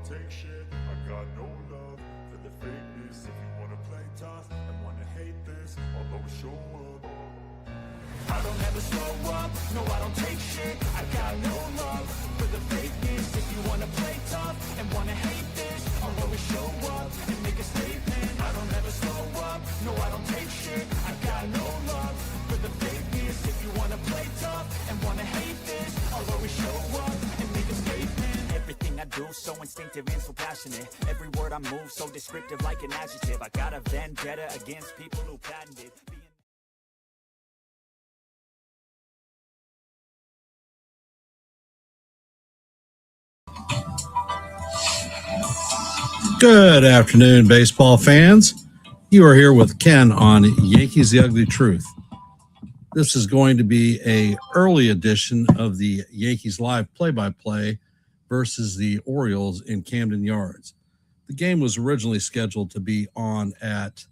don't take shit. I got no love for the fakeness. If you wanna play tough and wanna hate this, I'll always show up. I don't ever slow up, no I don't take shit. I got no love for the fakeness. If you wanna play tough and wanna hate this, I'll always show up and make a statement. I don't ever slow up, no I don't take shit. I got no love for the fakeness. If you wanna play tough and wanna hate this, I'll always show up and make a statement. Everything I do so instinctive and so passionate. Every word I move so descriptive like an adjective. I got a vendetta against people who patented Good afternoon, baseball fans. You are here with Ken on Yankees The Ugly Truth. This is going to be an early edition of the Yankees Live play-by-play versus the Orioles in Camden Yards. The game was originally scheduled to be on at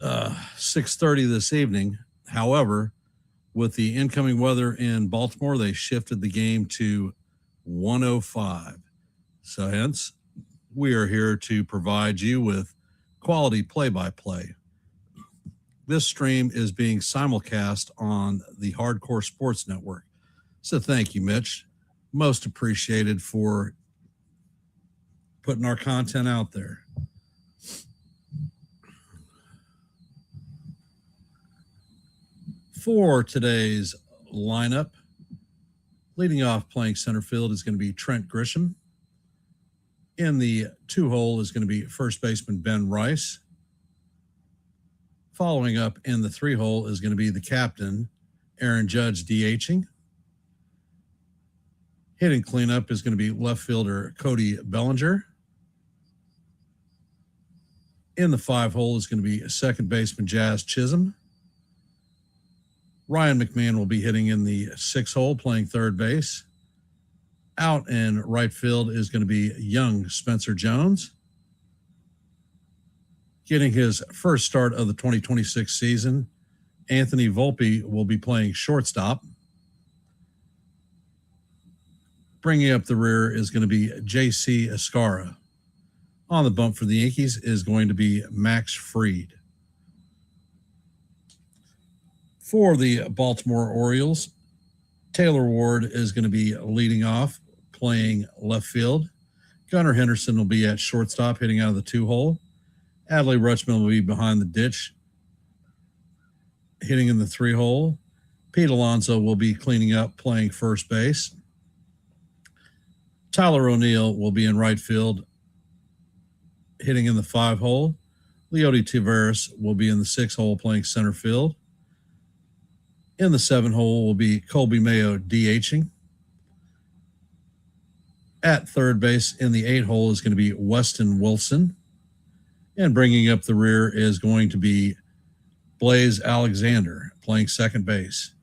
6:30 this evening. However, with the incoming weather in Baltimore, they shifted the game to 1:05. So hence, we are here to provide you with quality play-by-play. This stream is being simulcast on the Hardcore Sports Network. So thank you, Mitch. Most appreciated for putting our content out there. For today's lineup, leading off playing center field is going to be Trent Grisham. In the 2-hole is going to be first baseman Ben Rice. Following up in the 3-hole is going to be the captain, Aaron Judge, DHing. Hitting cleanup is going to be left fielder Cody Bellinger. In the 5-hole is going to be second baseman Jazz Chisholm. Ryan McMahon will be hitting in the 6-hole, playing third base. Out in right field is going to be young Spencer Jones. Getting his first start of the 2026 season, Anthony Volpe will be playing shortstop. Bringing up the rear is going to be J.C. Escara. On the bump for the Yankees is going to be Max Fried. For the Baltimore Orioles, Taylor Ward is going to be leading off, playing left field. Gunnar Henderson will be at shortstop, hitting out of the 2-hole. Adley Rutschman will be behind the ditch, hitting in the 3-hole. Pete Alonso will be cleaning up, playing first base. Tyler O'Neill will be in right field, hitting in the 5-hole. Leody Taveras will be in the 6-hole, playing center field. In the 7-hole will be Colby Mayo DHing. At third base in the 8-hole is going to be Weston Wilson. And bringing up the rear is going to be Blaze Alexander, playing second base.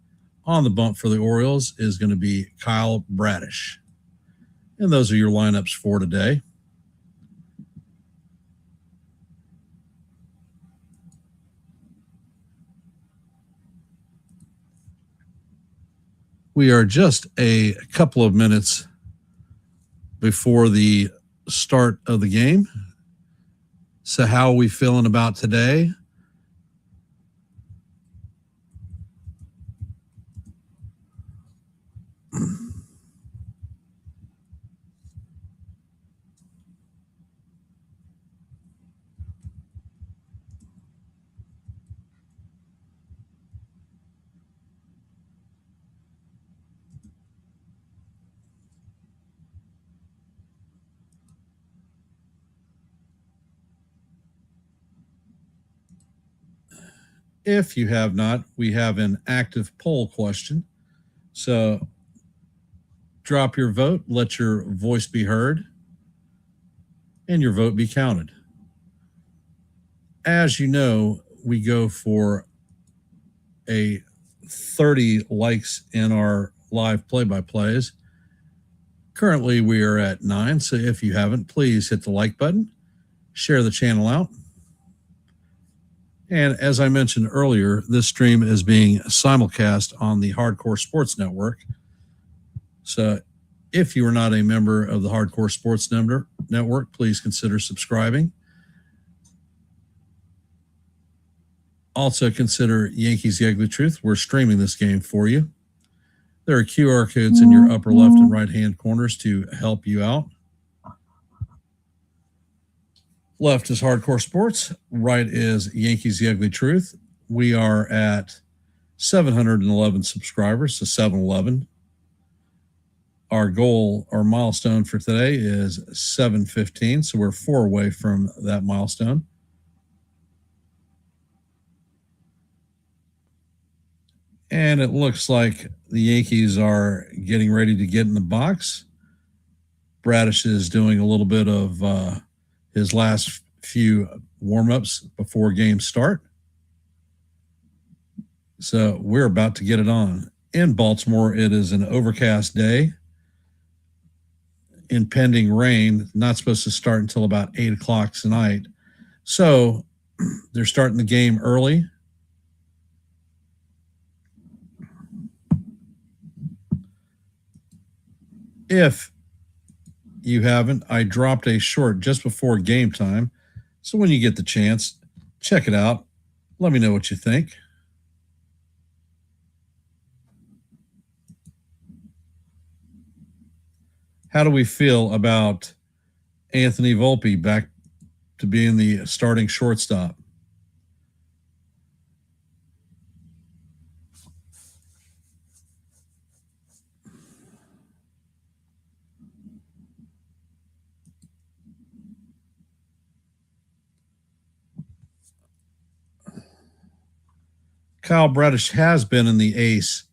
On the bump for the Orioles is going to be Kyle Bradish. And those are your lineups for today. We are just a couple of minutes before the start of the game. So how are we feeling about today? If you have not, we have an active poll question. So drop your vote, let your voice be heard, and your vote be counted. As you know, we go for a 30 likes in our live play-by-plays. Currently, we are at 9. So if you haven't, please hit the like button, share the channel out. And as I mentioned earlier, this stream is being simulcast on the Hardcore Sports Network. So If you are not a member of the Hardcore Sports Network, please consider subscribing. Also consider Yankees The Ugly Truth. We're streaming this game for you. There are QR codes in your upper left and right-hand corners to help you out. Left is Hardcore Sports. Right is Yankees The Ugly Truth. We are at 711 subscribers, so 711. Our goal, our milestone for today is 715, so we're 4 away from that milestone. And it looks like the Yankees are getting ready to get in the box. Bradish is doing a little bit of his last few warm-ups before games start. So we're about to get it on. In Baltimore, it is an overcast day. Impending rain, not supposed to start until about 8 o'clock tonight. So they're starting the game early. If you haven't, I dropped a short just before game time. So when you get the chance, check it out. Let me know what you think. How do we feel about Anthony Volpe back to being the starting shortstop? Kyle Bradish has been in the ace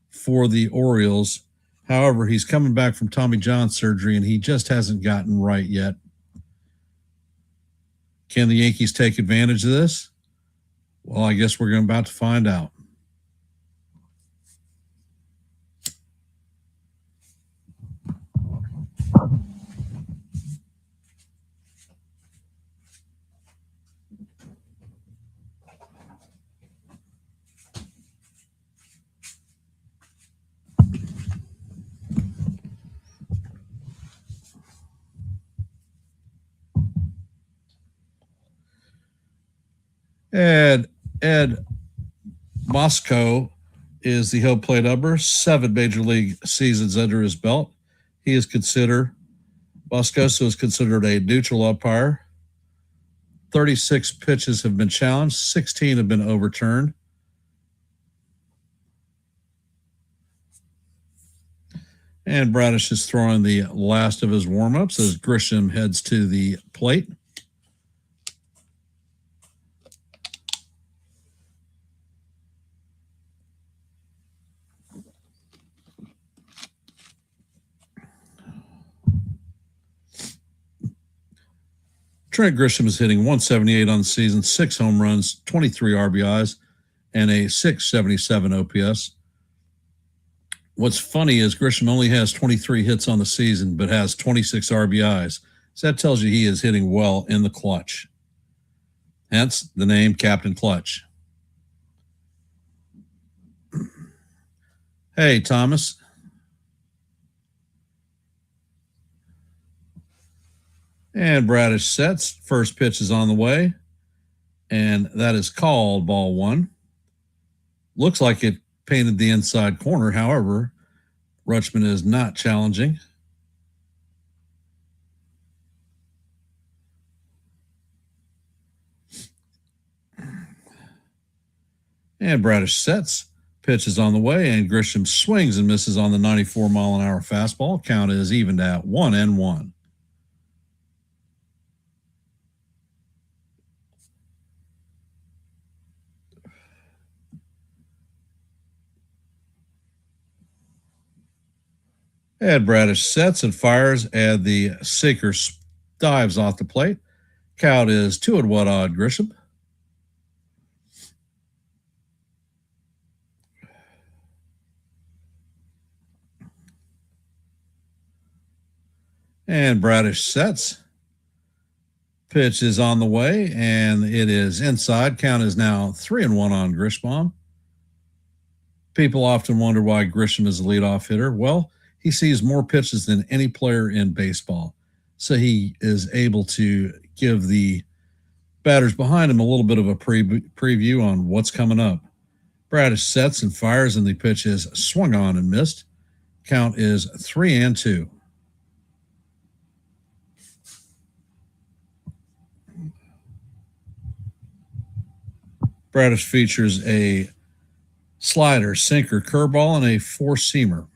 for the Orioles. However, he's coming back from Tommy John surgery, and he just hasn't gotten right yet. Can the Yankees take advantage of this? Well, I guess we're about to find out. Ed Moscow is the home plate umper, 7 major league seasons under his belt. Moscoso is considered a neutral umpire. 36 pitches have been challenged, 16 have been overturned. And Bradish is throwing the last of his warm-ups as Grisham heads to the plate. Trent Grisham is hitting 178 on the season, 6 home runs, 23 RBIs, and a 677 OPS. What's funny is Grisham only has 23 hits on the season, but has 26 RBIs. So that tells you he is hitting well in the clutch. Hence the name Captain Clutch. Hey, Thomas. And Bradish sets. First pitch is on the way. And that is called ball 1. Looks like it painted the inside corner. However, Rutschman is not challenging. And Bradish sets. Pitch is on the way, and Grisham swings and misses on the 94-mile-an-hour fastball. Count is evened at 1-1. And Bradish sets and fires, and the sinker dives off the plate. Count is 2-1 on Grisham. And Bradish sets. Pitch is on the way, and it is inside. Count is now 3-1 on Grisham. People often wonder why Grisham is the leadoff hitter. Well, he sees more pitches than any player in baseball. So he is able to give the batters behind him a little bit of a preview on what's coming up. Bradish sets and fires, and the pitch is swung on and missed. Count is 3-2. Bradish features a slider, sinker, curveball, and a four-seamer.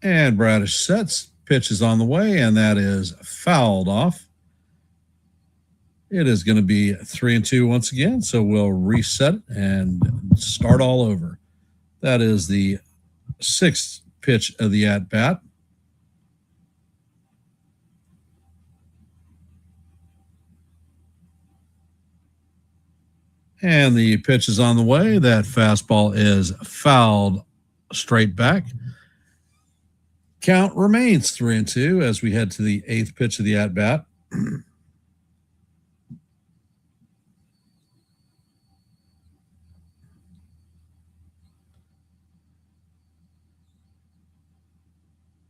And Bradish sets, pitch is on the way, and that is fouled off. It is going to be 3-2 once again, so we'll reset it and start all over. That is the sixth pitch of the at-bat. And the pitch is on the way. That fastball is fouled straight back. Count remains 3-2 as we head to the eighth pitch of the at-bat.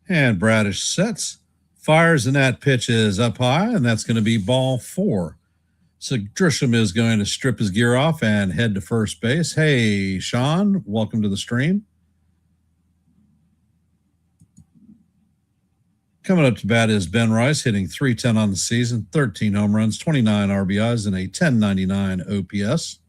And Bradish sets, fires, and that pitch is up high, and that's going to be ball 4. So Grisham is going to strip his gear off and head to first base. Hey, Sean, welcome to the stream. Coming up to bat is Ben Rice, hitting .310 on the season, 13 home runs, 29 RBIs, and a 1099 OPS.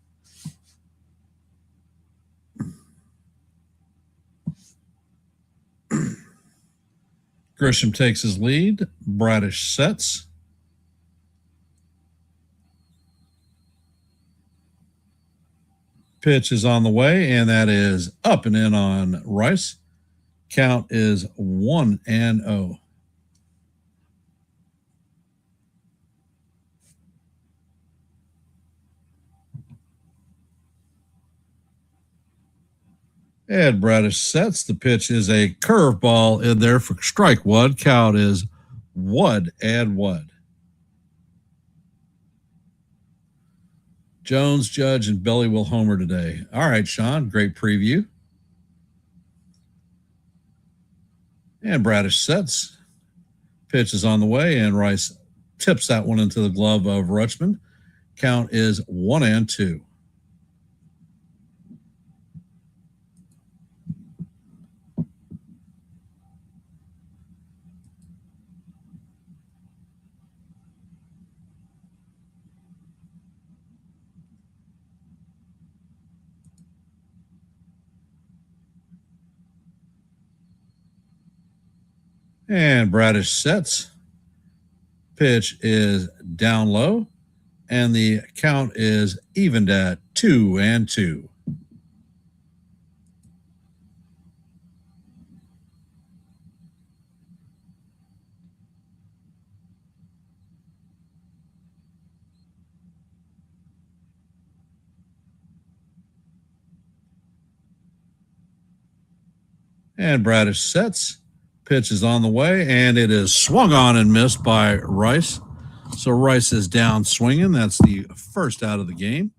Grisham takes his lead. Bradish sets. Pitch is on the way, and that is up and in on Rice. Count is 1-0. And Bradish sets. The pitch is a curveball in there for strike one. Count is 1-1. Jones, Judge, and Billy will homer today. All right, Sean, great preview. And Bradish sets. Pitch is on the way, and Rice tips that one into the glove of Rutschman. Count is 1-2. And Bradish sets. Pitch is down low, and the count is evened at 2-2. And Bradish sets. Pitch is on the way, and it is swung on and missed by Rice. So Rice is down swinging. That's the first out of the game.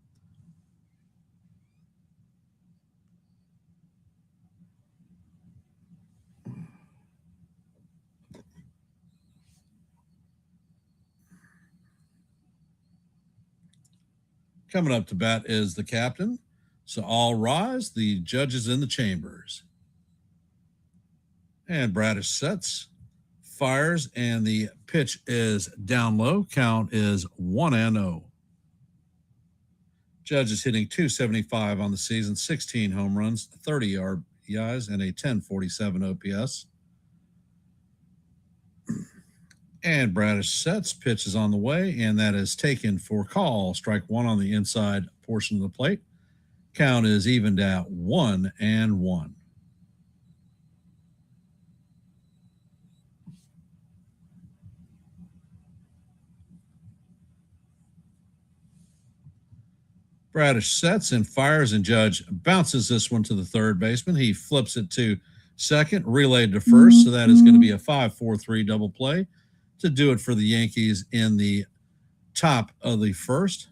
Coming up to bat is the captain. So all rise. The judges in the chambers. And Bradish sets, fires, and the pitch is down low. Count is 1-0. Judge is hitting .275 on the season, 16 home runs, 30 RBIs, and a 1047 OPS. And Bradish sets, pitch is on the way, and that is taken for call. Strike one on the inside portion of the plate. Count is evened at 1-1. Bradish sets and fires, and Judge bounces this one to the third baseman. He flips it to second, relayed to first, so that is going to be a 5-4-3 double play to do it for the Yankees in the top of the first.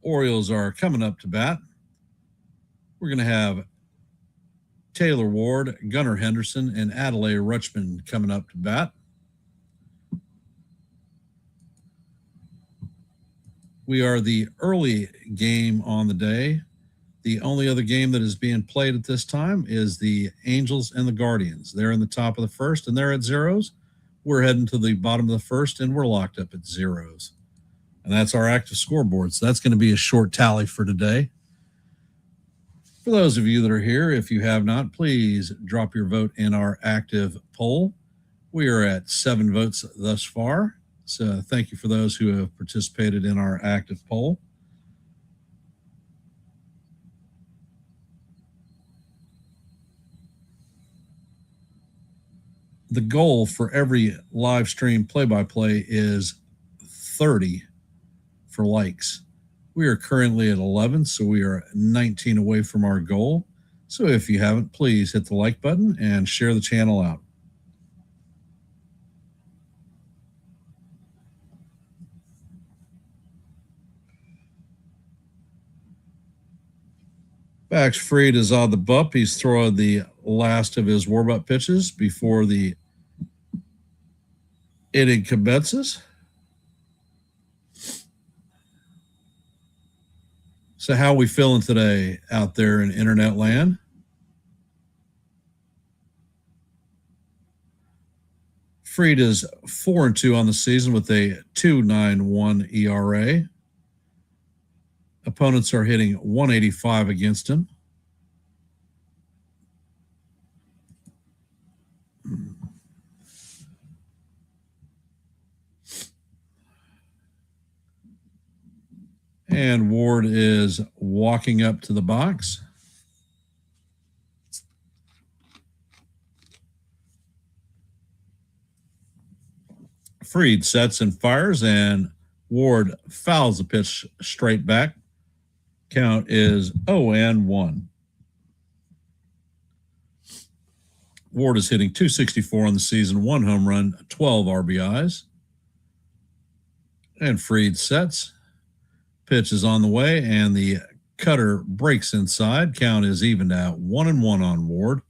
Orioles are coming up to bat. We're going to have Taylor Ward, Gunnar Henderson, and Adlai Rutschman coming up to bat. We are the early game on the day. The only other game that is being played at this time is the Angels and the Guardians. They're in the top of the first, and they're at zeros. We're heading to the bottom of the first, and we're locked up at zeros. And that's our active scoreboard. So that's going to be a short tally for today. For those of you that are here, if you have not, please drop your vote in our active poll. We are at 7 votes thus far. So thank you for those who have participated in our active poll. The goal for every live stream play-by-play is 30 for likes. We are currently at 11, so we are 19 away from our goal. So if you haven't, please hit the like button and share the channel out. Max Fried is on the bump. He's throwing the last of his warm-up pitches before the inning commences. So how are we feeling today out there in internet land? Fried is 4-2 on the season with a 2.91 ERA. Opponents are hitting 185 against him. And Ward is walking up to the box. Fried sets and fires, and Ward fouls the pitch straight back. Count is 0-1. Ward is hitting .264 on the season, 1 home run, 12 RBIs. And Fried sets. Pitch is on the way, and the cutter breaks inside. Count is evened out 1-1 on Ward.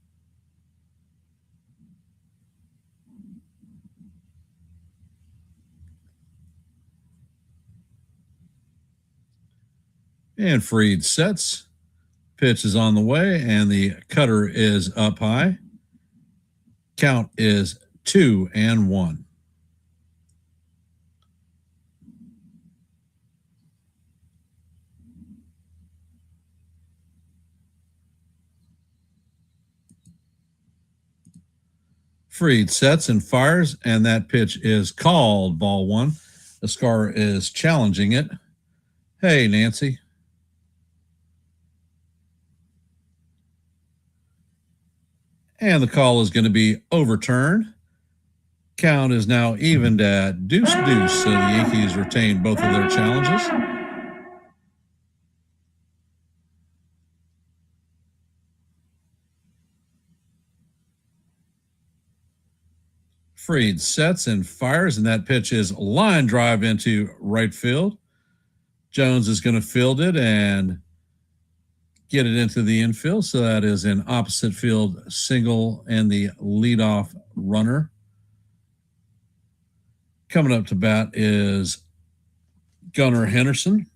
And Fried sets. Pitch is on the way, and the cutter is up high. Count is 2-1. Fried sets and fires, and that pitch is called ball 1. The scar is challenging it. Hey, Nancy. And the call is going to be overturned. Count is now evened at 2-2, so the Yankees retain both of their challenges. Fried sets and fires, and that pitch is line drive into right field. Jones is going to field it and get it into the infield. So that is an opposite field single and the leadoff runner. Coming up to bat is Gunnar Henderson.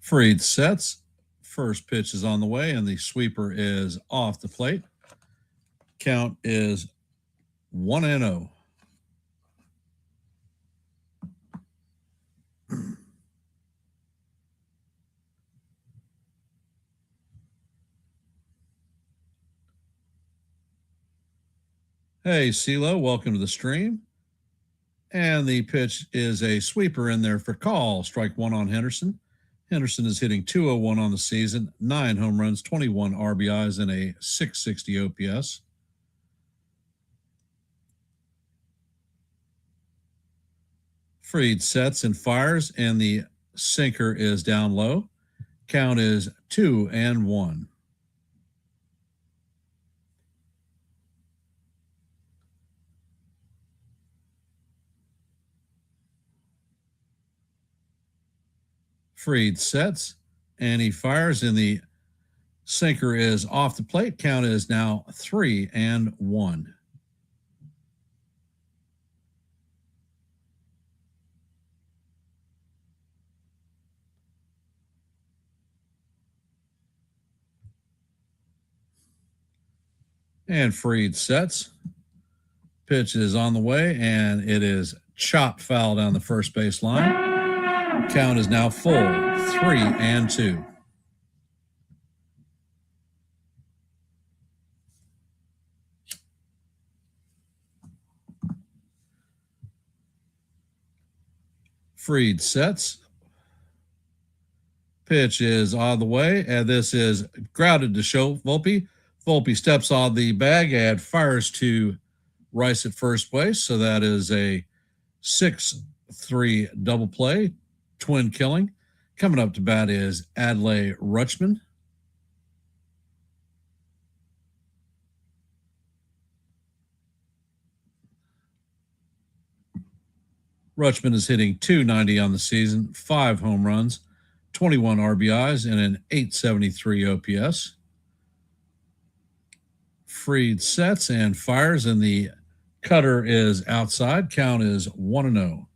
Fried sets. First pitch is on the way, and the sweeper is off the plate. Count is 1-0. Hey, CeeLo, welcome to the stream. And the pitch is a sweeper in there for call. Strike 1 on Henderson. Henderson is hitting .201 on the season, 9 home runs, 21 RBIs, and a .660 OPS. Fried sets and fires, and the sinker is down low. Count is 2-1. Fried sets, and he fires, and the sinker is off the plate. Count is now 3-1. And Fried sets. Pitch is on the way, and it is chopped foul down the first base line. Count is now full, 3-2. Fried sets. Pitch is on the way, and this is grounded to show Volpe. Volpe steps on the bag and fires to Rice at first base. So that is a 6-3 double play, twin killing. Coming up to bat is Adley Rutschman. Rutschman is hitting .290 on the season, 5 home runs, 21 RBIs, and an .873 OPS. Fried sets and fires, and the cutter is outside. Count is 1-0.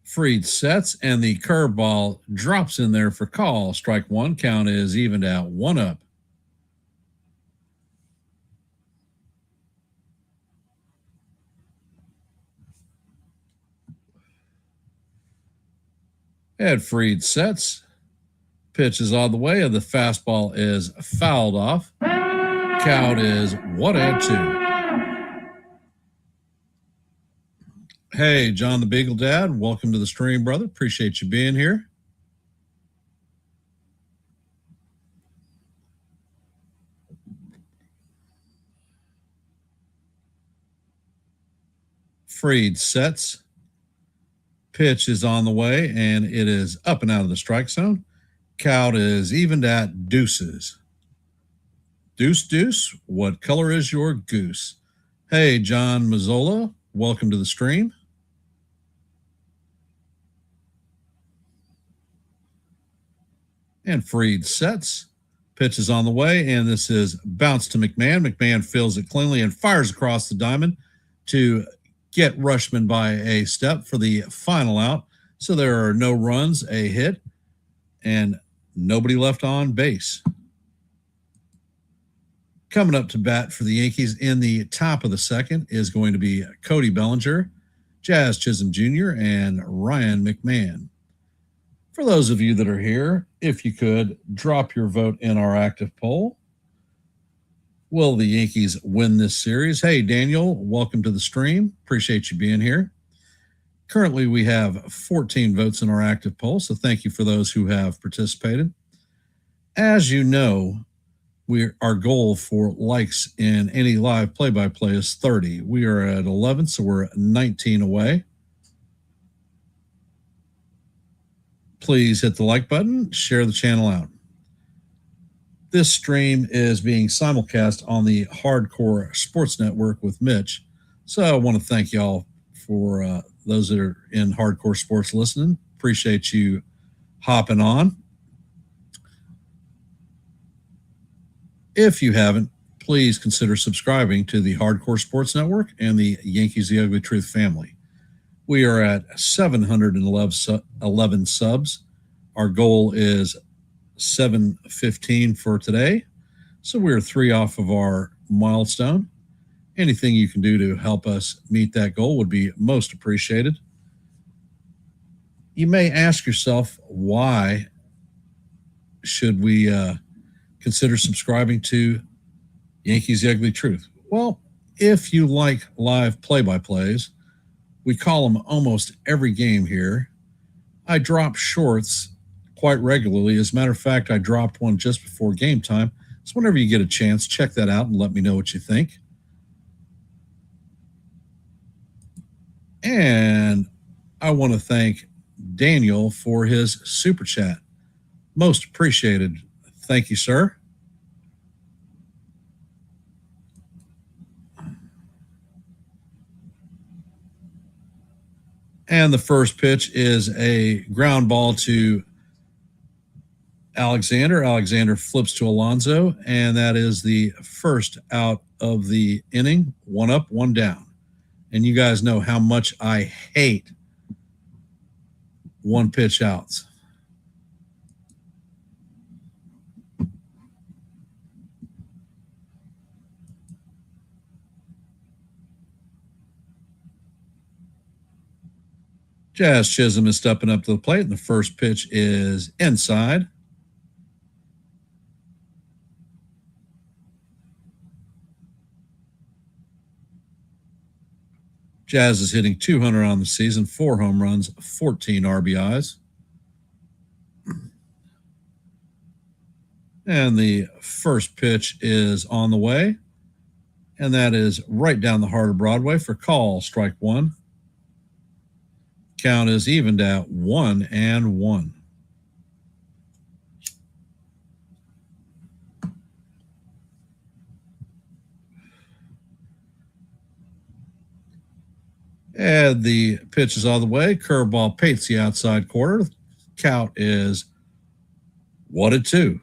Fried sets, and the curveball drops in there for call. Strike one. Count is evened out, 1-up. And Fried sets. Pitch is on the way, and the fastball is fouled off. Count is 1-2. Hey, John the Beagle Dad, welcome to the stream, brother. Appreciate you being here. Fried sets. Pitch is on the way, and it is up and out of the strike zone. Count is evened at deuces. Deuce, deuce, what color is your goose? Hey, John Mazzola, welcome to the stream. And Fried sets. Pitch is on the way, and this is bounced to McMahon. McMahon fills it cleanly and fires across the diamond to get Rutschman by a step for the final out. So there are no runs, a hit, and nobody left on base. Coming up to bat for the Yankees in the top of the second is going to be Cody Bellinger, Jazz Chisholm Jr., and Ryan McMahon. For those of you that are here, if you could drop your vote in our active poll. Will the Yankees win this series? Hey, Daniel, welcome to the stream. Appreciate you being here. Currently, we have 14 votes in our active poll, so thank you for those who have participated. As you know, our goal for likes in any live play-by-play is 30. We are at 11, so we're 19 away. Please hit the like button, share the channel out. This stream is being simulcast on the Hardcore Sports Network with Mitch. So I want to thank y'all for those that are in Hardcore Sports listening. Appreciate you hopping on. If you haven't, please consider subscribing to the Hardcore Sports Network and the Yankees The Ugly Truth family. We are at 711 subs. Our goal is 715 for today. So we're 3 off of our milestone. Anything you can do to help us meet that goal would be most appreciated. You may ask yourself, why should we consider subscribing to Yankees The Ugly Truth? Well, if you like live play-by-plays, we call them almost every game here. I drop shorts quite regularly. As a matter of fact, I dropped one just before game time. So whenever you get a chance, check that out and let me know what you think. And I want to thank Daniel for his super chat. Most appreciated. Thank you, sir. And the first pitch is a ground ball to Alexander. Alexander flips to Alonso, and that is the first out of the inning. 1 up, 1 down. And you guys know how much I hate one pitch outs. Jazz Chisholm is stepping up to the plate, and the first pitch is inside. Jazz is hitting .200 on the season, 4 home runs, 14 RBIs. And the first pitch is on the way, and that is right down the heart of Broadway for call, strike 1. Count is evened at 1-1. And the pitch is on the way. Curveball paints the outside corner. Count is 1-2.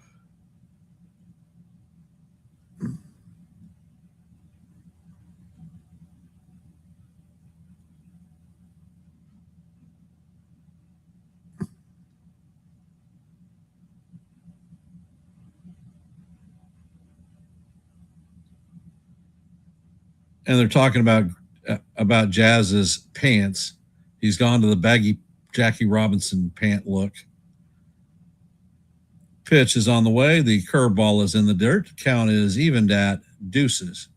And they're talking about Jazz's pants. He's gone to the baggy Jackie Robinson pant look. Pitch is on the way. The curveball is in the dirt. Count is evened at deuces.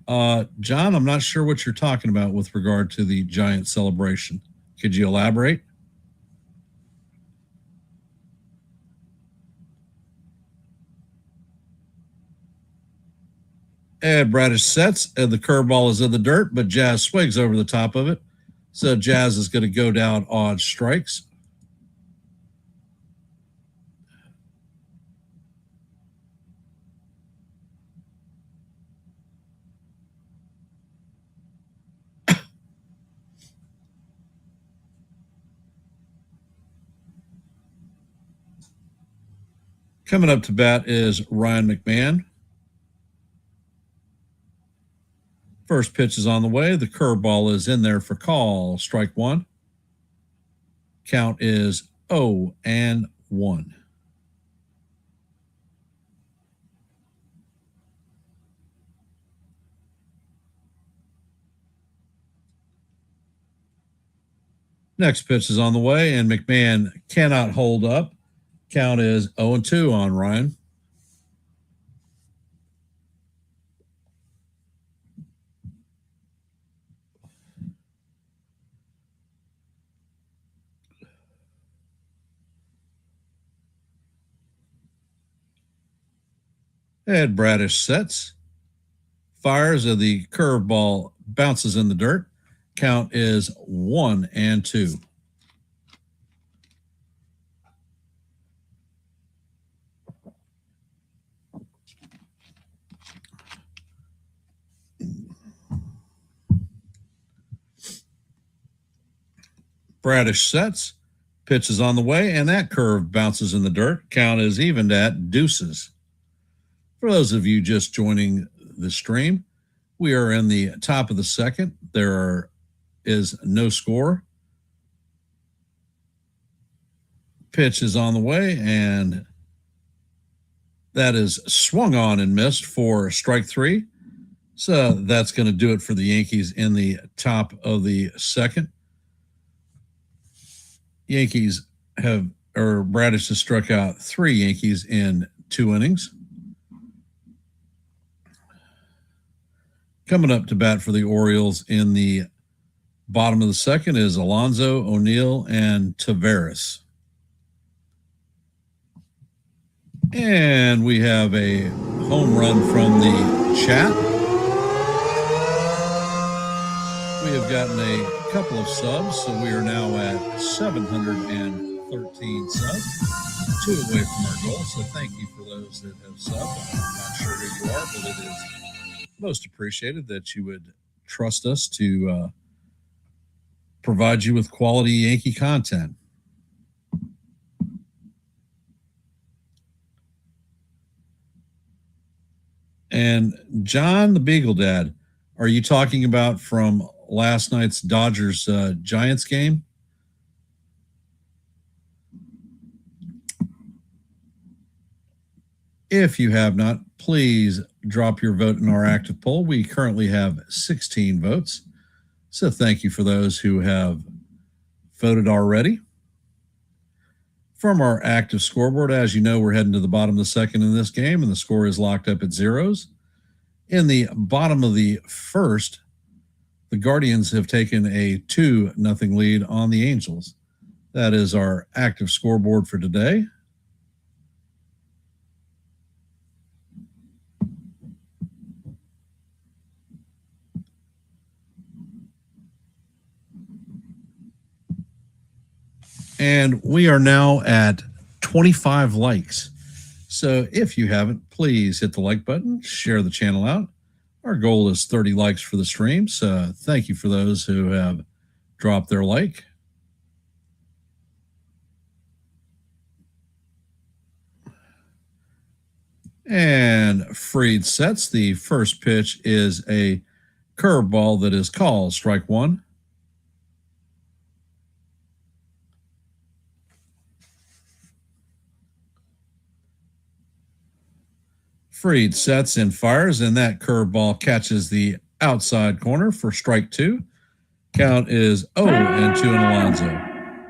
John, I'm not sure what you're talking about with regard to the Giant celebration. Could you elaborate? And Bradish sets, and the curveball is in the dirt, but Jazz swings over the top of it. So Jazz is going to go down on strikes. Coming up to bat is Ryan McMahon. First pitch is on the way. The curveball is in there for call. Strike 1. Count is 0-1. Next pitch is on the way, and McMahon cannot hold up. Count is 0-2 on Ryan. And Bradish sets, fires, and the curveball bounces in the dirt. Count is 1-2. Bradish sets, pitch is on the way, and that curve bounces in the dirt. Count is evened at deuces. For those of you just joining the stream, we are in the top of the second. There is no score. Pitch is on the way, and that is swung on and missed for strike 3. So that's going to do it for the Yankees in the top of the second. Bradish has struck out 3 Yankees in 2 innings. Coming up to bat for the Orioles in the bottom of the second is Alonso, O'Neill, and Taveras. And we have a home run from the chat. We have gotten a couple of subs, so we are now at 713 subs, 2 away from our goal. So thank you for those that have subbed. I'm not sure who you are, but it is most appreciated that you would trust us to provide you with quality Yankee content. And John the Beagle Dad, are you talking about from last night's Dodgers Giants game? If you have not, please drop your vote in our active poll. We currently have 16 votes. So thank you for those who have voted already. From our active scoreboard, as you know, we're heading to the bottom of the second in this game, and the score is locked up at zeros. In the bottom of the first, the Guardians have taken a 2-0 lead on the Angels. That is our active scoreboard for today. And we are now at 25 likes. So if you haven't, please hit the like button, share the channel out. Our goal is 30 likes for the stream. So thank you for those who have dropped their like. And Freed sets. The first pitch is a curveball that is called strike one. Freed sets and fires, and that curveball catches the outside corner for strike two. Count is 0-2 in Alonso.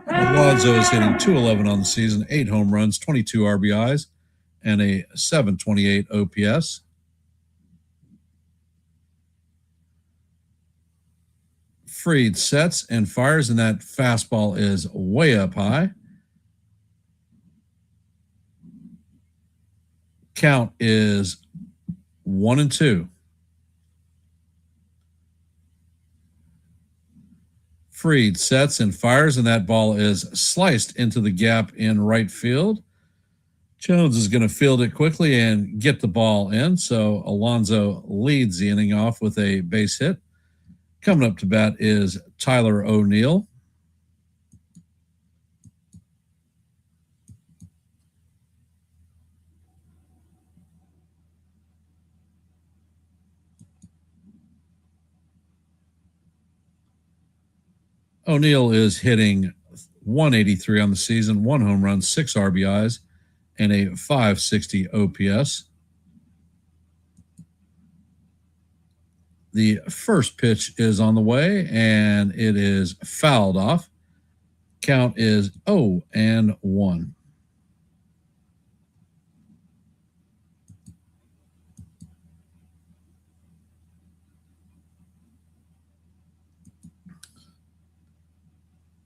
Alonso is hitting .211 on the season, 8 home runs, 22 RBIs, and a .728 OPS. Freed sets and fires, and that fastball is way up high. Count is 1-2. Freed sets and fires, and that ball is sliced into the gap in right field. Jones is going to field it quickly and get the ball in, so Alonso leads the inning off with a base hit. Coming up to bat is Tyler O'Neill. O'Neill is hitting .183 on the season, 1 home run, 6 RBIs, and a .560 OPS. The first pitch is on the way, and it is fouled off. Count is 0-1.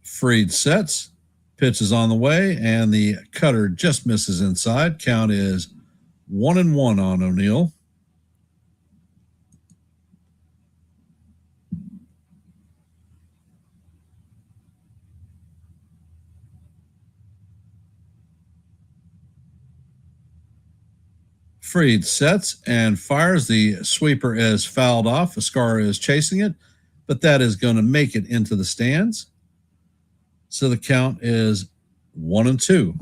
Freed sets, pitch is on the way, and the cutter just misses inside. Count is 1-1 on O'Neill. Freed sets and fires. The sweeper is fouled off. Escara is chasing it, but that is going to make it into the stands. So the count is 1-2.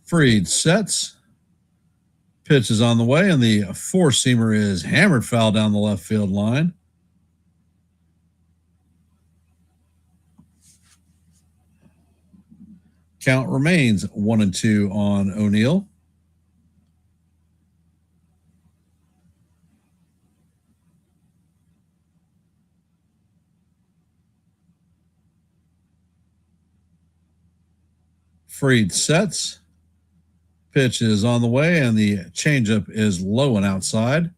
Freed sets. Pitch is on the way, and the four-seamer is hammered foul down the left field line. Count remains 1-2 on O'Neill. Freed sets. Pitch is on the way, and the changeup is low and outside.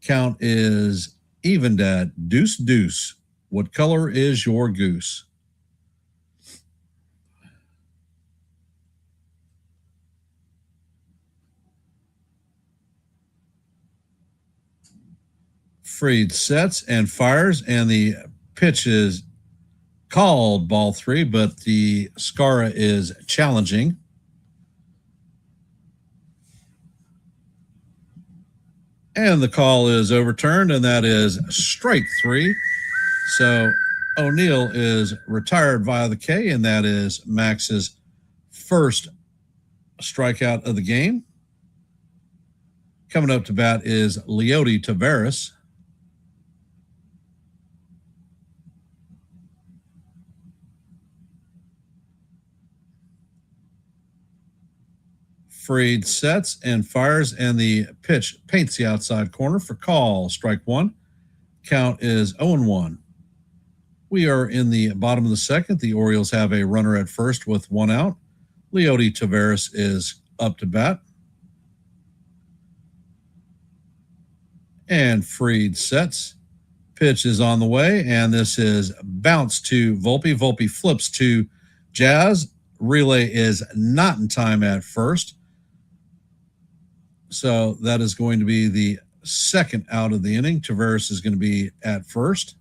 Count is evened at deuce. What color is your goose? Fried sets and fires, and the pitch is called ball 3, but the SCARA is challenging. And the call is overturned, and that is strike 3. So O'Neill is retired via the K, and that is Max's first strikeout of the game. Coming up to bat is Leody Taveras. Fried sets and fires, and the pitch paints the outside corner for call. Strike 1. Count is 0-1. We are in the bottom of the second. The Orioles have a runner at first with 1 out. Leody Taveras is up to bat. And Fried sets. Pitch is on the way, and this is bounced to Volpe. Volpe flips to Jazz. Relay is not in time at first. So that is going to be the second out of the inning. Taveras is going to be at first.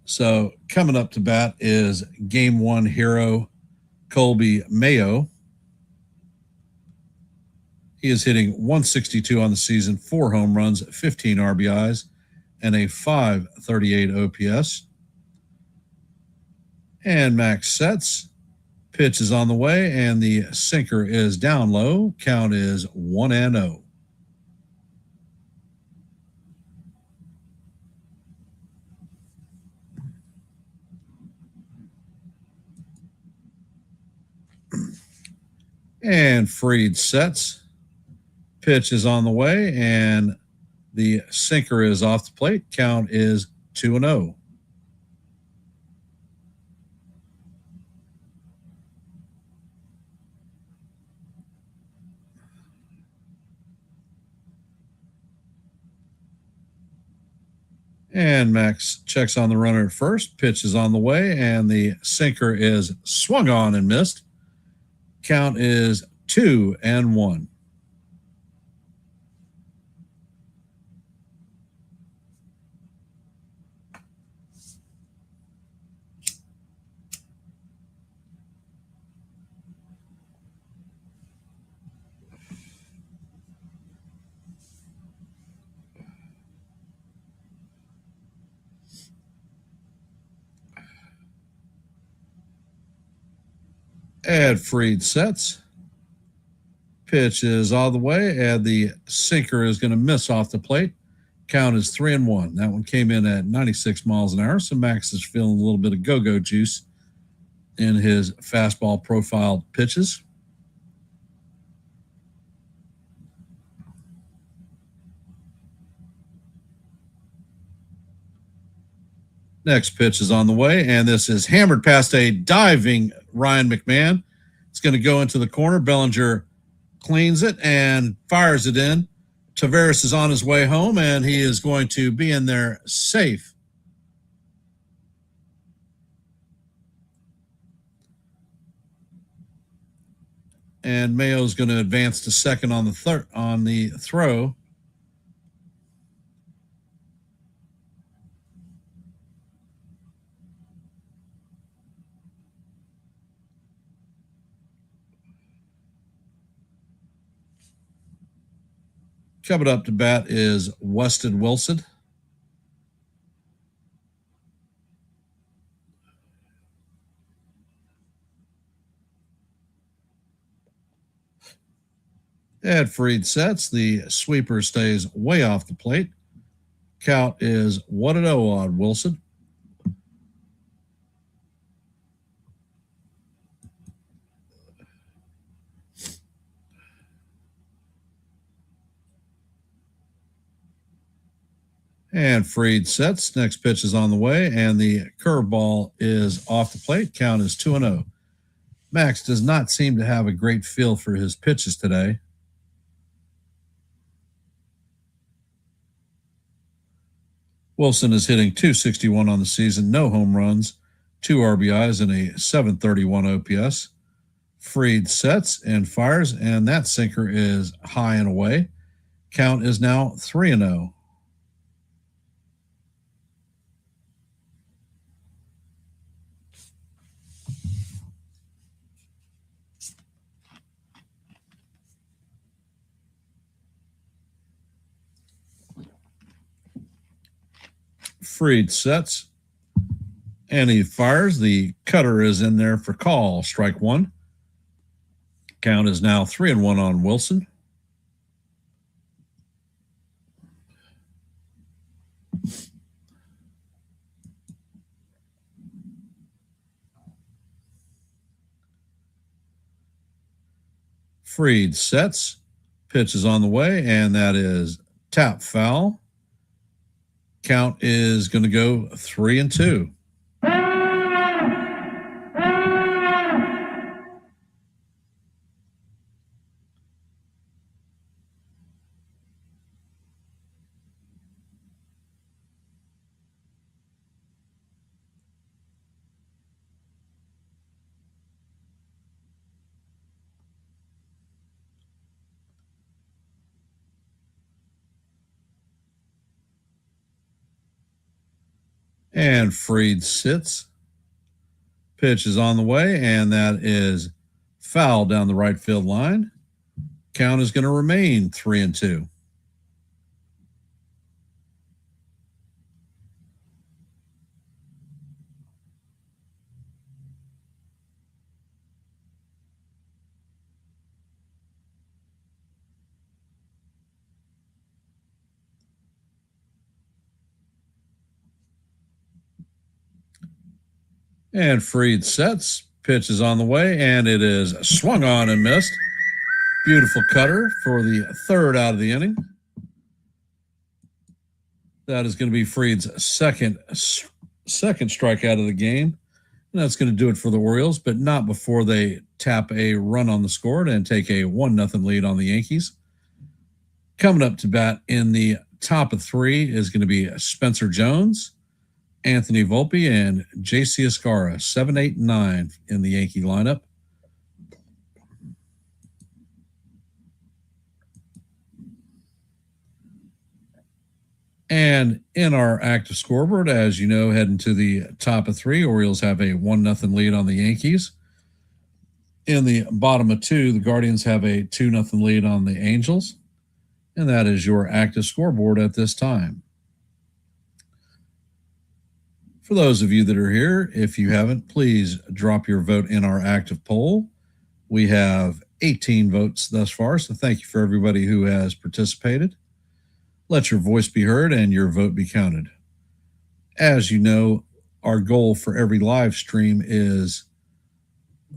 So coming up to bat is Game 1 hero Colby Mayo. He is hitting 162 on the season, 4 home runs, 15 RBIs, and a .538 OPS. And Max sets. Pitch is on the way, and the sinker is down low. Count is 1-0. And Fried sets. Pitch is on the way, and the sinker is off the plate. Count is 2-0. And Max checks on the runner at first. Pitch is on the way, and the sinker is swung on and missed. Count is 2-1. And Fried sets. Pitch is all the way, and the sinker is going to miss off the plate. Count is 3-1. That one came in at 96 miles an hour, so Max is feeling a little bit of go-go juice in his fastball profiled pitches. Next pitch is on the way, and this is hammered past a diving Ryan McMahon. It's going to go into the corner. Bellinger cleans it and fires it in. Taveras is on his way home, and he is going to be in there safe. And Mayo's going to advance to second on the throw. Coming up to bat is Weston Wilson. And Fried sets. The sweeper stays way off the plate. Count is 1-0 on Wilson. And Fried sets. Next pitch is on the way, and the curveball is off the plate. Count is 2-0. Max does not seem to have a great feel for his pitches today. Wilson is hitting .261 on the season, no home runs, 2 RBIs, and a .731 OPS. Fried sets and fires, and that sinker is high and away. Count is now 3-0. Fried sets and he fires. The cutter is in there for call. Strike one. Count is now 3-1 on Wilson. Fried sets. Pitch is on the way, and that is tap foul. Count is going to go 3-2. And Fried sits. Pitch is on the way, and that is foul down the right field line. Count is going to remain 3-2. And Fried sets. Pitch is on the way, and it is swung on and missed. Beautiful cutter for the third out of the inning. That is going to be Fried's second strikeout of the game. And that's going to do it for the Orioles, but not before they tap a run on the scoreboard and take a 1-0 lead on the Yankees. Coming up to bat in the top of three is going to be Spencer Jones, Anthony Volpe, and J.C. Escara, 7, 8, and 9 in the Yankee lineup. And in our active scoreboard, as you know, heading to the top of three, Orioles have a 1-0 lead on the Yankees. In the bottom of two, the Guardians have a 2-0 lead on the Angels. And that is your active scoreboard at this time. For those of you that are here, if you haven't, please drop your vote in our active poll. We have 18 votes thus far, so thank you for everybody who has participated. Let your voice be heard and your vote be counted. As you know, our goal for every live stream is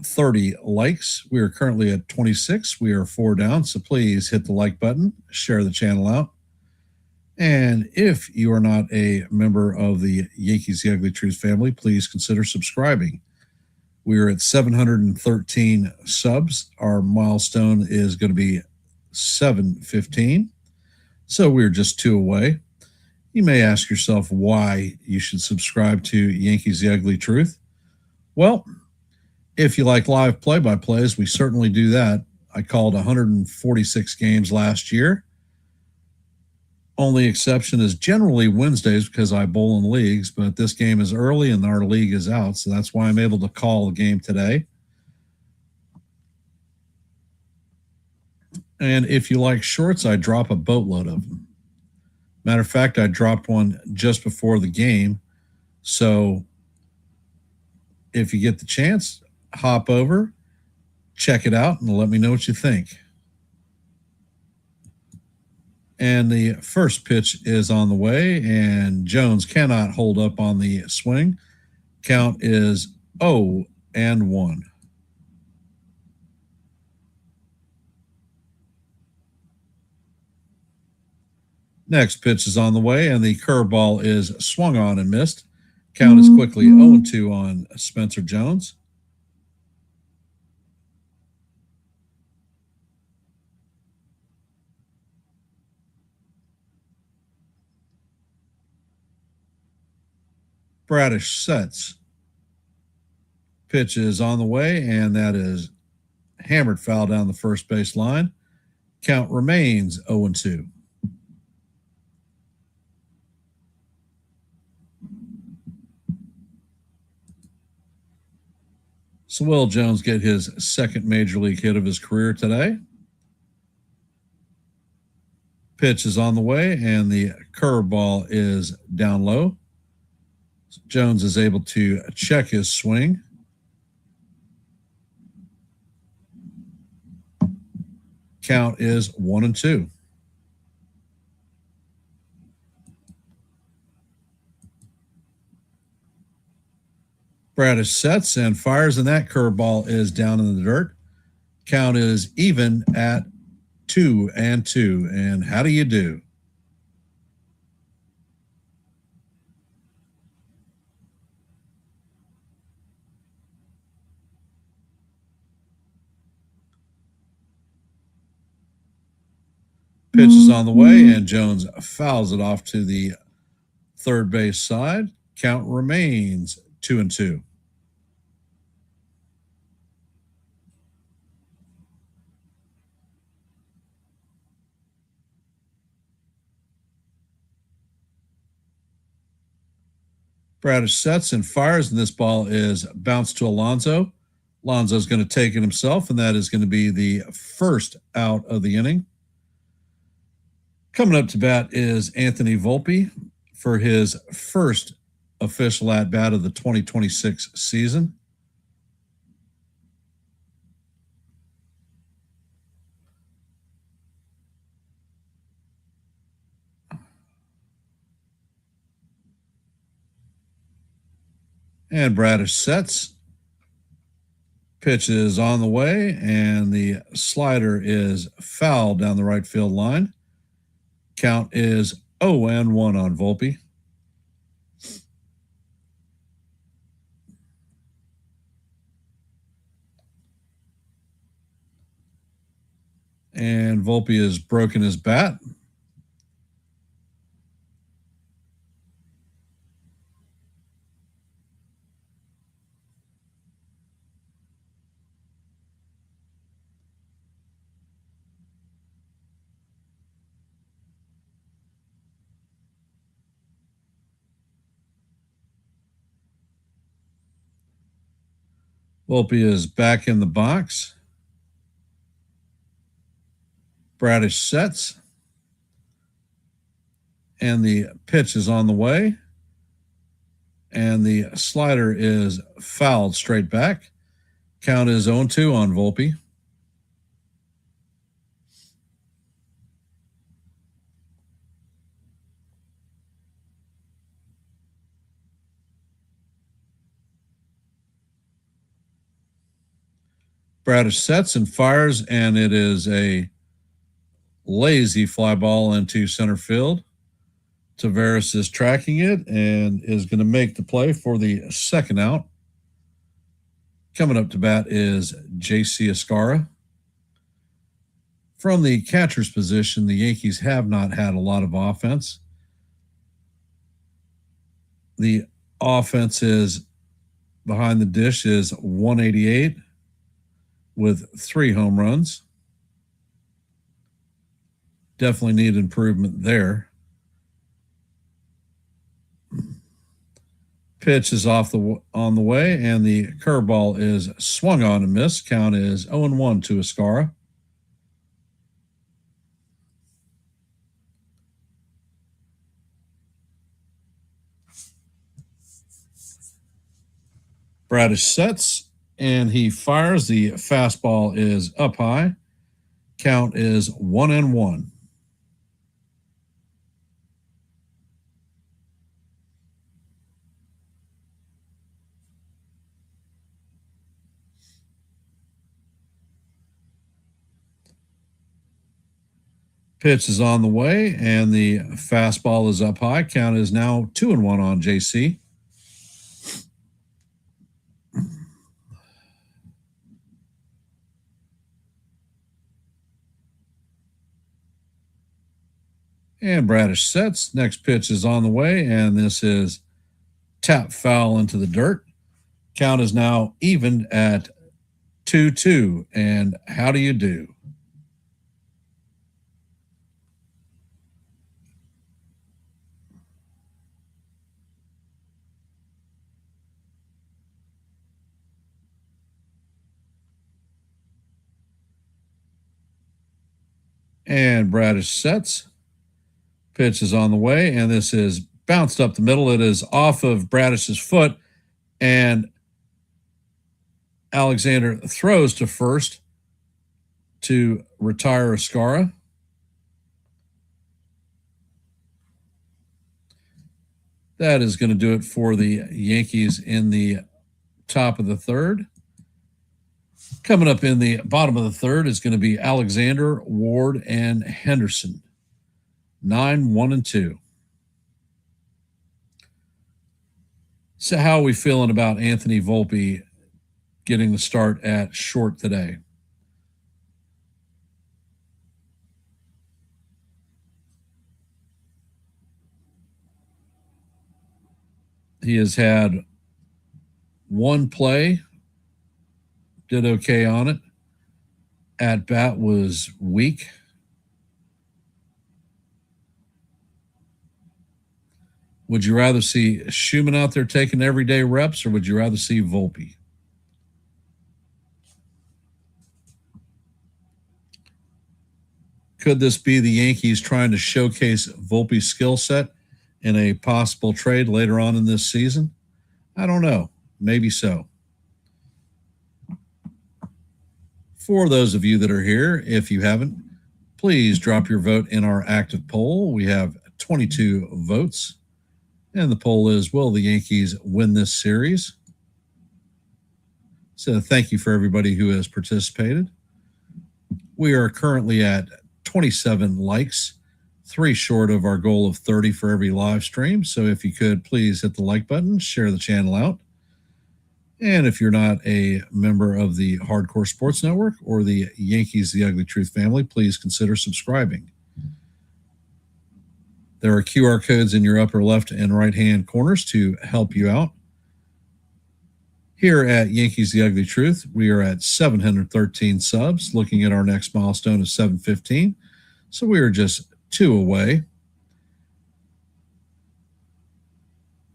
30 likes. We are currently at 26. We are 4 down, so please hit the like button, share the channel out. And if you are not a member of the Yankees The Ugly Truth family, please consider subscribing. We are at 713 subs. Our milestone is going to be 715. So we're just 2 away. You may ask yourself why you should subscribe to Yankees The Ugly Truth. Well, if you like live play-by-plays, we certainly do that. I called 146 games last year. Only exception is generally Wednesdays because I bowl in leagues, but this game is early and our league is out, so that's why I'm able to call the game today. And if you like shorts, I drop a boatload of them. Matter of fact, I dropped one just before the game. So if you get the chance, hop over, check it out, and let me know what you think. And the first pitch is on the way, and Jones cannot hold up on the swing. Count is 0-1. Next pitch is on the way, and the curveball is swung on and missed. Count is quickly 0-2 on Spencer Jones. Bradish sets. Pitch is on the way, and that is hammered foul down the first base line. Count remains 0-2. So Will Jones get his second major league hit of his career today. Pitch is on the way, and the curveball is down low. Jones is able to check his swing. Count is 1-2. Bradish sets and fires, and that curveball is down in the dirt. Count is even at 2-2. And how do you do? Pitch is on the way, and Jones fouls it off to the third base side. Count remains 2-2. Bradish sets and fires, and this ball is bounced to Alonso. Alonso's going to take it himself, and that is going to be the first out of the inning. Coming up to bat is Anthony Volpe for his first official at-bat of the 2026 season. And Bradish sets. Pitch is on the way, and the slider is fouled down the right field line. Count is 0-1 on Volpe. And Volpe has broken his bat. Volpe is back in the box. Bradish sets. And the pitch is on the way. And the slider is fouled straight back. Count is 0-2 on Volpe. Bradish sets and fires, and it is a lazy fly ball into center field. Tavares is tracking it and is going to make the play for the second out. Coming up to bat is J.C. Escara. From the catcher's position, the Yankees have not had a lot of offense. The offense is behind the dish is 188 with 3 home runs. Definitely need improvement there. Pitch is on the way, and the curveball is swung on and missed. Count is 0-1 to Escara. Bradish sets, and he fires. The fastball is up high. Count is 1-1. Pitch is on the way, and the fastball is up high. Count is now 2-1 on JC. And Bradish sets. Next pitch is on the way, and this is tap foul into the dirt. Count is now even at 2-2. And how do you do? And Bradish sets. Pitch is on the way, and this is bounced up the middle. It is off of Bradish's foot, and Alexander throws to first to retire Escara. That is going to do it for the Yankees in the top of the third. Coming up in the bottom of the third is going to be Alexander, Ward, and Henderson. 9, 1, and 2. So how are we feeling about Anthony Volpe getting the start at short today? He has had one play, did okay on it. At bat was weak. Would you rather see Schumann out there taking everyday reps, or would you rather see Volpe? Could this be the Yankees trying to showcase Volpe's skill set in a possible trade later on in this season? I don't know. Maybe so. For those of you that are here, if you haven't, please drop your vote in our active poll. We have 22 votes. And the poll is, will the Yankees win this series? So thank you for everybody who has participated. We are currently at 27 likes, 3 short of our goal of 30 for every live stream. So if you could, please hit the like button, share the channel out. And if you're not a member of the Hardcore Sports Network or the Yankees The Ugly Truth family, please consider subscribing. There are QR codes in your upper left and right-hand corners to help you out. Here at Yankees The Ugly Truth, we are at 713 subs, looking at our next milestone of 715. So we are just 2 away.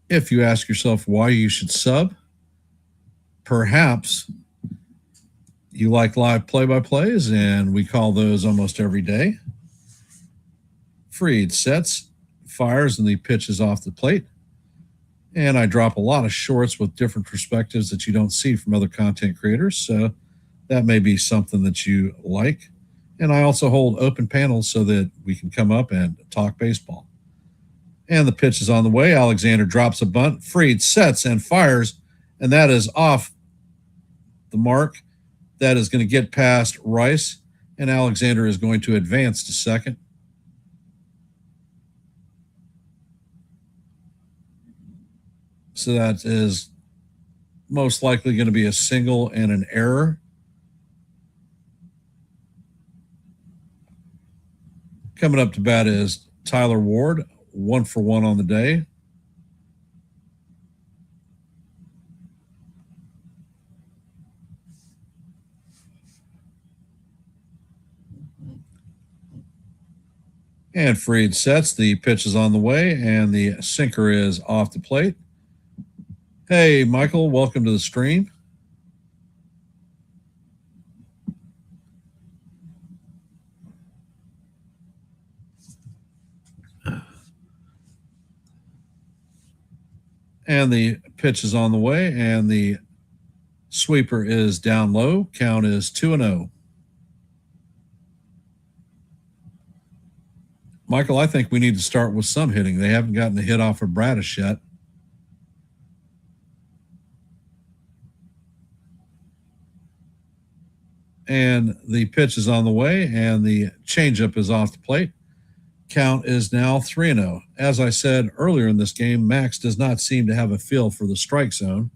If you ask yourself why you should sub, perhaps you like live play-by-plays, and we call those almost every day. Fried sets, fires, and the pitch is off the plate. And I drop a lot of shorts with different perspectives that you don't see from other content creators. So that may be something that you like. And I also hold open panels so that we can come up and talk baseball. And the pitch is on the way. Alexander drops a bunt. Fried sets and fires, and that is off the mark. That is going to get past Rice, and Alexander is going to advance to second. So that is most likely going to be a single and an error. Coming up to bat is Tyler Ward, 1 for 1 on the day. And Fried sets. The pitch is on the way, and the sinker is off the plate. Hey, Michael, welcome to the stream. And the pitch is on the way, and the sweeper is down low. Count is 2-0. Michael, I think we need to start with some hitting. They haven't gotten the hit off of Bradish yet. And the pitch is on the way, and the changeup is off the plate. Count is now 3-0. As I said earlier in this game, Max does not seem to have a feel for the strike zone.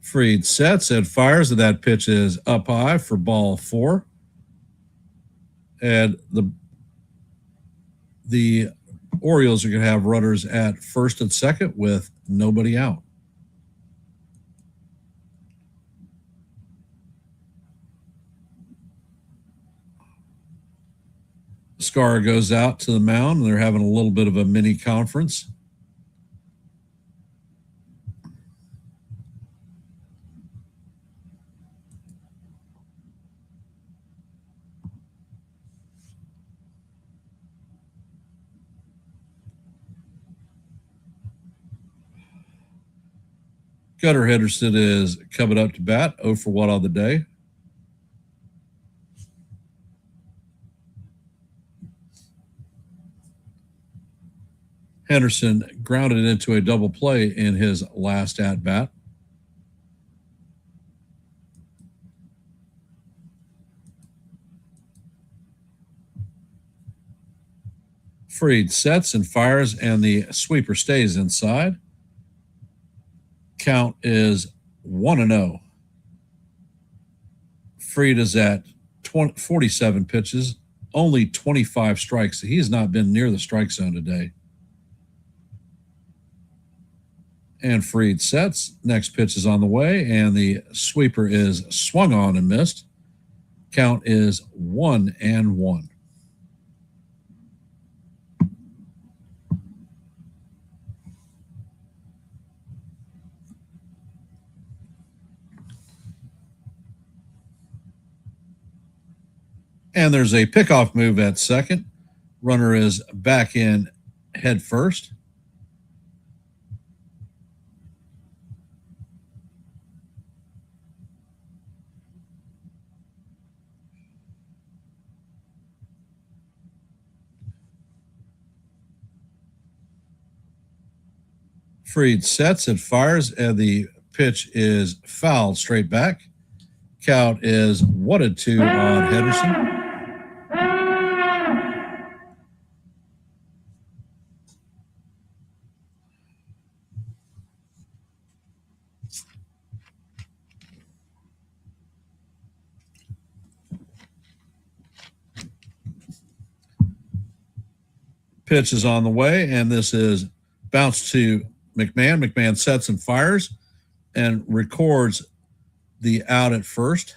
Fried sets and fires, and that pitch is up high for ball 4. And the Orioles are going to have runners at first and second with nobody out. Scar goes out to the mound, and they're having a little bit of a mini conference. Gunnar Henderson is coming up to bat, 0 for 1 on the day. Henderson grounded into a double play in his last at-bat. Fried sets and fires, and the sweeper stays inside. Count is 1-0. Fried is at 47 pitches, only 25 strikes. He has not been near the strike zone today. And Fried sets. Next pitch is on the way, and the sweeper is swung on and missed. Count is 1-1. And there's a pickoff move at second. Runner is back in head first. Fried sets and fires, and the pitch is fouled straight back. Count is 1-2 on Henderson. Pitch is on the way, and this is bounced to McMahon. McMahon sets and fires and records the out at first.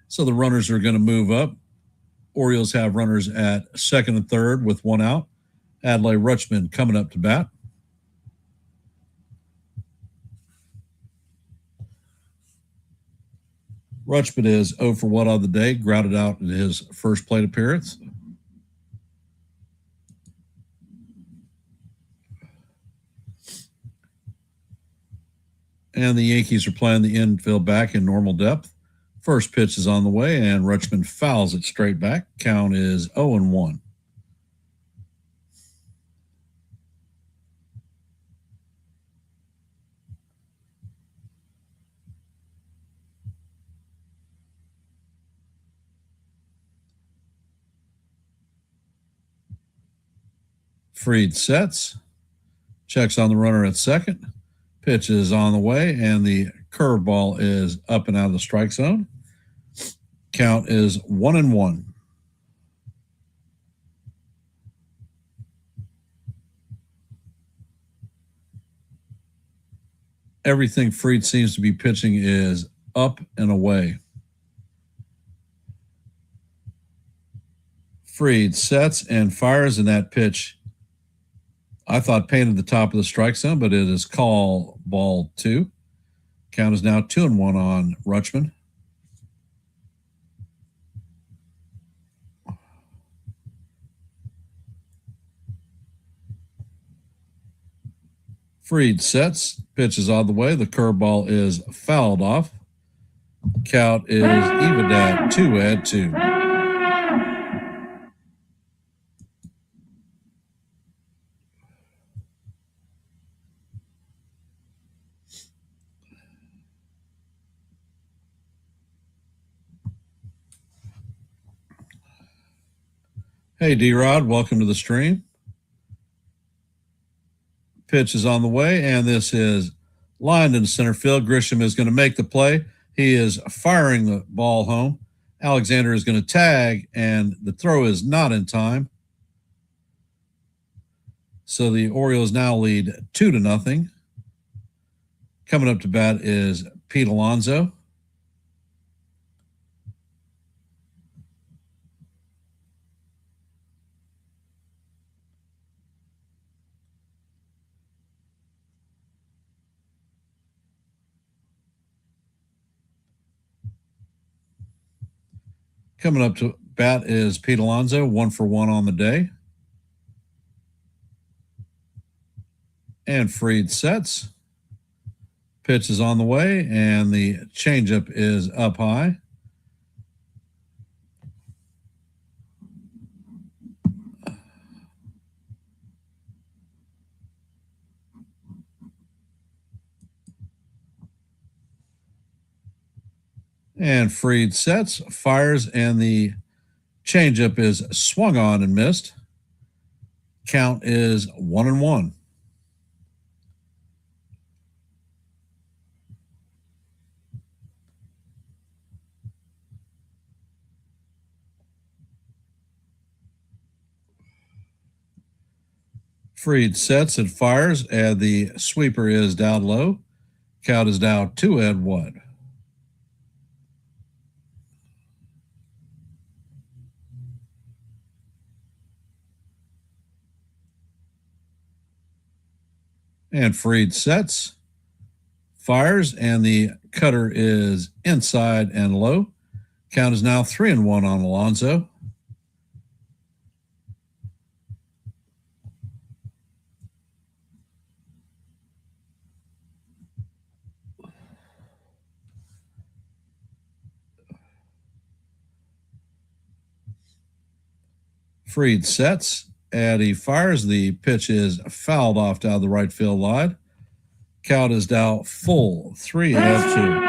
So the runners are going to move up. Orioles have runners at second and third with 1 out. Adlai Rutschman coming up to bat. Rutschman is 0 for 1 on the day, grounded out in his first plate appearance. And the Yankees are playing the infield back in normal depth. First pitch is on the way, and Rutschman fouls it straight back. Count is 0-1. Fried sets, checks on the runner at second. Pitch is on the way, and the curveball is up and out of the strike zone. Count is 1-1. Everything Fried seems to be pitching is up and away. Fried sets and fires, and that pitch, I thought, painted the top of the strike zone, but it is call ball 2. Count is now 2-1 on Rutschman. Fried sets, pitch is on the way. The curveball is fouled off. Count is even at 2-2. Hey, D-Rod, welcome to the stream. Pitch is on the way, and this is lined in center field. Grisham is going to make the play. He is firing the ball home. Alexander is going to tag, and the throw is not in time. So the Orioles now lead 2-0. Coming up to bat is Pete Alonso. Coming up to bat is Pete Alonso, 1-for-1 on the day. And Fried sets. Pitch is on the way, and the changeup is up high. And Fried sets, fires, and the changeup is swung on and missed. Count is 1-1. Fried sets and fires, and the sweeper is down low. Count is now 2-1. And Fried sets, fires, and the cutter is inside and low. Count is now 3-1 on Alonso. Fried sets, and he fires. The pitch is fouled off down the right field line. Count is now full 3-2.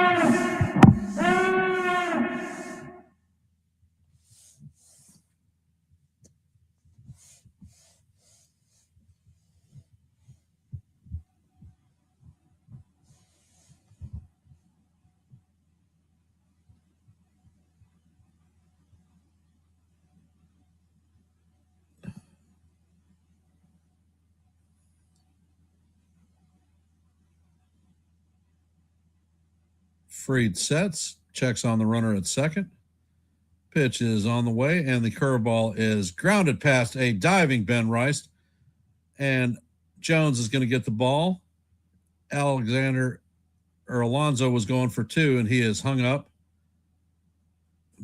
Fried sets, checks on the runner at second. Pitch is on the way, and the curveball is grounded past a diving Ben Rice. And Jones is going to get the ball. Alonso was going for 2, and he is hung up.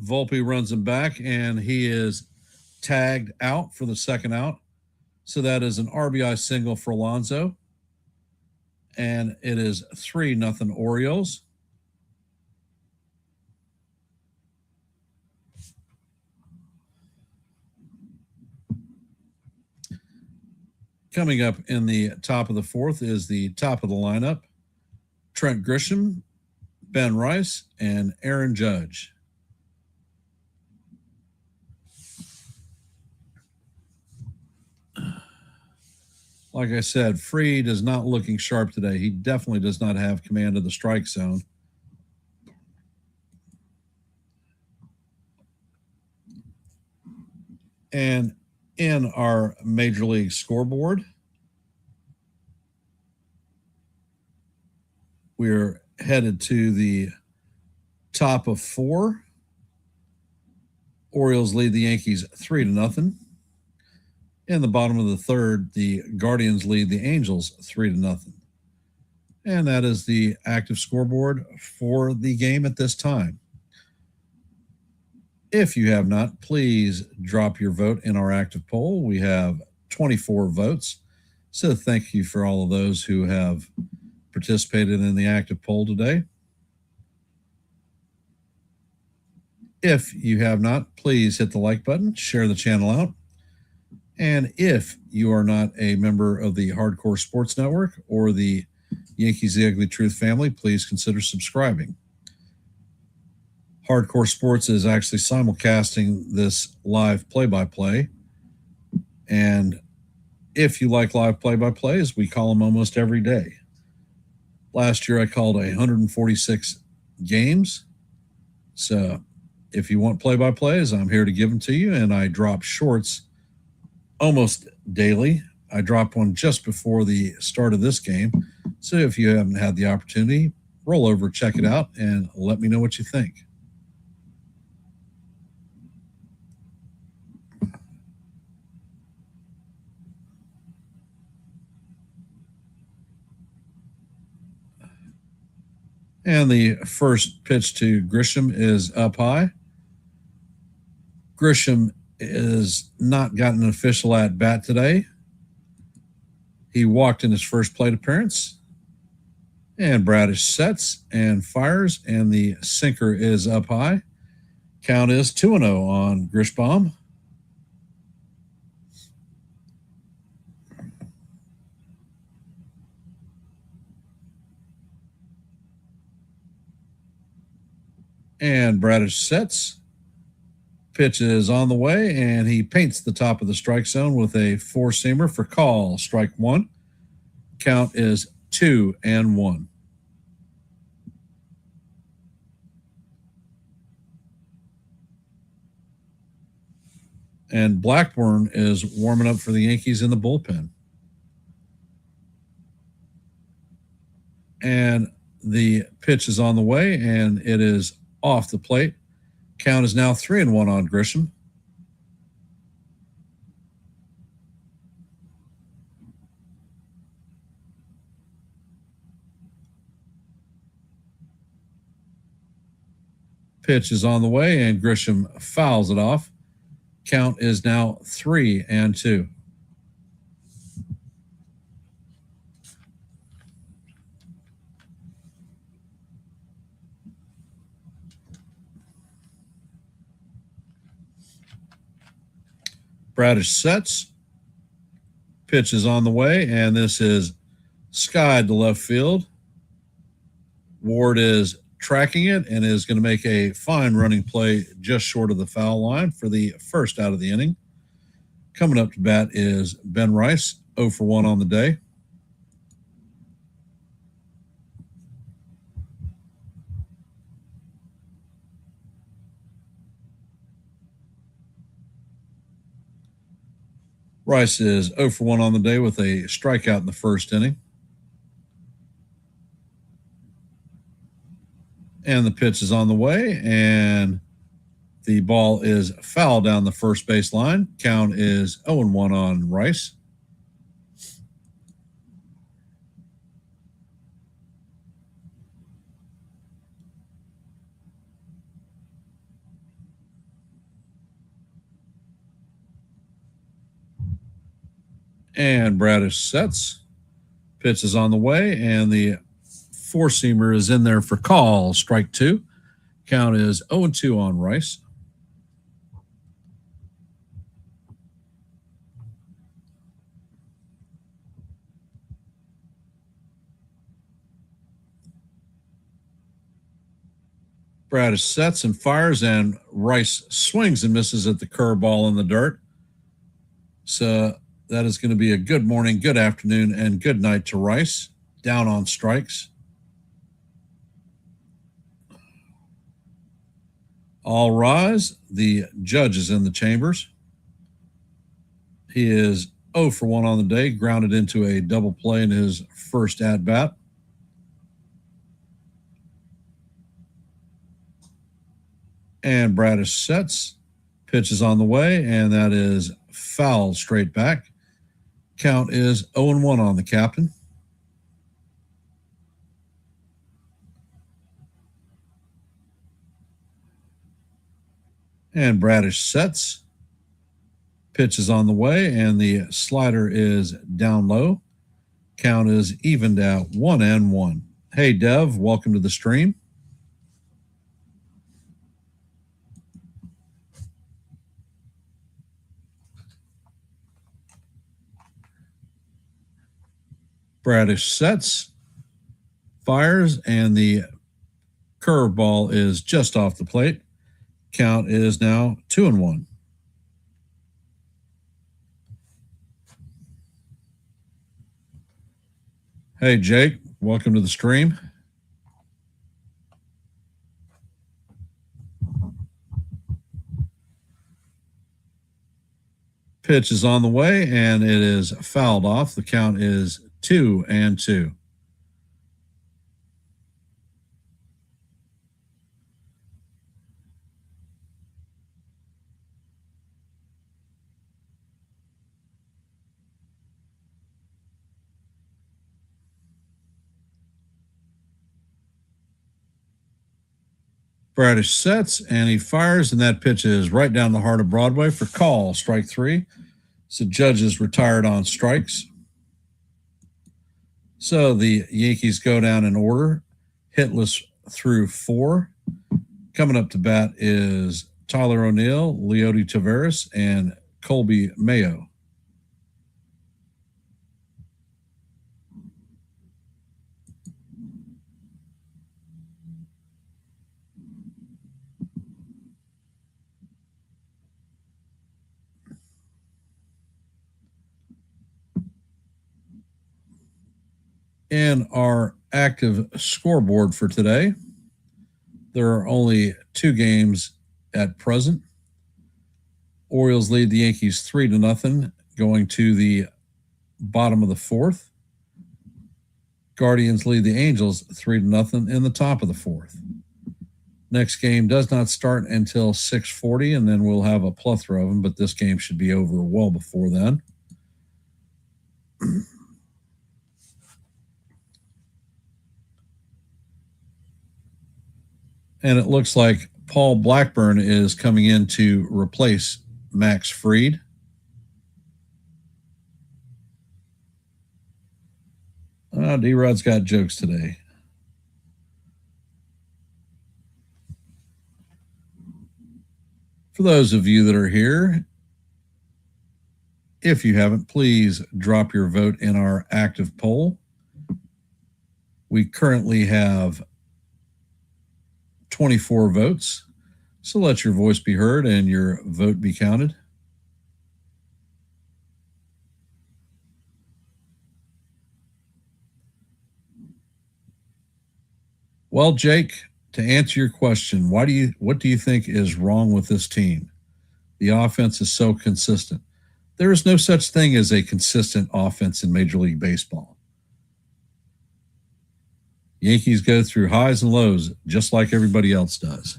Volpe runs him back, and he is tagged out for the second out. So that is an RBI single for Alonso. And it is 3-0 Orioles. Coming up in the top of the fourth is the top of the lineup: Trent Grisham, Ben Rice, and Aaron Judge. Like I said, Fried is not looking sharp today. He definitely does not have command of the strike zone. And in our Major League scoreboard, we're headed to the top of 4. Orioles lead the Yankees 3-0. In the bottom of the third, the Guardians lead the Angels 3-0. And that is the active scoreboard for the game at this time. If you have not, please drop your vote in our active poll. We have 24 votes. So thank you for all of those who have participated in the active poll today. If you have not, please hit the like button, share the channel out. And if you are not a member of the Hardcore Sports Network or the Yankees The Ugly Truth family, please consider subscribing. Hardcore Sports is actually simulcasting this live play-by-play. And if you like live play-by-plays, we call them almost every day. Last year, I called 146 games. So if you want play-by-plays, I'm here to give them to you. And I drop shorts almost daily I dropped one just before the start of this game. So if you haven't had the opportunity, roll over, check it out, and let me know what you think. And the first pitch to Grisham is up high. Grisham has not gotten an official at bat today. He walked in his first plate appearance. And Bradish sets and fires, and the sinker is up high. Count is 2-0 on Grishbaum. And Bradish sets. Pitch is on the way, and he paints the top of the strike zone with a four-seamer for call. Strike one. Count is 2-1. And Blackburn is warming up for the Yankees in the bullpen. And the pitch is on the way, and it is off the plate. Count is now 3-1 on Grisham. Pitch is on the way, and Grisham fouls it off. Count is now 3-2. Bradish sets. Pitch is on the way, and this is skied to left field. Ward is tracking it and is going to make a fine running play just short of the foul line for the first out of the inning. Coming up to bat is Ben Rice, 0 for 1 on the day. Rice is 0 for 1 on the day with a strikeout in the first inning. And the pitch is on the way, and the ball is foul down the first base line. Count is 0-1 on Rice. And Bradish sets. Pitch is on the way, and the four-seamer is in there for call. Strike two. Count is 0-2 on Rice. Bradish sets and fires, and Rice swings and misses at the curveball in the dirt. So that is going to be a good morning, good afternoon, and good night to Rice. Down on strikes. All rise. The judge is in the chambers. He is 0 for 1 on the day, grounded into a double play in his first at-bat. And Bradish sets. Pitch is on the way, and that is foul straight back. Count is 0-1 on the captain. And Bradish sets. Pitch is on the way, and the slider is down low. Count is evened out 1-1. Hey, Dev, welcome to the stream. Bradish sets, fires, and the curveball is just off the plate. Count is now 2-1. Hey, Jake, welcome to the stream. Pitch is on the way, and it is fouled off. The count is 2-2. Bradish sets, and he fires, and that pitch is right down the heart of Broadway for call, strike 3. So Judges retired on strikes. So the Yankees go down in order, hitless through 4. Coming up to bat is Tyler O'Neill, Leody Taveras, and Colby Mayo. In our active scoreboard for today, there are only 2 games at present. Orioles lead the Yankees 3-0 going to the bottom of the 4th. Guardians lead the Angels 3-0 in the top of the 4th. Next game does not start until 6:40, and then we'll have a plethora of them, but this game should be over well before then. And it looks like Paul Blackburn is coming in to replace Max Fried. D-Rod's got jokes today. For those of you that are here, if you haven't, please drop your vote in our active poll. We currently have 24 votes, so let your voice be heard and your vote be counted. Well, Jake, to answer your question, what do you think is wrong with this team? The offense is so consistent. There is no such thing as a consistent offense in Major League Baseball. Yankees go through highs and lows just like everybody else does.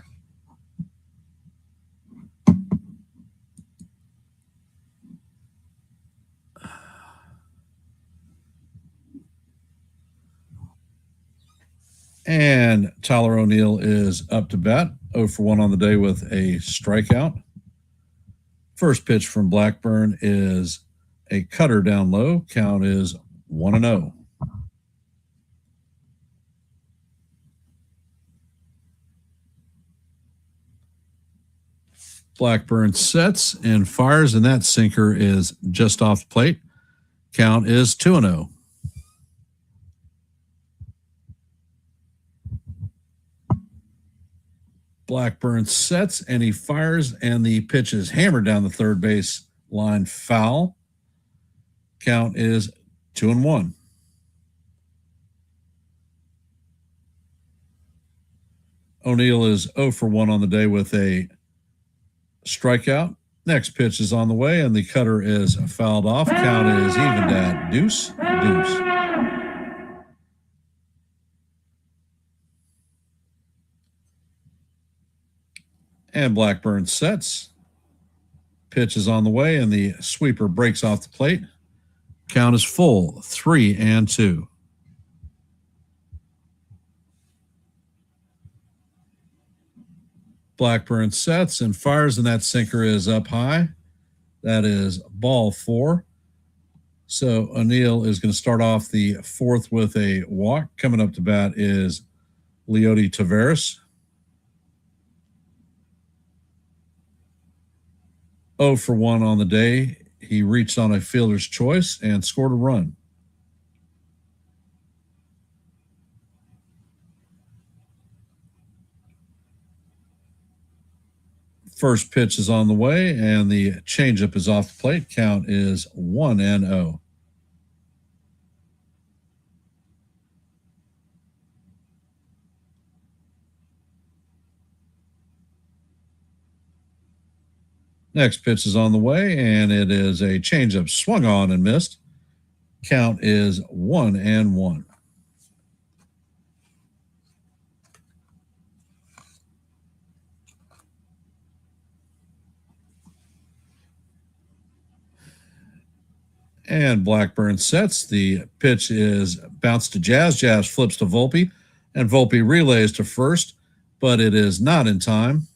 And Tyler O'Neill is up to bat, 0-for-1 on the day with a strikeout. First pitch from Blackburn is a cutter down low. Count is 1-0. Blackburn sets and fires, and that sinker is just off the plate. Count is 2-0. Blackburn sets and he fires, and the pitch is hammered down the third base line, foul. Count is 2-1. O'Neill is 0-for-1 on the day with a strikeout. Next pitch is on the way, and the cutter is fouled off. Count is evened at deuce. And Blackburn sets. Pitch is on the way, and the sweeper breaks off the plate. Count is full, 3-2. Blackburn sets and fires, and that sinker is up high. That is ball 4. So O'Neill is going to start off the 4th with a walk. Coming up to bat is Leody Taveras. 0-for-1 on the day. He reached on a fielder's choice and scored a run. First pitch is on the way, and the changeup is off the plate. Count is 1-0. Next pitch is on the way, and it is a changeup swung on and missed. Count is 1-1. And Blackburn sets. The pitch is bounced to Jazz. Jazz flips to Volpe, and Volpe relays to first, but it is not in time.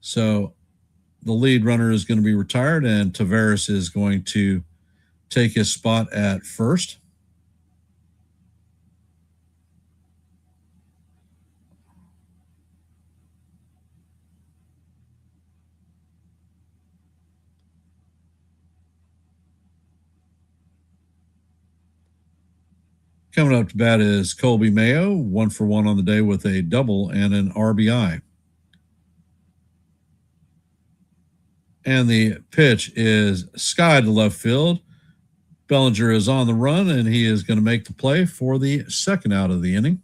So the lead runner is going to be retired, and Taveras is going to take his spot at first. Coming up to bat is Colby Mayo, 1-for-1 on the day with a double and an RBI. And the pitch is sky to left field. Bellinger is on the run, and he is going to make the play for the second out of the inning.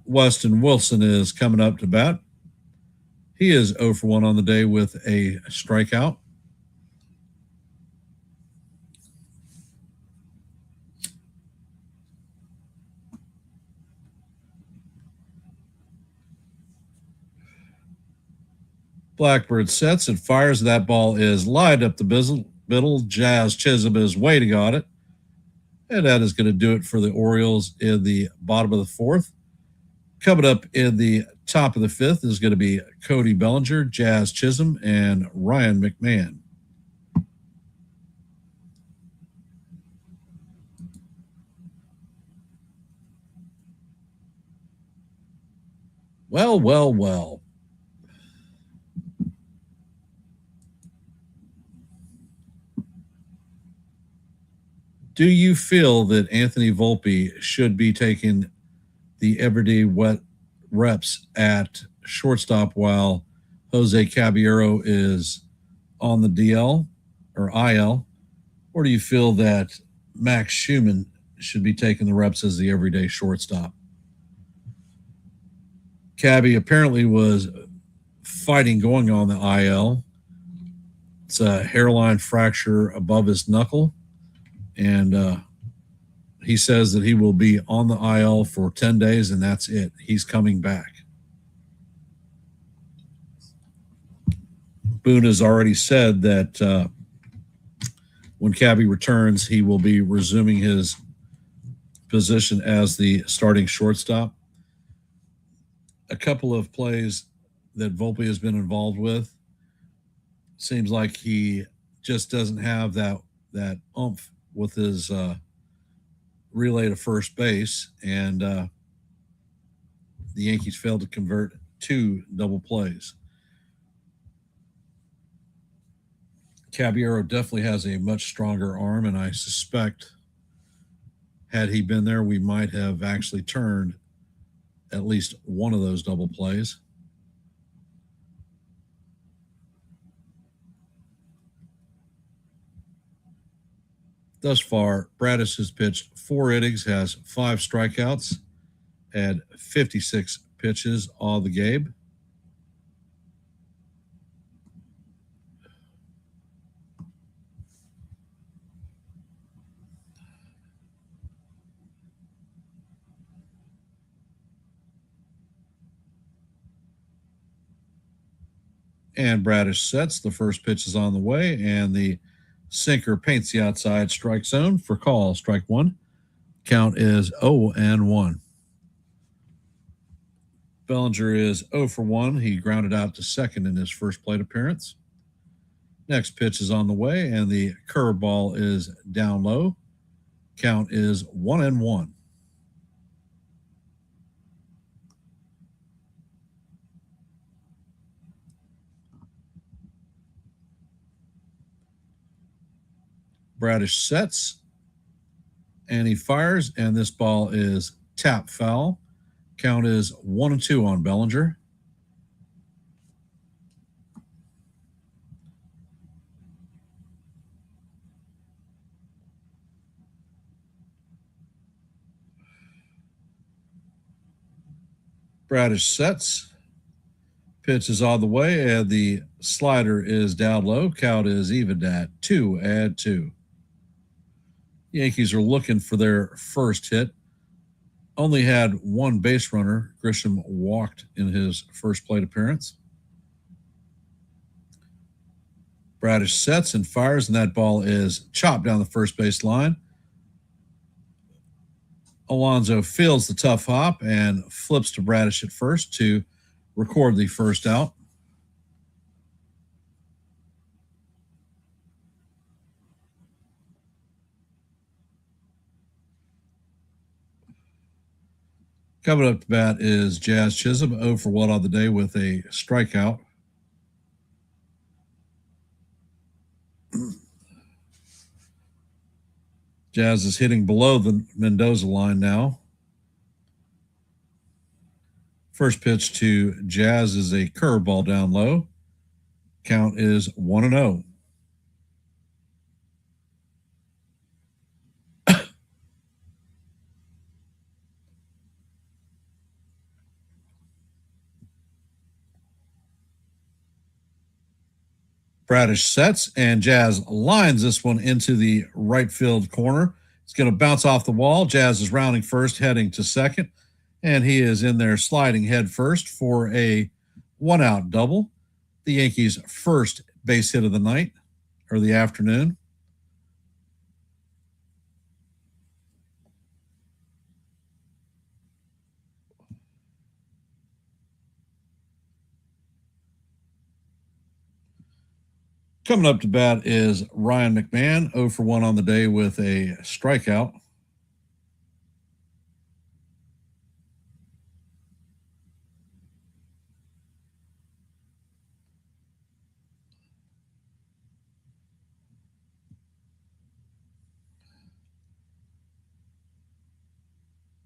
Weston Wilson is coming up to bat. He is 0-for-1 on the day with a strikeout. Blackbird sets and fires. That ball is lined up the middle. Jazz Chisholm is waiting on it. And that is going to do it for the Orioles in the bottom of the fourth. Coming up in the top of the fifth is going to be Cody Bellinger, Jazz Chisholm, and Ryan McMahon. Well. Do you feel that Anthony Volpe should be taking the everyday wet reps at shortstop while Jose Caballero is on the DL or IL? Or do you feel that Max Schumann should be taking the reps as the everyday shortstop? Cabby apparently was fighting going on the IL. It's a hairline fracture above his knuckle. And he says that he will be on the IL for 10 days, and that's it. He's coming back. Boone has already said that when Cabby returns, he will be resuming his position as the starting shortstop. A couple of plays that Volpe has been involved with, seems like he just doesn't have that oomph with his relay to first base, and the Yankees failed to convert 2 double plays. Caballero definitely has a much stronger arm, and I suspect had he been there, we might have actually turned at least one of those double plays. Thus far, Bradis has pitched 4 innings, has 5 strikeouts, had 56 pitches all the game. And Bradish sets. The first pitch is on the way, and the sinker paints the outside strike zone for call. Strike 1. Count is 0-1. Bellinger is 0-for-1. He grounded out to second in his first plate appearance. Next pitch is on the way, and the curveball is down low. Count is 1-1. Bradish sets, and he fires, and this ball is tap foul. Count is 1-2 on Bellinger. Bradish sets. Pitch is on the way, and the slider is down low. Count is even at 2-2. Yankees are looking for their first hit. Only had one base runner. Grisham walked in his first plate appearance. Bradish sets and fires, and that ball is chopped down the first base line. Alonso fields the tough hop and flips to Bradish at first to record the first out. Coming up to bat is Jazz Chisholm, 0 for 1 on the day with a strikeout. Jazz is hitting below the Mendoza line now. First pitch to Jazz is a curveball down low. Count is 1-0. Bradish sets, and Jazz lines this one into the right field corner. It's going to bounce off the wall. Jazz is rounding first, heading to second, and he is in there sliding head first for a one-out double. The Yankees' first base hit of the night, or the afternoon. Coming up to bat is Ryan McMahon, 0 for 1 on the day with a strikeout.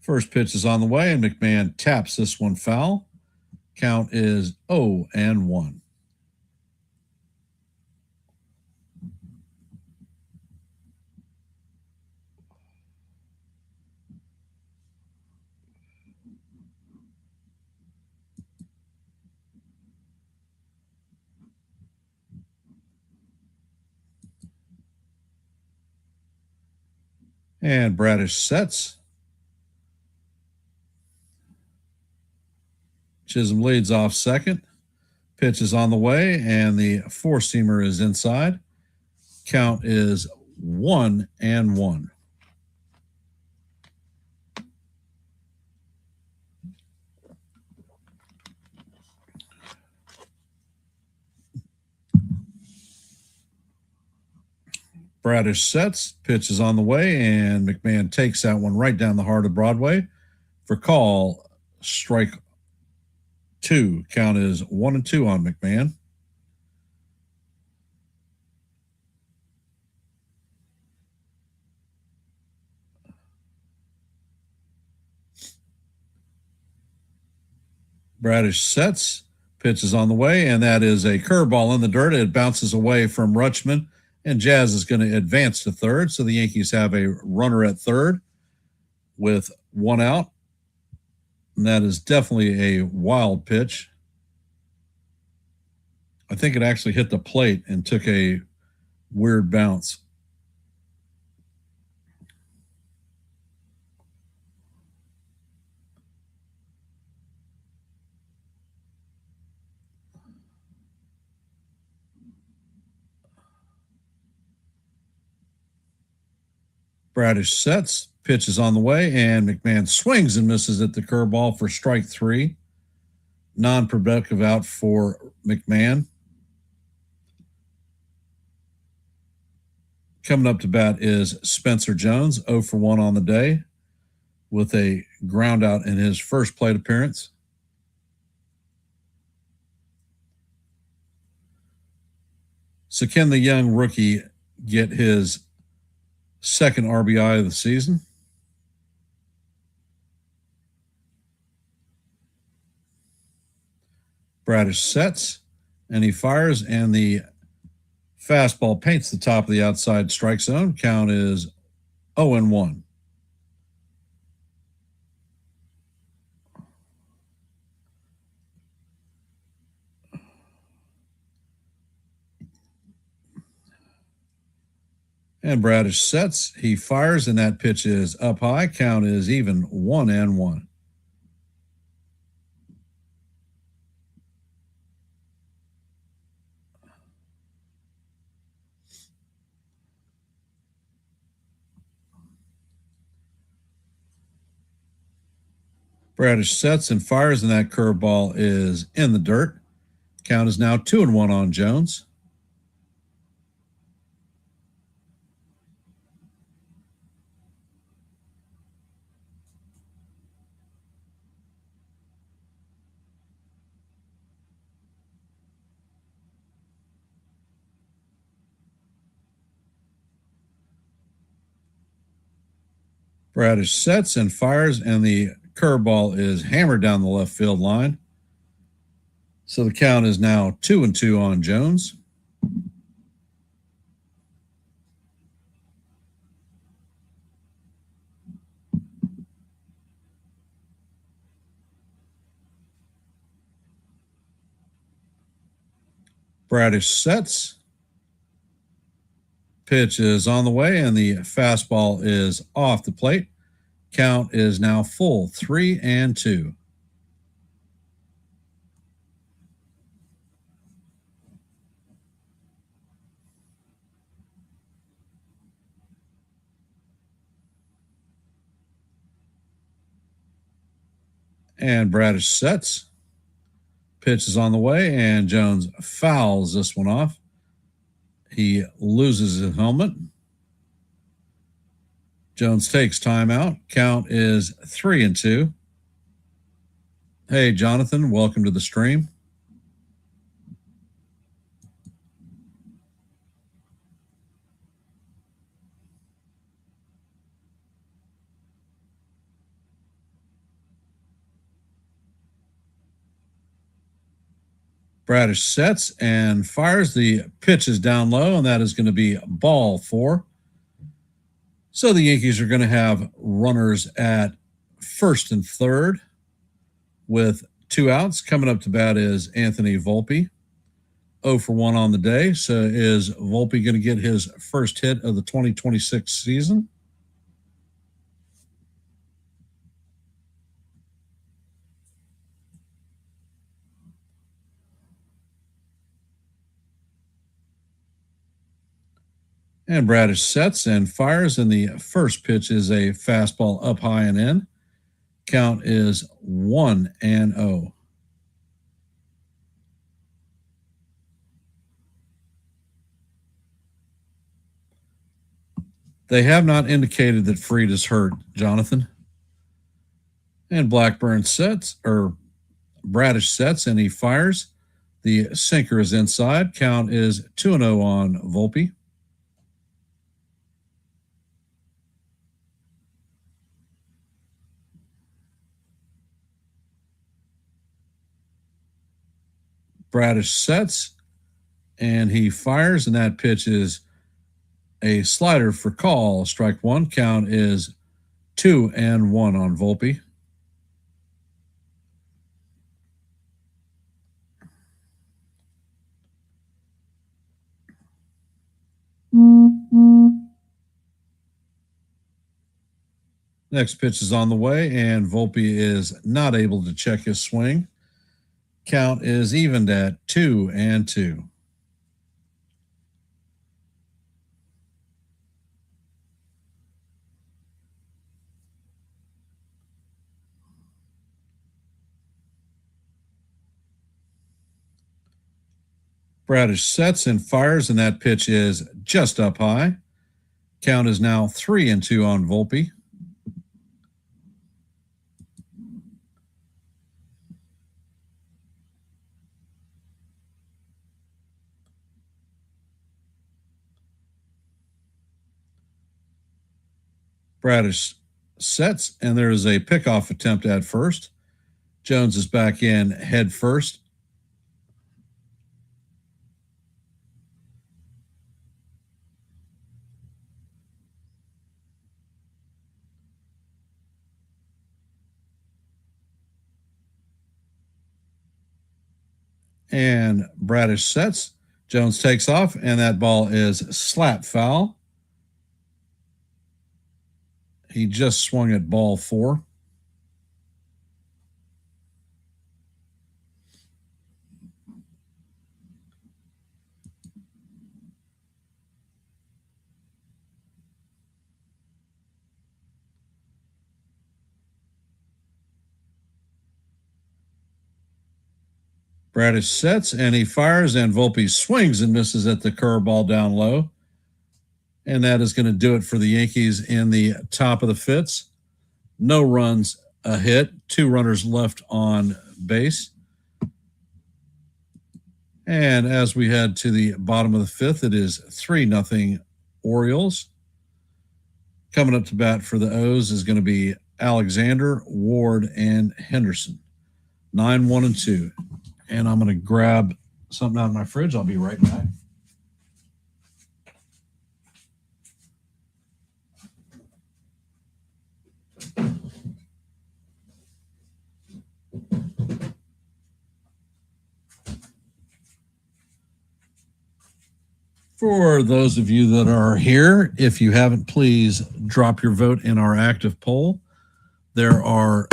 First pitch is on the way, and McMahon taps this one foul. Count is 0-1. And Bradish sets. Chisholm leads off second. Pitch is on the way, and the four-seamer is inside. Count is 1-1. Bradish sets, pitch is on the way, and McMahon takes that one right down the heart of Broadway for call. Strike 2. Count is 1-2 on McMahon. Bradish sets, pitch is on the way, and that is a curveball in the dirt. It bounces away from Rutschman, and Jazz is going to advance to third. So the Yankees have a runner at third with one out. And that is definitely a wild pitch. I think it actually hit the plate and took a weird bounce. Bradish sets, pitch is on the way, and McMahon swings and misses at the curveball for strike 3. Non-productive out for McMahon. Coming up to bat is Spencer Jones, 0 for 1 on the day with a ground out in his first plate appearance. So can the young rookie get his second RBI of the season? Bradish sets, and he fires, and the fastball paints the top of the outside strike zone. Count is 0-1. And Bradish sets. He fires, and that pitch is up high. Count is even 1-1. Bradish sets and fires, and that curveball is in the dirt. Count is now 2-1 on Jones. Bradish sets and fires, and the curveball is hammered down the left field line. So the count is now 2-2 on Jones. Bradish sets. Pitch is on the way, and the fastball is off the plate. Count is now full, 3-2. And Bradish sets. Pitch is on the way, and Jones fouls this one off. He loses his helmet. Jones takes timeout. Count is 3-2. Hey, Jonathan, welcome to the stream. Bradish sets and fires. The pitch is down low, and that is going to be ball 4. So the Yankees are going to have runners at first and third with 2 outs. Coming up to bat is Anthony Volpe. 0 for 1 on the day. So is Volpe going to get his first hit of the 2026 season? And Bradish sets and fires, and the first pitch is a fastball up high and in. Count is 1-0. They have not indicated that Fried is hurt, Jonathan. And Blackburn sets, or Bradish sets, and he fires. The sinker is inside. Count is 2-0 on Volpe. Bradish sets, and he fires, and that pitch is a slider for call. Strike 1. Count is 2-1 on Volpe. Next pitch is on the way, and Volpe is not able to check his swing. Count is evened at 2-2. Bradish sets and fires, and that pitch is just up high. Count is now 3-2 on Volpe. Bradish sets, and there is a pickoff attempt at first. Jones is back in head first. And Bradish sets. Jones takes off, and that ball is slap foul. He just swung at ball 4. Bradish sets and he fires, and Volpe swings and misses at the curveball down low. And that is going to do it for the Yankees in the top of the fifth. No runs, a hit, 2 runners left on base. And as we head to the bottom of the fifth, it is 3-0 Orioles. Coming up to bat for the O's is going to be Alexander, Ward, and Henderson. 9-1-2. And I'm going to grab something out of my fridge. I'll be right back. For those of you that are here, if you haven't, please drop your vote in our active poll. There are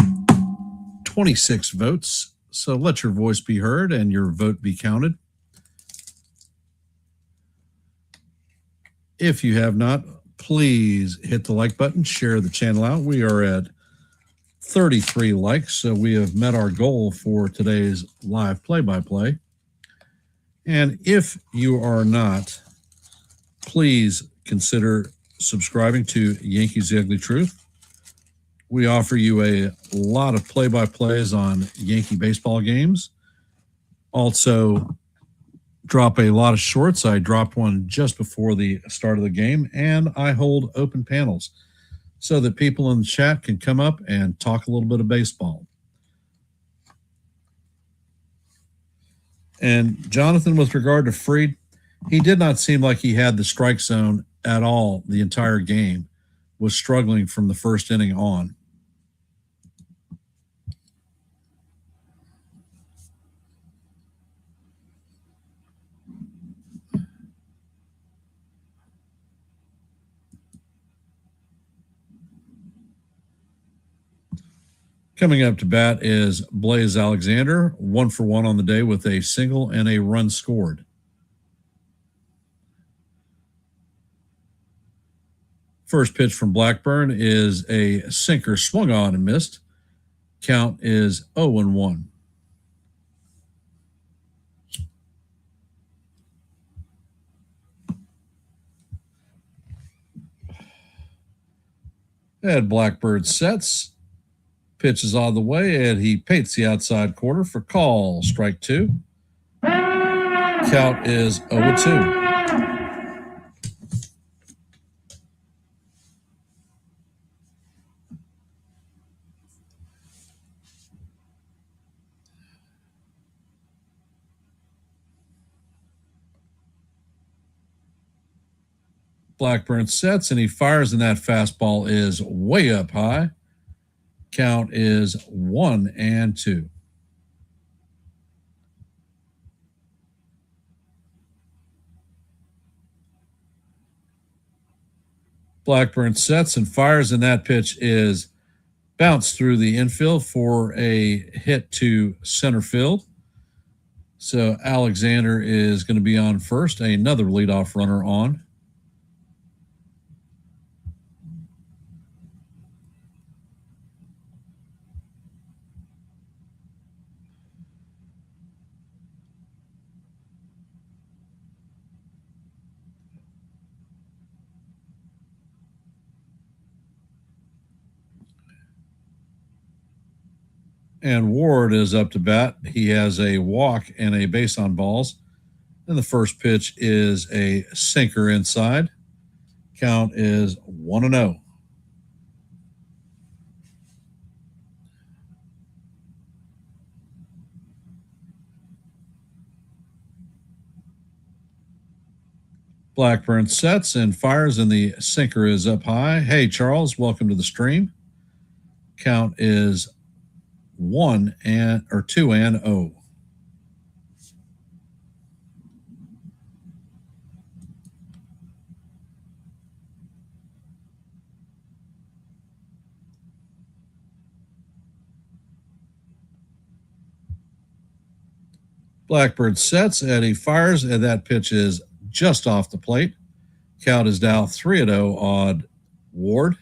26 votes, so let your voice be heard and your vote be counted. If you have not, please hit the like button, share the channel out. We are at 33 likes, so we have met our goal for today's live play-by-play. And if you are not, please consider subscribing to Yankees The Ugly Truth. We offer you a lot of play-by-plays on Yankee baseball games. Also, drop a lot of shorts. I dropped one just before the start of the game, and I hold open panels so that people in the chat can come up and talk a little bit of baseball. And Jonathan, with regard to Fried, he did not seem like he had the strike zone at all the entire game, was struggling from the first inning on. Coming up to bat is Blaze Alexander, 1-for-1 on the day with a single and a run scored. First pitch from Blackburn is a sinker swung on and missed. Count is 0-1. And Blackbird sets. Pitch is on the way, and he paints the outside corner for call. Strike 2. Count is 0-2. Blackburn sets, and he fires, and that fastball is way up high. Count is 1-2. Blackburn sets and fires, and that pitch is bounced through the infield for a hit to center field. So Alexander is going to be on first, another leadoff runner on. And Ward is up to bat. He has a walk and a base on balls. And the first pitch is a sinker inside. Count is 1-0. Blackburn sets and fires, and the sinker is up high. Hey, Charles, welcome to the stream. Count is 2-0. Blackbird sets and he fires, and that pitch is just off the plate. Count is now 3-0 on Ward.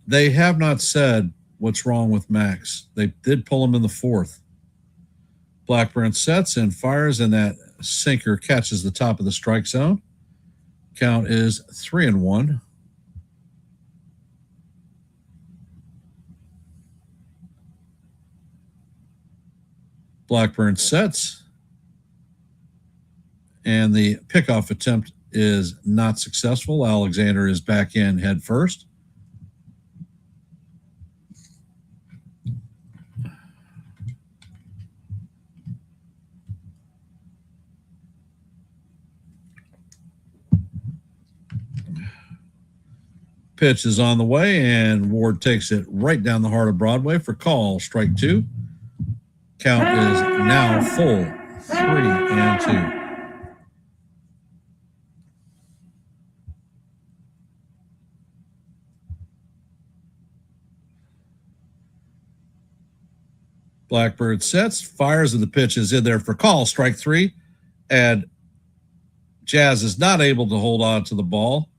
They have not said what's wrong with Max. They did pull him in the fourth. Blackburn sets and fires, and that sinker catches the top of the strike zone. Count is 3-1. Blackburn sets, and the pickoff attempt is not successful. Alexander is back in head first. Pitch is on the way, and Ward takes it right down the heart of Broadway for call, strike two. Count is now full, 3-2. Blackbird sets, fires, and the pitch is in there for call, strike three. And Jazz is not able to hold on to the ball.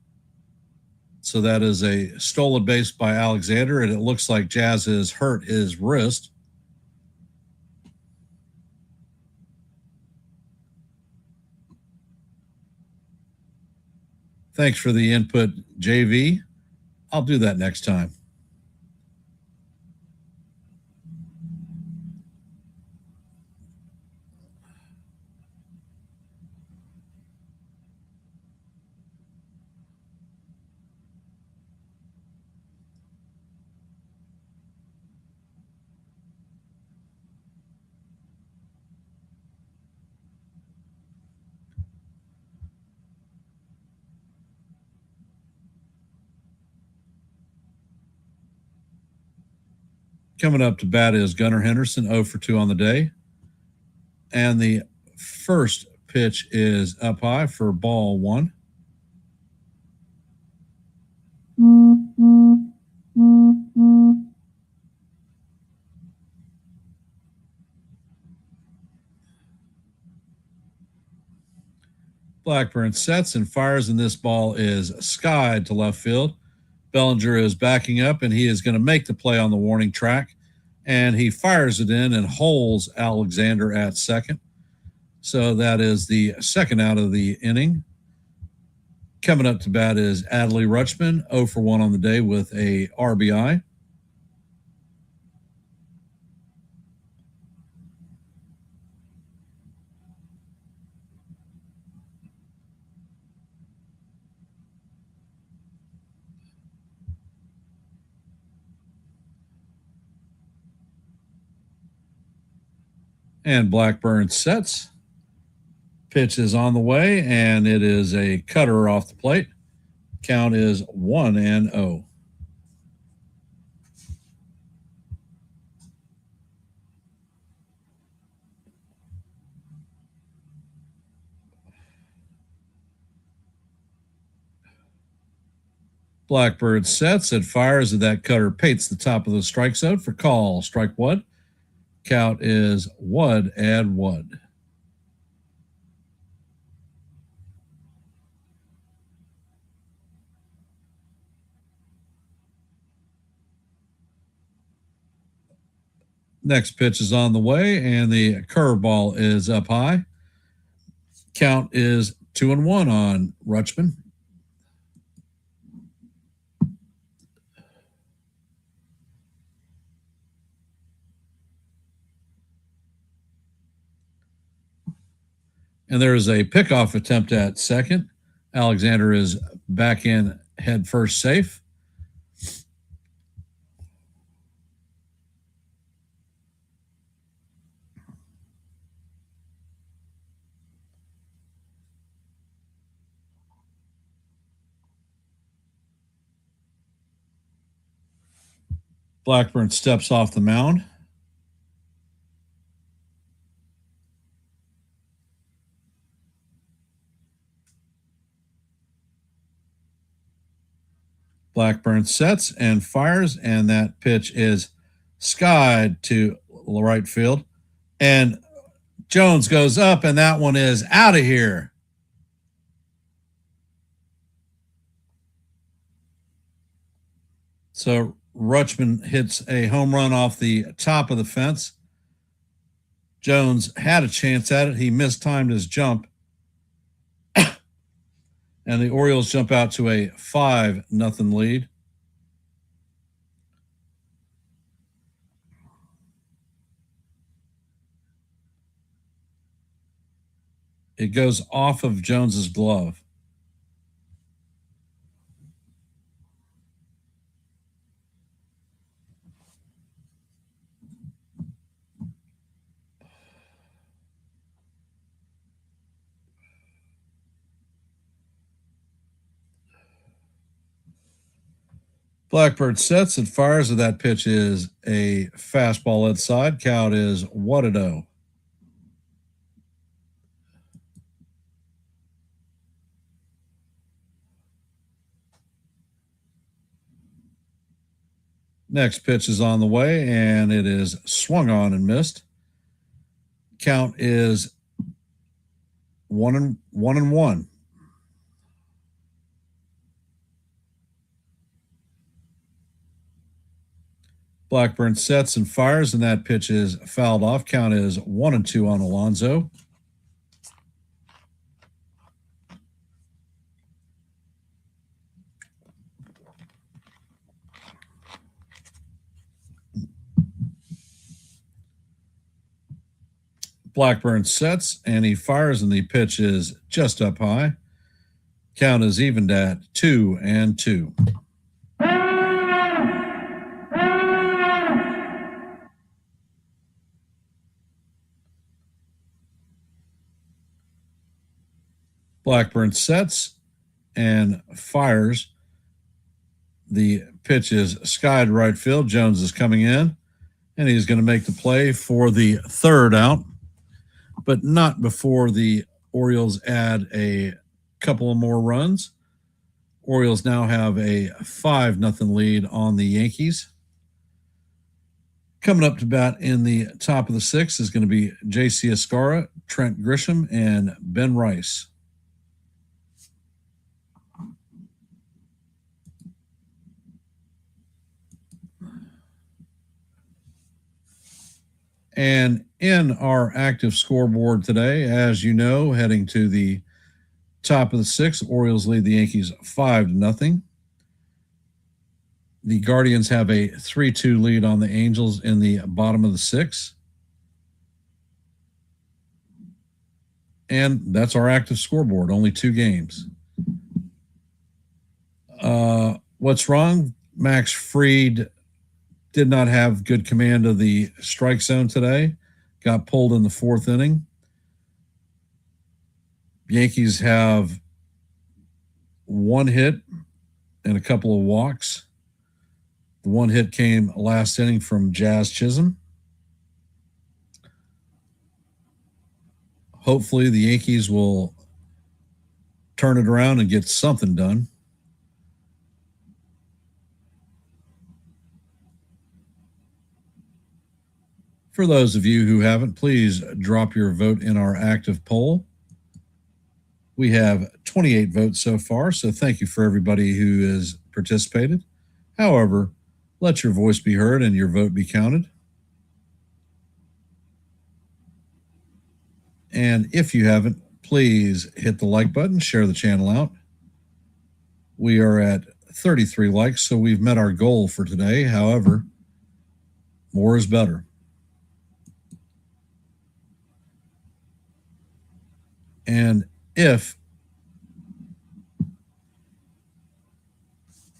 So that is a stolen base by Alexander, and it looks like Jazz has hurt his wrist. Thanks for the input, JV. I'll do that next time. Coming up to bat is Gunnar Henderson, 0 for 2 on the day. And the first pitch is up high for ball one. Blackburn sets and fires, and this ball is skied to left field. Bellinger is backing up, and he is going to make the play on the warning track. And he fires it in and holds Alexander at second. So that is the second out of the inning. Coming up to bat is Adley Rutschman, 0 for 1 on the day with a RBI. And Blackburn sets. Pitch is on the way, and it is a cutter off the plate. Count is 1-0. Blackbird sets and fires, and that cutter paints the top of the strike zone for call, strike one. Count is 1-1. Next pitch is on the way, and the curveball is up high. Count is 2-1 on Rutschman. And there is a pickoff attempt at second. Alexander is back in head first safe. Blackburn steps off the mound. Blackburn sets and fires, and that pitch is skied to right field, and Jones goes up, and that one is out of here. So Rutschman hits a home run off the top of the fence. Jones had a chance at it. He mistimed his jump. And the Orioles jump out to a 5-0 lead. It goes off of Jones's glove. Blackbird sets and fires, and that pitch is a fastball inside. Count is 1-0. Next pitch is on the way, and it is swung on and missed. Count is 1-1. Blackburn sets and fires, and that pitch is fouled off. Count is 1-2 on Alonso. Blackburn sets, and he fires, and the pitch is just up high. Count is evened at 2-2. Blackburn sets and fires. The pitch is skied right field. Jones is coming in, and he's going to make the play for the third out, but not before the Orioles add a couple of more runs. Orioles now have a 5-0 lead on the Yankees. Coming up to bat in the top of the sixth is going to be J.C. Escarra, Trent Grisham, and Ben Rice. And in our active scoreboard today, as you know, heading to the top of the sixth, Orioles lead the Yankees 5-0. The Guardians have a 3-2 lead on the Angels in the bottom of the sixth. And that's our active scoreboard, only 2 games. What's wrong? Max Fried did not have good command of the strike zone today. Got pulled in the 4th inning. Yankees have 1 hit and a couple of walks. The 1 hit came last inning from Jazz Chisholm. Hopefully the Yankees will turn it around and get something done. For those of you who haven't, please drop your vote in our active poll. We have 28 votes so far, so thank you for everybody who has participated. However, let your voice be heard and your vote be counted. And if you haven't, please hit the like button, share the channel out. We are at 33 likes, so we've met our goal for today. However, more is better. And if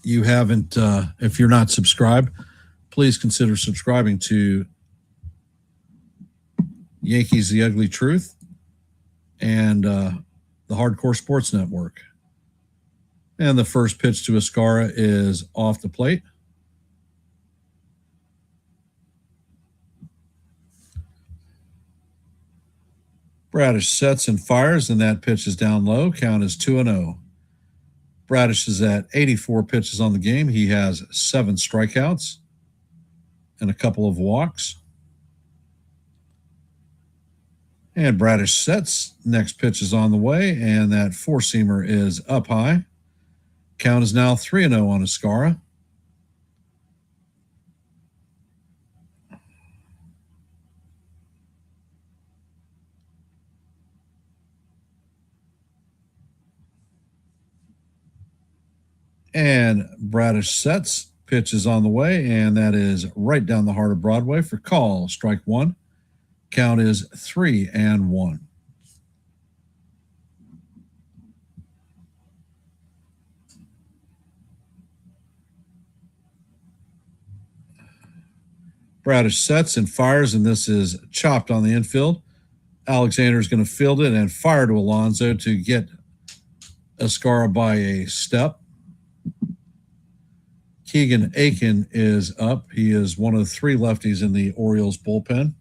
you haven't, if you're not subscribed, please consider subscribing to Yankees The Ugly Truth and the Hardcore Sports Network. And the first pitch to Escarra is off the plate. Bradish sets and fires, and that pitch is down low. Count is 2-0. Bradish is at 84 pitches on the game. He has 7 strikeouts. and a couple of walks. And Bradish sets. Next pitch is on the way, and that four-seamer is up high. Count is now 3-0 on Escara. And Bradish sets. Pitch is on the way, and that is right down the heart of Broadway for call. Strike one. Count is 3-1. Bradish sets and fires, and this is chopped on the infield. Alexander is going to field it and fire to Alonso to get Escara by a step. Keegan Aiken is up. He is one of three lefties in the Orioles bullpen.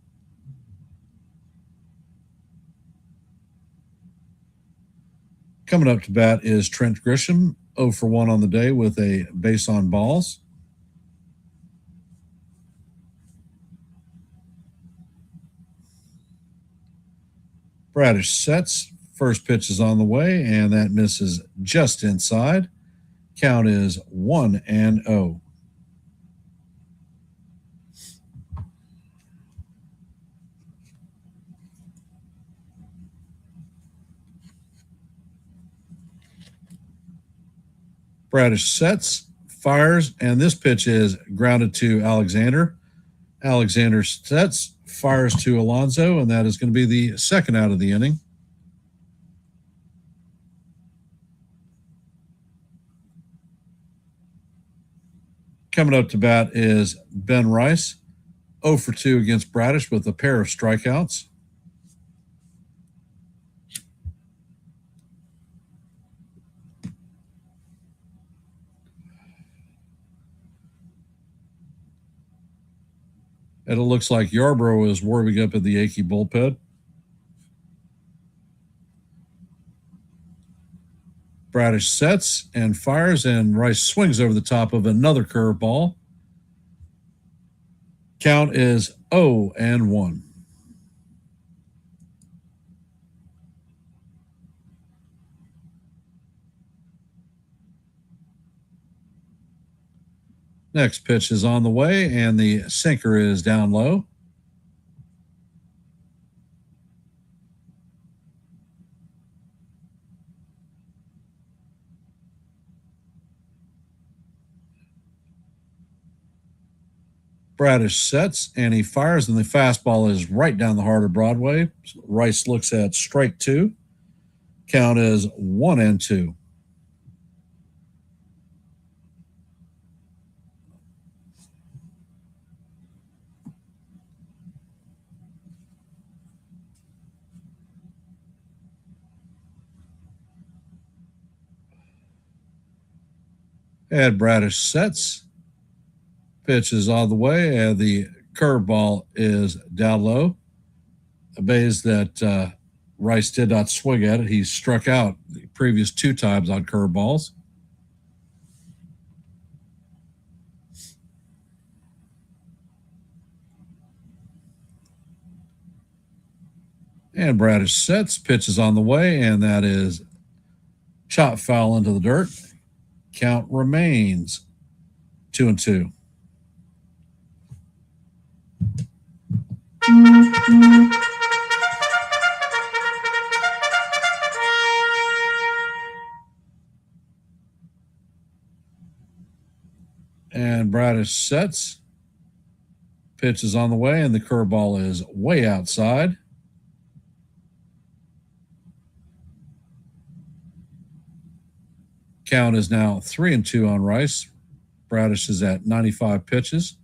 Coming up to bat is Trent Grisham, 0 for 1 on the day with a base on balls. Bradish sets. First pitch is on the way, and that misses just inside. Count is 1-0. Bradish sets, fires, and this pitch is grounded to Alexander. Alexander sets, fires to Alonso, and that is going to be the second out of the inning. Coming up to bat is Ben Rice, 0 for 2 against Bradish with a pair of strikeouts. And it looks like Yarbrough is warming up in the Yankee bullpen. Bradish sets and fires, and Rice swings over the top of another curveball. Count is 0-1. Next pitch is on the way, and the sinker is down low. Bradish sets, and he fires, and the fastball is right down the heart of Broadway. Rice looks at strike two. Count is 1-2. And Bradish sets. Pitch is on the way, and the curveball is down low. Amazed that Rice did not swing at it. He struck out the previous two times on curveballs. And Bradish sets. Pitch is on the way, and that is chop foul into the dirt. Count remains 2-2. And Bradish sets. Pitch is on the way, and the curveball is way outside. Count is now 3-2 on Rice. Bradish is at 95 pitches.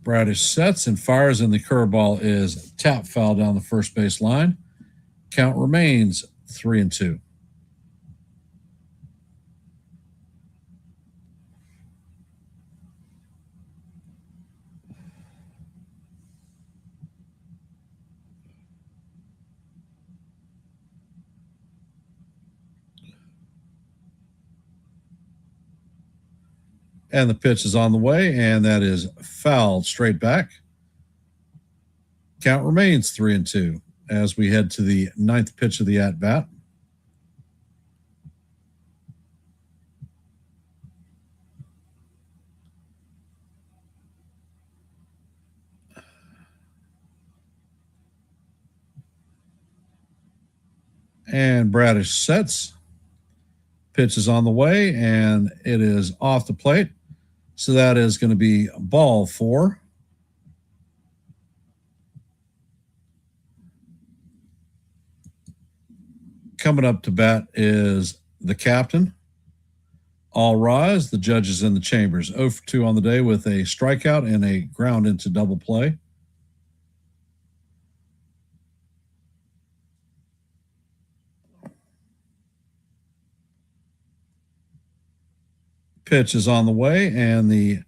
Bradish sets and fires, and the curveball is tap foul down the first base line. Count remains 3-2. And the pitch is on the way, and that is fouled straight back. Count remains 3-2 as we head to the ninth pitch of the at-bat. And Bradish sets. Pitch is on the way, and it is off the plate. So that is going to be ball 4. Coming up to bat is the captain. All rise. The judges in the chambers. 0 for 2 on the day with a strikeout and a ground into double play. Pitch is on the way, and the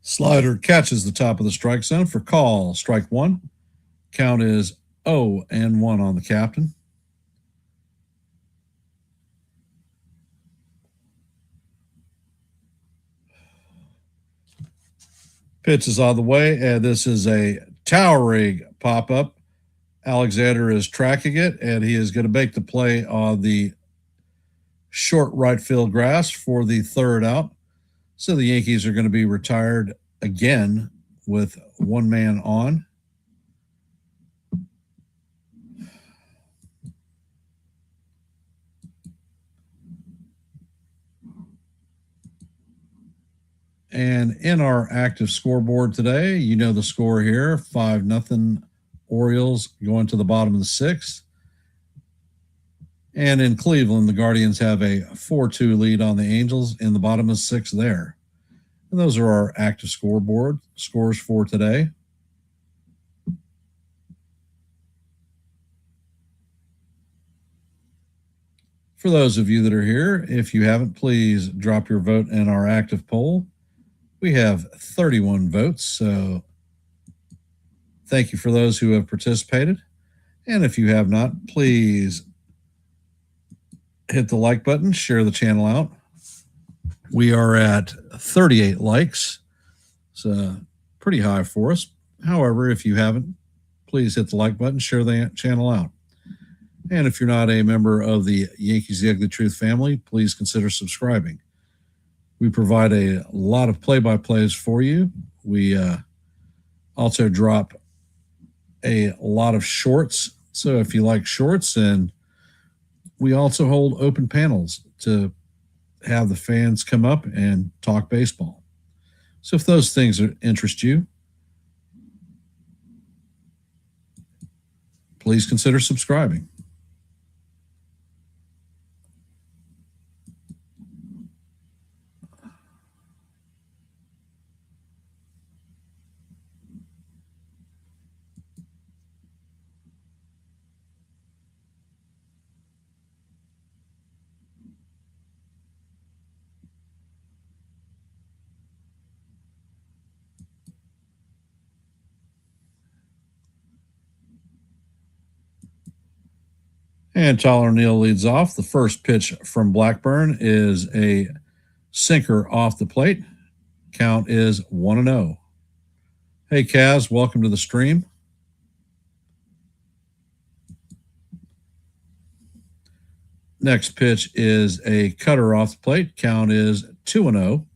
slider catches the top of the strike zone for call. Strike 1. Count is 0-1 on the captain. Pitch is on the way, and this is a towering pop-up. Alexander is tracking it, and he is going to make the play on the short right field grass for the third out. So the Yankees are going to be retired again with one man on. And in our active scoreboard today, you know the score here, 5-0 Orioles going to the bottom of the 6th. And in Cleveland, the Guardians have a 4-2 lead on the Angels in the bottom of 6 there. And those are our active scoreboard scores for today. For those of you that are here, if you haven't, please drop your vote in our active poll. We have 31 votes, so thank you for those who have participated. And if you have not, please hit the like button, share the channel out. We are at 38 likes. It's pretty high for us. However, if you haven't, please hit the like button, share the channel out. And if you're not a member of the Yankees The Ugly Truth family, please consider subscribing. We provide a lot of play-by-plays for you. We also drop a lot of shorts. So if you like shorts, and we also hold open panels to have the fans come up and talk baseball. So if those things interest you, please consider subscribing. And Tyler Neal leads off. The first pitch from Blackburn is a sinker off the plate. Count is 1-0. Hey, Kaz, welcome to the stream. Next pitch is a cutter off the plate. Count is 2-0.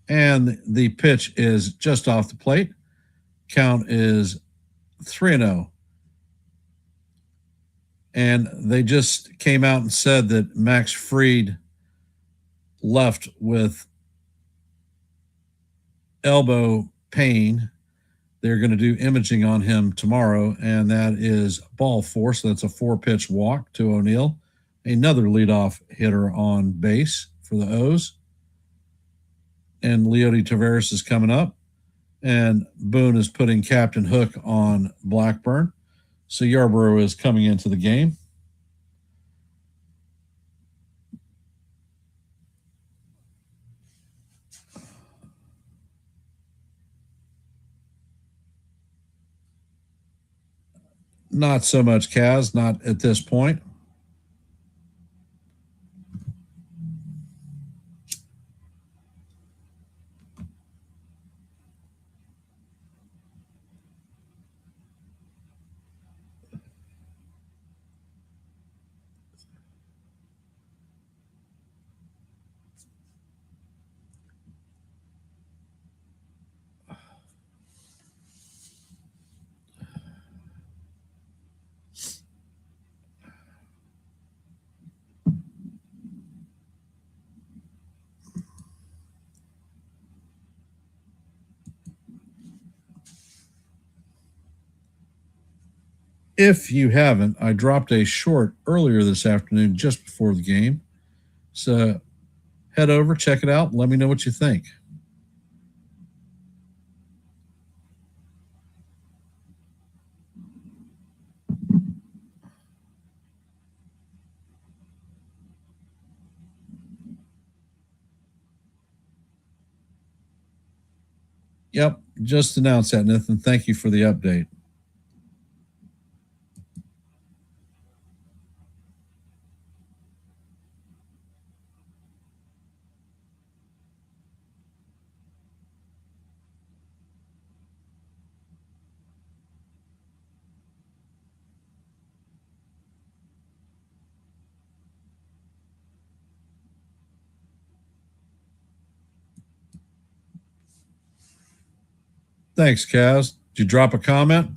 And the pitch is just off the plate. Count is 3-0. And they just came out and said that Max Fried left with elbow pain. They're going to do imaging on him tomorrow, and that is ball 4. So that's a 4-pitch walk to O'Neill. Another leadoff hitter on base for the O's. And Leody Taveras is coming up. And Boone is putting Captain Hook on Blackburn. So Yarborough is coming into the game. Not so much, Kaz, not at this point. If you haven't, I dropped a short earlier this afternoon just before the game. So head over, check it out, and let me know what you think. Yep, just announced that, Nathan. Thank you for the update. Thanks, Kaz. Did you drop a comment?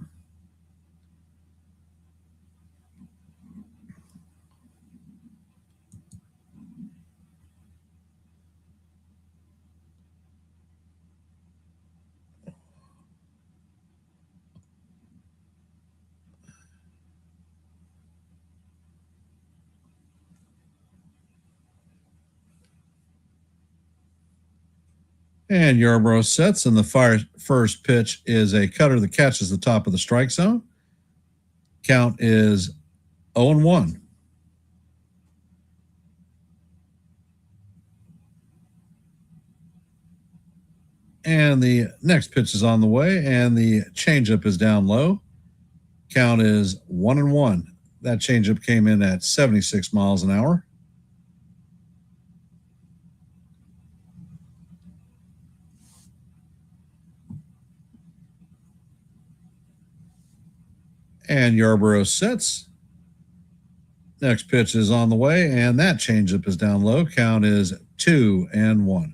And Yarbrough sets, and the first pitch is a cutter that catches the top of the strike zone. Count is 0-1. And the next pitch is on the way, and the changeup is down low. Count is 1-1. That changeup came in at 76 miles an hour. And Yarbrough sets. Next pitch is on the way, and that changeup is down low. Count is 2-1.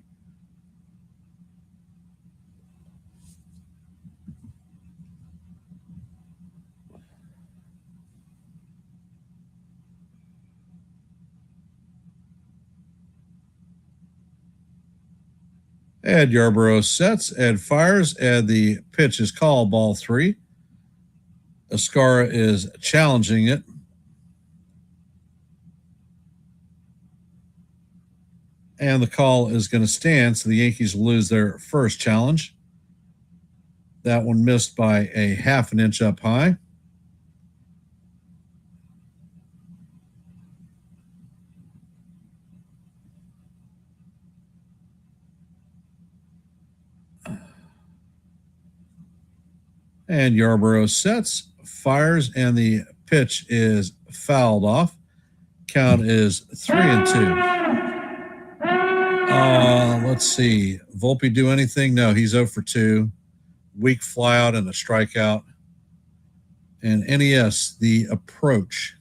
Ed Yarbrough sets, Ed fires, Ed the pitch is called ball 3. Ascara is challenging it. And the call is going to stand, so the Yankees will lose their first challenge. That one missed by a half an inch up high. And Yarbrough sets, fires, and the pitch is fouled off. Count is 3-2. Let's see. Volpe do anything? No, he's 0 for 2. Weak flyout and a strikeout. And NES, the approach.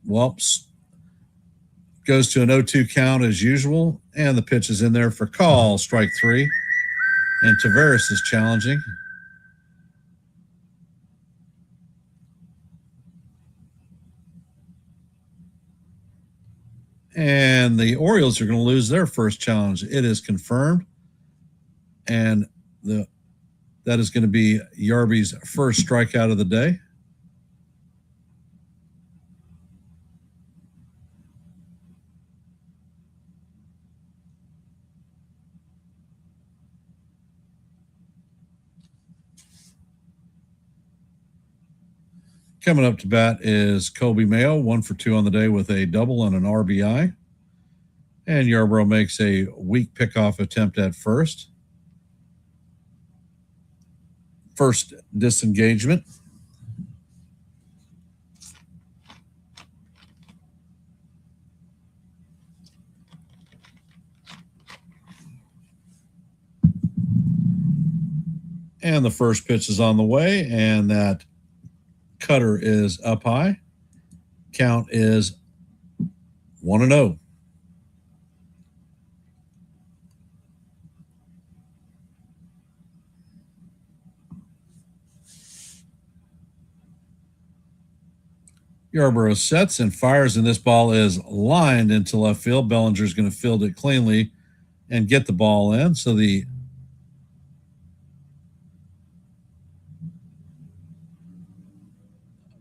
Whoops. Goes to an 0-2 count as usual. And the pitch is in there for call, strike 3. And Tavares is challenging. And the Orioles are going to lose their first challenge. It is confirmed. And that is going to be Yarby's first strikeout of the day. Coming up to bat is Colby Mayo, 1 for 2 on the day with a double and an RBI. And Yarbrough makes a weak pickoff attempt at first. first disengagement. And the first pitch is on the way, and that cutter is up high. Count is 1-0. Yarborough sets and fires, and this ball is lined into left field. Bellinger's going to field it cleanly and get the ball in. So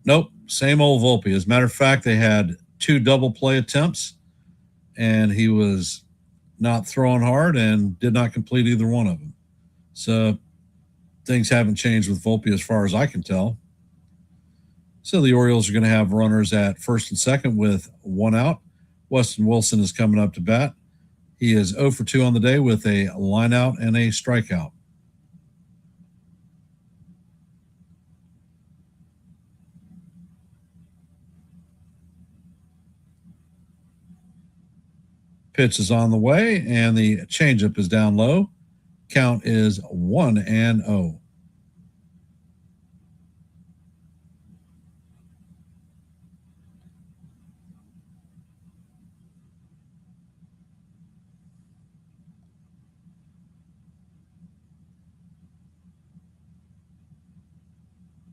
nope, same old Volpe. As a matter of fact, they had 2 double play attempts, and he was not throwing hard and did not complete either one of them. So things haven't changed with Volpe as far as I can tell. So the Orioles are going to have runners at first and second with 1 out. Weston Wilson is coming up to bat. He is 0 for 2 on the day with a line out and a strikeout. Pitch is on the way, and the changeup is down low. Count is 1-0.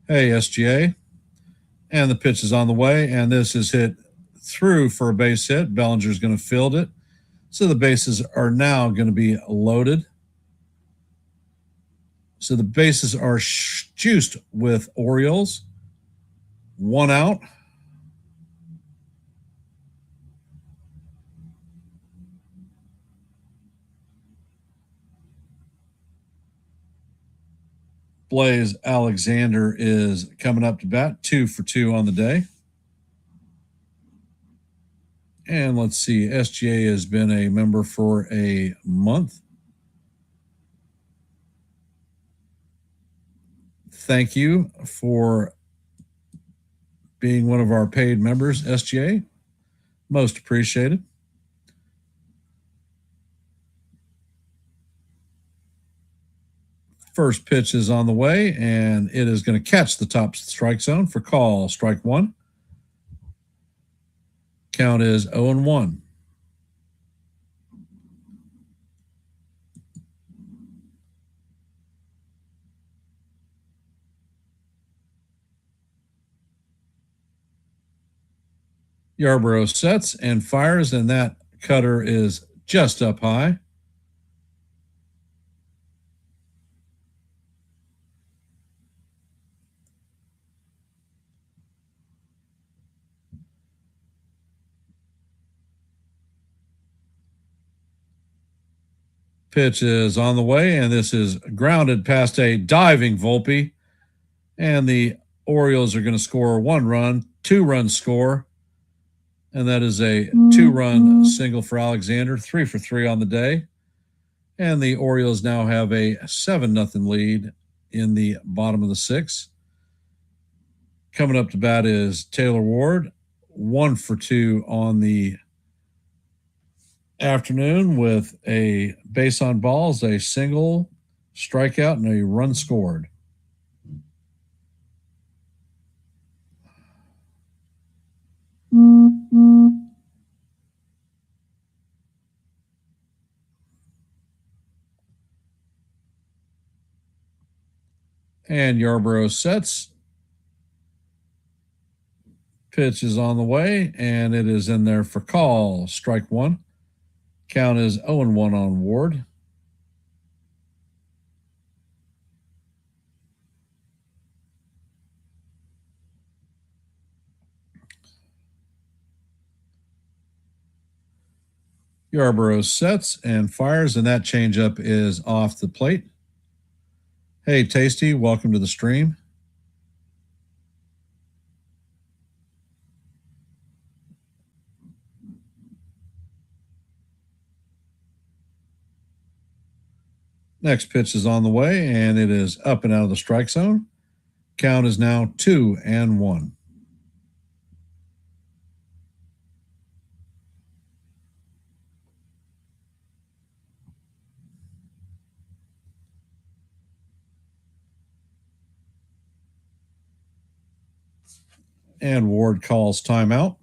Hey, SGA. And the pitch is on the way, and this is hit through for a base hit. Bellinger's going to field it. So the bases are now going to be loaded. So the bases are juiced with Orioles. 1 out. Blaze Alexander is coming up to bat, 2 for 2 on the day. And let's see, SGA has been a member for a month. Thank you for being one of our paid members, SGA. Most appreciated. First pitch is on the way, and it is going to catch the top strike zone for call, strike 1. Count is 0-1. Yarborough sets and fires, and that cutter is just up high. Pitch is on the way, and this is grounded past a diving Volpe. And the Orioles are going to score 1 run, 2-run score. And that is a 2-run single for Alexander, 3 for 3 on the day. And the Orioles now have a 7-0 lead in the bottom of the 6th. Coming up to bat is Taylor Ward, 1 for 2 on the afternoon with a base on balls, a single, strikeout, and a run scored. And Yarborough sets. Pitch is on the way, and it is in there for call, strike 1. Count is 0-1 on Ward. Yarborough sets and fires, and that changeup is off the plate. Hey, Tasty, welcome to the stream. Next pitch is on the way, and it is up and out of the strike zone. Count is now 2-1. And Ward calls timeout.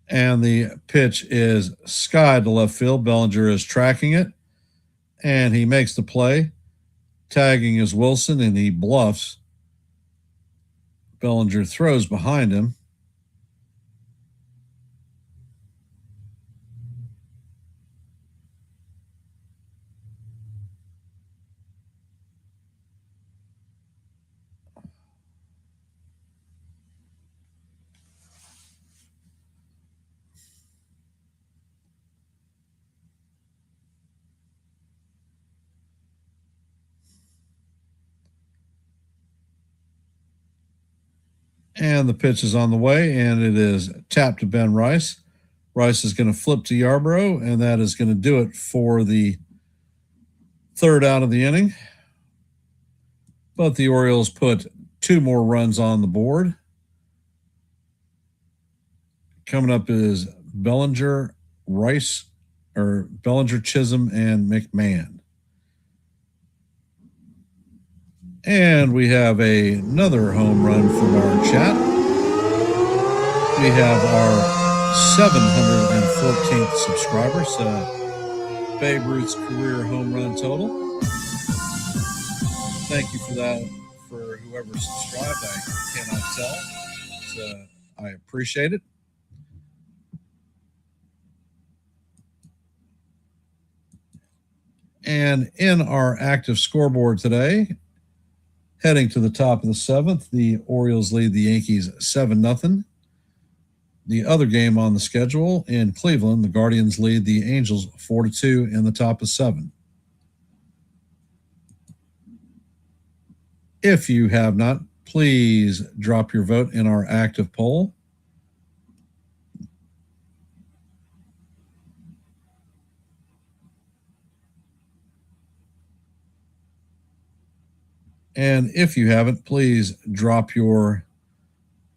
And the pitch is sky to left field. Bellinger is tracking it, and he makes the play. Tagging is Wilson, and he bluffs. Bellinger throws behind him. And the pitch is on the way, and it is tapped to Ben Rice. Rice is going to flip to Yarbrough, and that is going to do it for the third out of the inning. But the Orioles put 2 more runs on the board. Coming up is Bellinger, Rice, or Bellinger, Chisholm, and McMahon. And we have another home run from our chat. We have our 714th subscriber, so Babe Ruth's career home run total. Thank you for that, for whoever subscribed. I cannot tell, so I appreciate it. And in our active scoreboard today, heading to the top of the 7th, the Orioles lead the Yankees 7-0. The other game on the schedule in Cleveland, the Guardians lead the Angels 4-2 in the top of 7. If you have not, please drop your vote in our active poll. And if you haven't, please drop your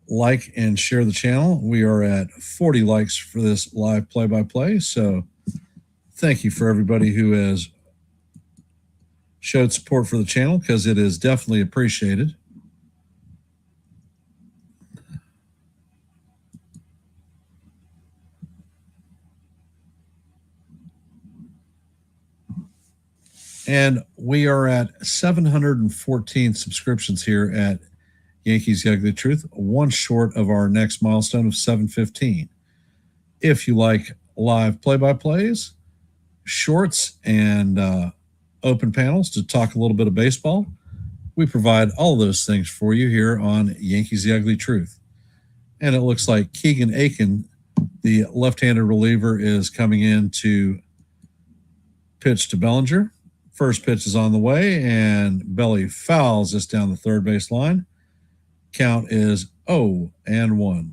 like and share the channel. We are at 40 likes for this live play-by-play. So thank you for everybody who has showed support for the channel, because it is definitely appreciated. And we are at 714 subscriptions here at Yankees The Ugly Truth, one short of our next milestone of 715. If you like live play-by-plays, shorts, and open panels to talk a little bit of baseball, we provide all those things for you here on Yankees The Ugly Truth. And it looks like Keegan Aiken, the left-handed reliever, is coming in to pitch to Bellinger. First pitch is on the way, and Belly fouls this down the third base line. Count is 0-1.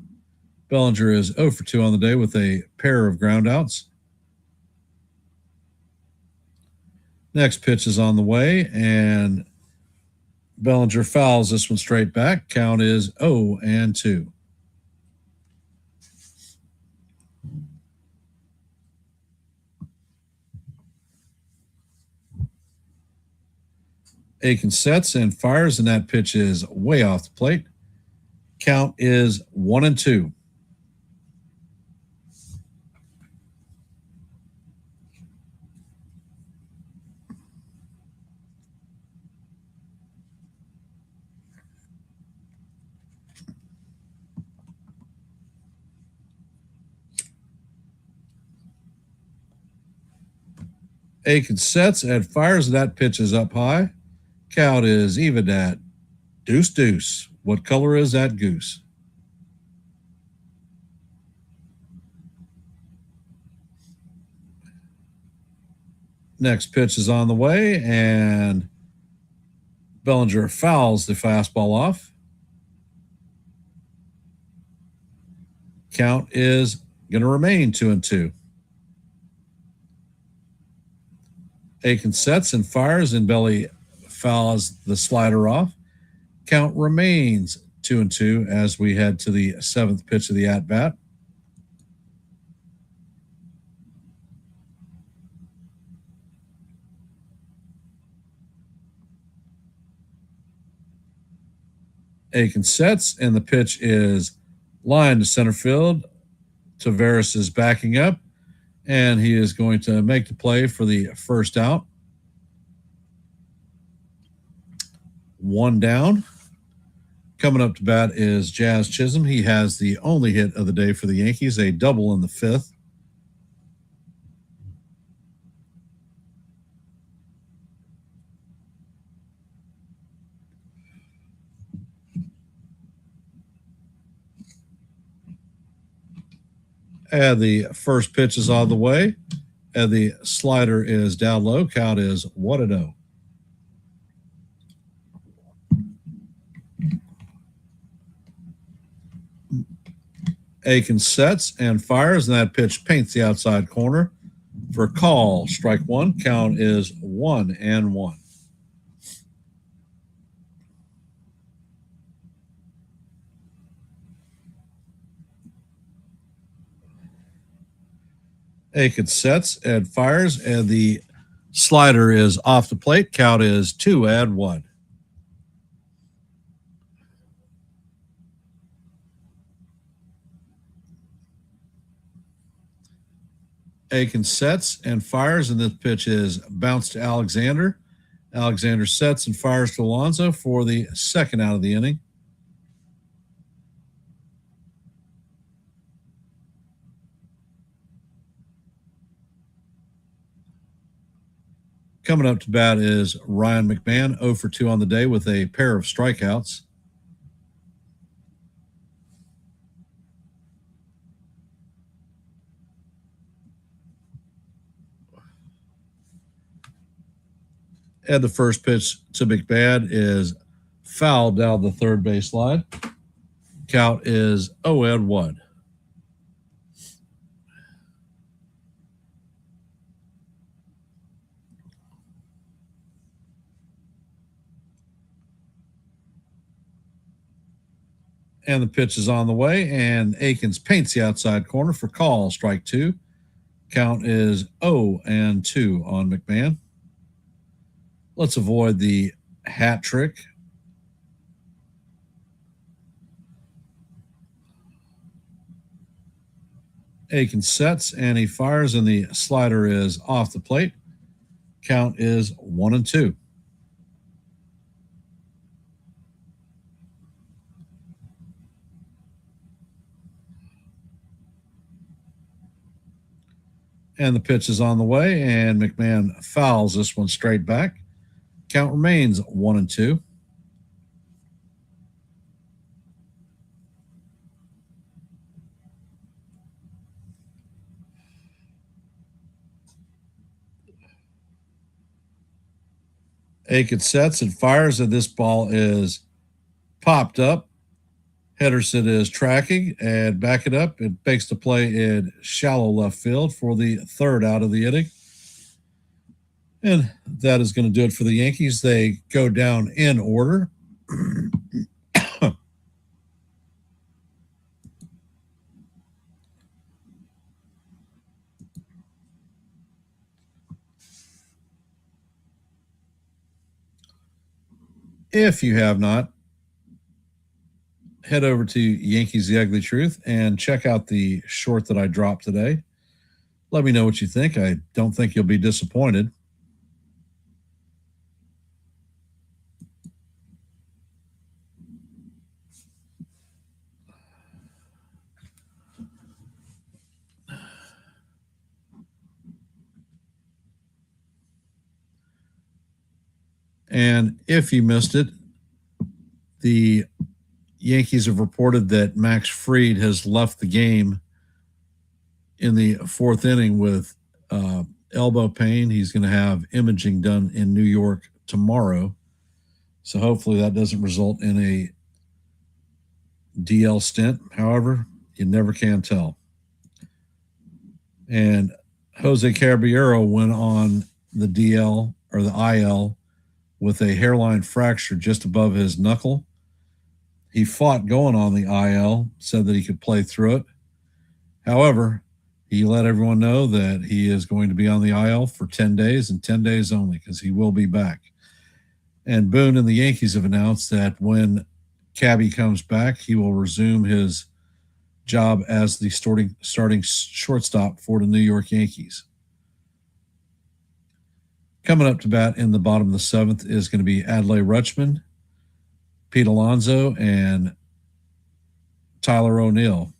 Bellinger is 0 for 2 on the day with a pair of groundouts. Next pitch is on the way, and Bellinger fouls this one straight back. Count is 0-2. Aiken sets and fires, and that pitch is way off the plate. Count is 1-2. Aiken sets and fires, and that pitch is up high. Count is even at deuce. What color is that goose? Next pitch is on the way, and Bellinger fouls the fastball off. Count is going to remain 2-2. Aiken sets and fires, and Belly fouls the slider off. Count remains 2-2 as we head to the seventh pitch of the at-bat. Aiken sets, and the pitch is lined to center field. Tavares is backing up, and he is going to make the play for the first out. One down. Coming up to bat is Jazz Chisholm. He has the only hit of the day for the Yankees, a double in the fifth. And the first pitch is on the way, and the slider is down low. Count is 1-0. Aiken sets and fires, and that pitch paints the outside corner for a call. Strike one. Count is 1-1. Aiken sets and fires, and the slider is off the plate. Count is 2-1. Aiken sets and fires, and this pitch is bounced to Alexander. Alexander sets and fires to Alonso for the second out of the inning. Coming up to bat is Ryan McMahon, 0 for 2 on the day with a pair of strikeouts. And the first pitch to McMahon is fouled down the third base line. Count is 0-1. And the pitch is on the way, and Aikens paints the outside corner for call. Strike two. Count is 0-2 on McMahon. Let's avoid the hat trick. Aikens sets, and he fires, and the slider is off the plate. Count is 1-2. And the pitch is on the way, and McMahon fouls this one straight back. Count remains 1-2. Aiken sets and fires, and this ball is popped up. Henderson is tracking and backing up. It makes the play in shallow left field for the third out of the inning. And that is going to do it for the Yankees. They go down in order. If you have not, head over to Yankees The Ugly Truth and check out the short that I dropped today. Let me know what you think. I don't think you'll be disappointed. And if you missed it, the Yankees have reported that Max Fried has left the game in the fourth inning with elbow pain. He's going to have imaging done in New York tomorrow. So hopefully that doesn't result in a DL stint. However, you never can tell. And Jose Caballero went on the DL or the IL with a hairline fracture just above his knuckle. He fought going on the IL, said that he could play through it. However, he let everyone know that he is going to be on the IL for 10 days and 10 days only because he will be back. And Boone and the Yankees have announced that when Cabby comes back, he will resume his job as the starting shortstop for the New York Yankees. Coming up to bat in the bottom of the seventh is going to be Adley Rutschman, Pete Alonso, and Tyler O'Neill.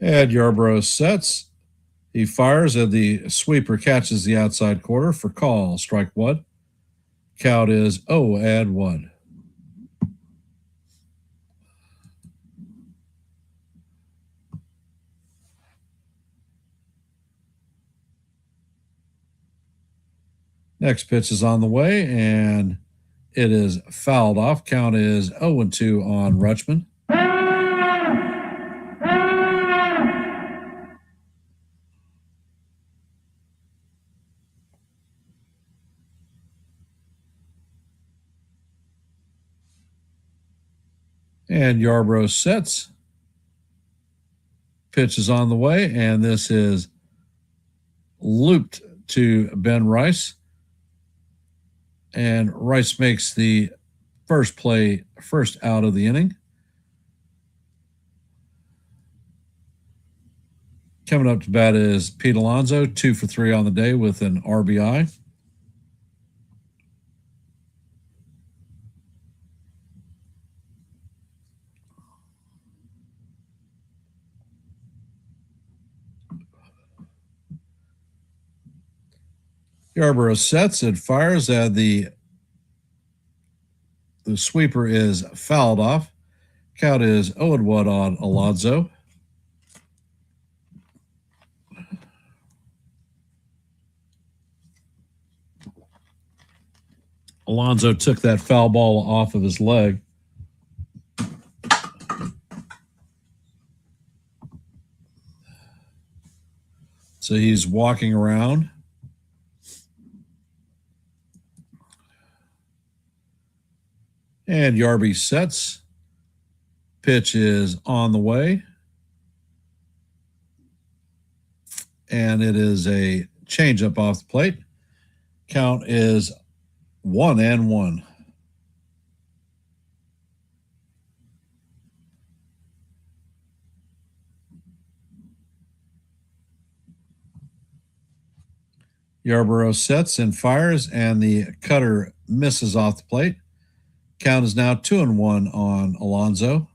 Ed Yarbrough sets. He fires, and the sweeper catches the outside corner for call. Strike one. Count is 0-1. Next pitch is on the way, and it is fouled off. Count is 0-2 on Rutschman. And Yarbrough sets. Pitch is on the way, and this is looped to Ben Rice. And Rice makes the first out of the inning. Coming up to bat is Pete Alonso, 2 for 3 on the day with an RBI. Yarbrough sets and fires, and the sweeper is fouled off. Count is 0-1 on Alonso. Alonso took that foul ball off of his leg. So he's walking around. And Yarby sets. Pitch is on the way. And it is a changeup off the plate. Count is 1-1. Yarbrough sets and fires, and the cutter misses off the plate. Count is now 2-1 on Alonso.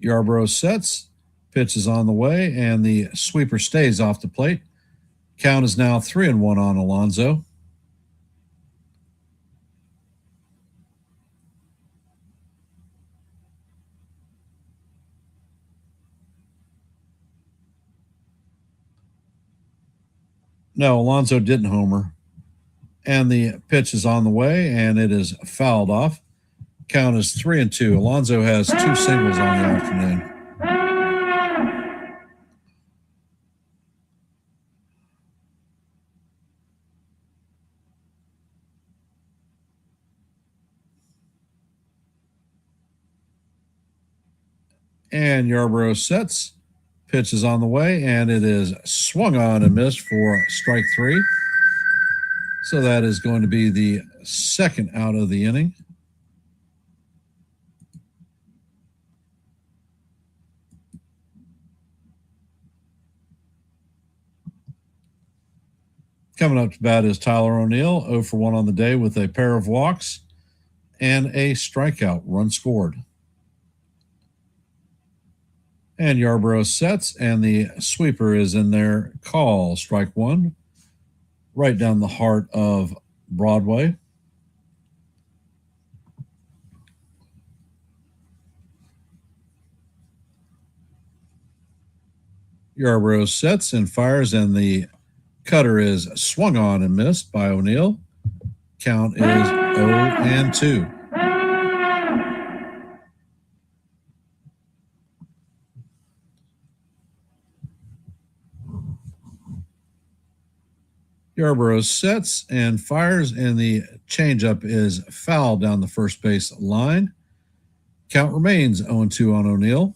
Yarbrough sets. Pitch is on the way, and the sweeper stays off the plate. Count is now 3-1 on Alonso. No, Alonso didn't homer. And the pitch is on the way, and it is fouled off. Count is 3-2. Alonso has 2 singles on the afternoon. And Yarbrough sets. Pitch is on the way, and it is swung on and missed for strike 3. So that is going to be the second out of the inning. Coming up to bat is Tyler O'Neill, 0 for 1 on the day with a pair of walks and a strikeout, run scored. And Yarborough sets, and the sweeper is in there. Call, strike one, right down the heart of Broadway. Yarborough sets and fires, and the cutter is swung on and missed by O'Neill. Count is 0-2. Yarborough sets and fires, and the changeup is fouled down the first base line. Count remains 0-2 on O'Neill.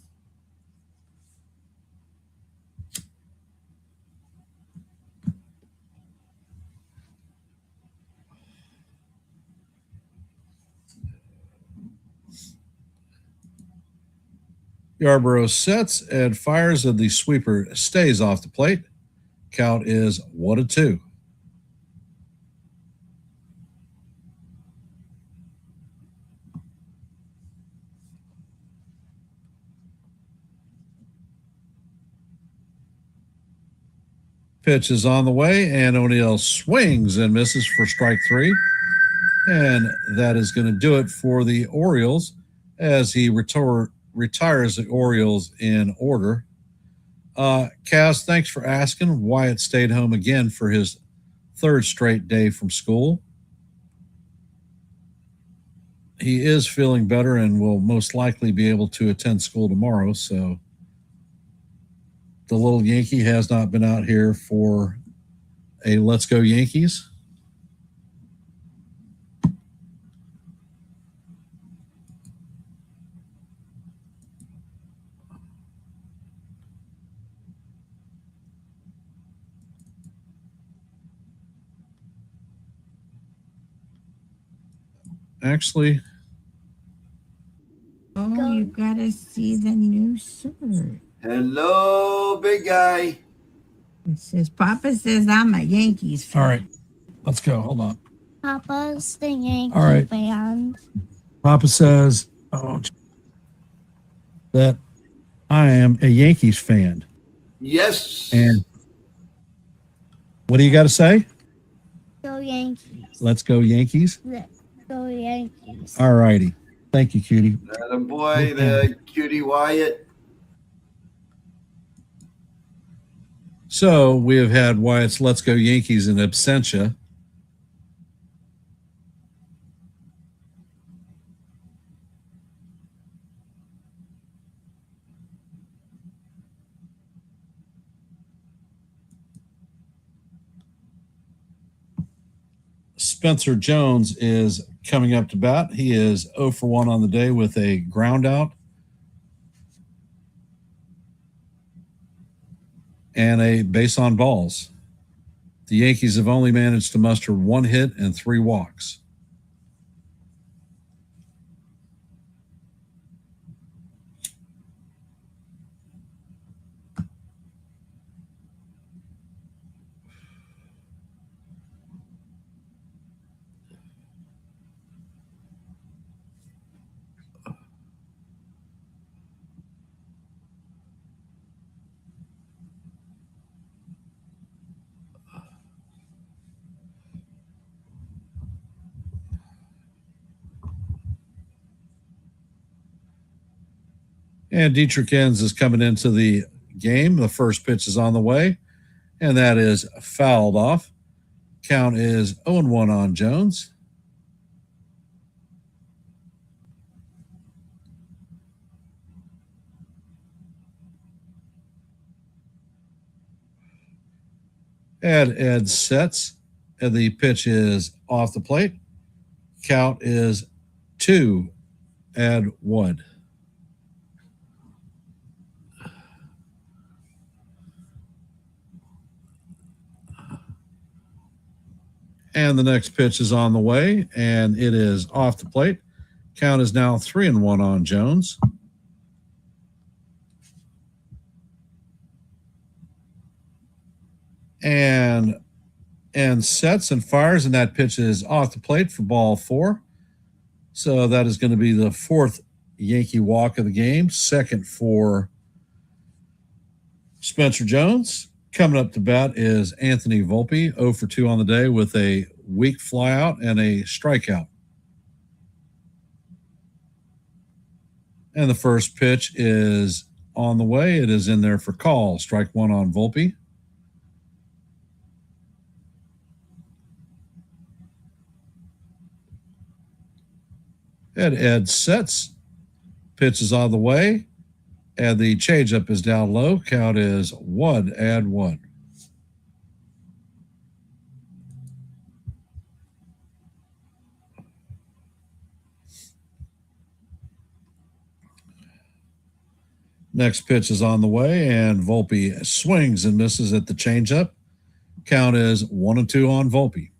Yarborough sets and fires, and the sweeper stays off the plate. Count is 1-2. Pitch is on the way, and O'Neill swings and misses for strike three. And that is going to do it for the Orioles as he retires the Orioles in order. Kaz, thanks for asking. Wyatt stayed home again for his third straight day from school. He is feeling better and will most likely be able to attend school tomorrow. So the little Yankee has not been out here for a Let's Go Yankees. Actually, oh, you gotta see the new shirt. Hello, big guy. It says, Papa says I'm a Yankees fan. all right, let's go. Hold on. Papa's the Yankee All right. fan. Papa says that I am a Yankees fan. Yes. And what do you got to say? Go Yankees. Let's go Yankees. Let's go Yankees. All righty. Thank you, cutie. That boy, the cutie Wyatt. So we have had Wyatt's Let's Go Yankees in absentia. Spencer Jones is coming up to bat. He is 0 for 1 on the day with a ground out and a base on balls. The Yankees have only managed to muster 1 hit and 3 walks. And Dietrich Enns is coming into the game. The first pitch is on the way, and that is fouled off. Count is 0-1 on Jones. Ed sets, and the pitch is off the plate. Count is 2, Ed Wood. And the next pitch is on the way, and it is off the plate. Count is now 3-1 on Jones. And sets and fires, and that pitch is off the plate for ball 4. So that is going to be the 4th Yankee walk of the game, 2nd for Spencer Jones. Coming up to bat is Anthony Volpe, 0 for 2 on the day with a weak flyout and a strikeout. And the first pitch is on the way. It is in there for call. Strike one on Volpe. And Ed sets. Pitch is on the way. And the changeup is down low. Count is 1-1. Next pitch is on the way, and Volpe swings and misses at the changeup. Count is 1-2 on Volpe.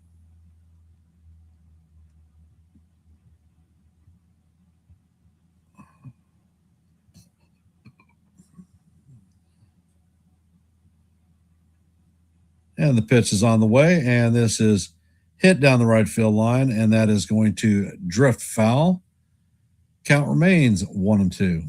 And the pitch is on the way, and this is hit down the right field line, and that is going to drift foul. Count remains 1-2.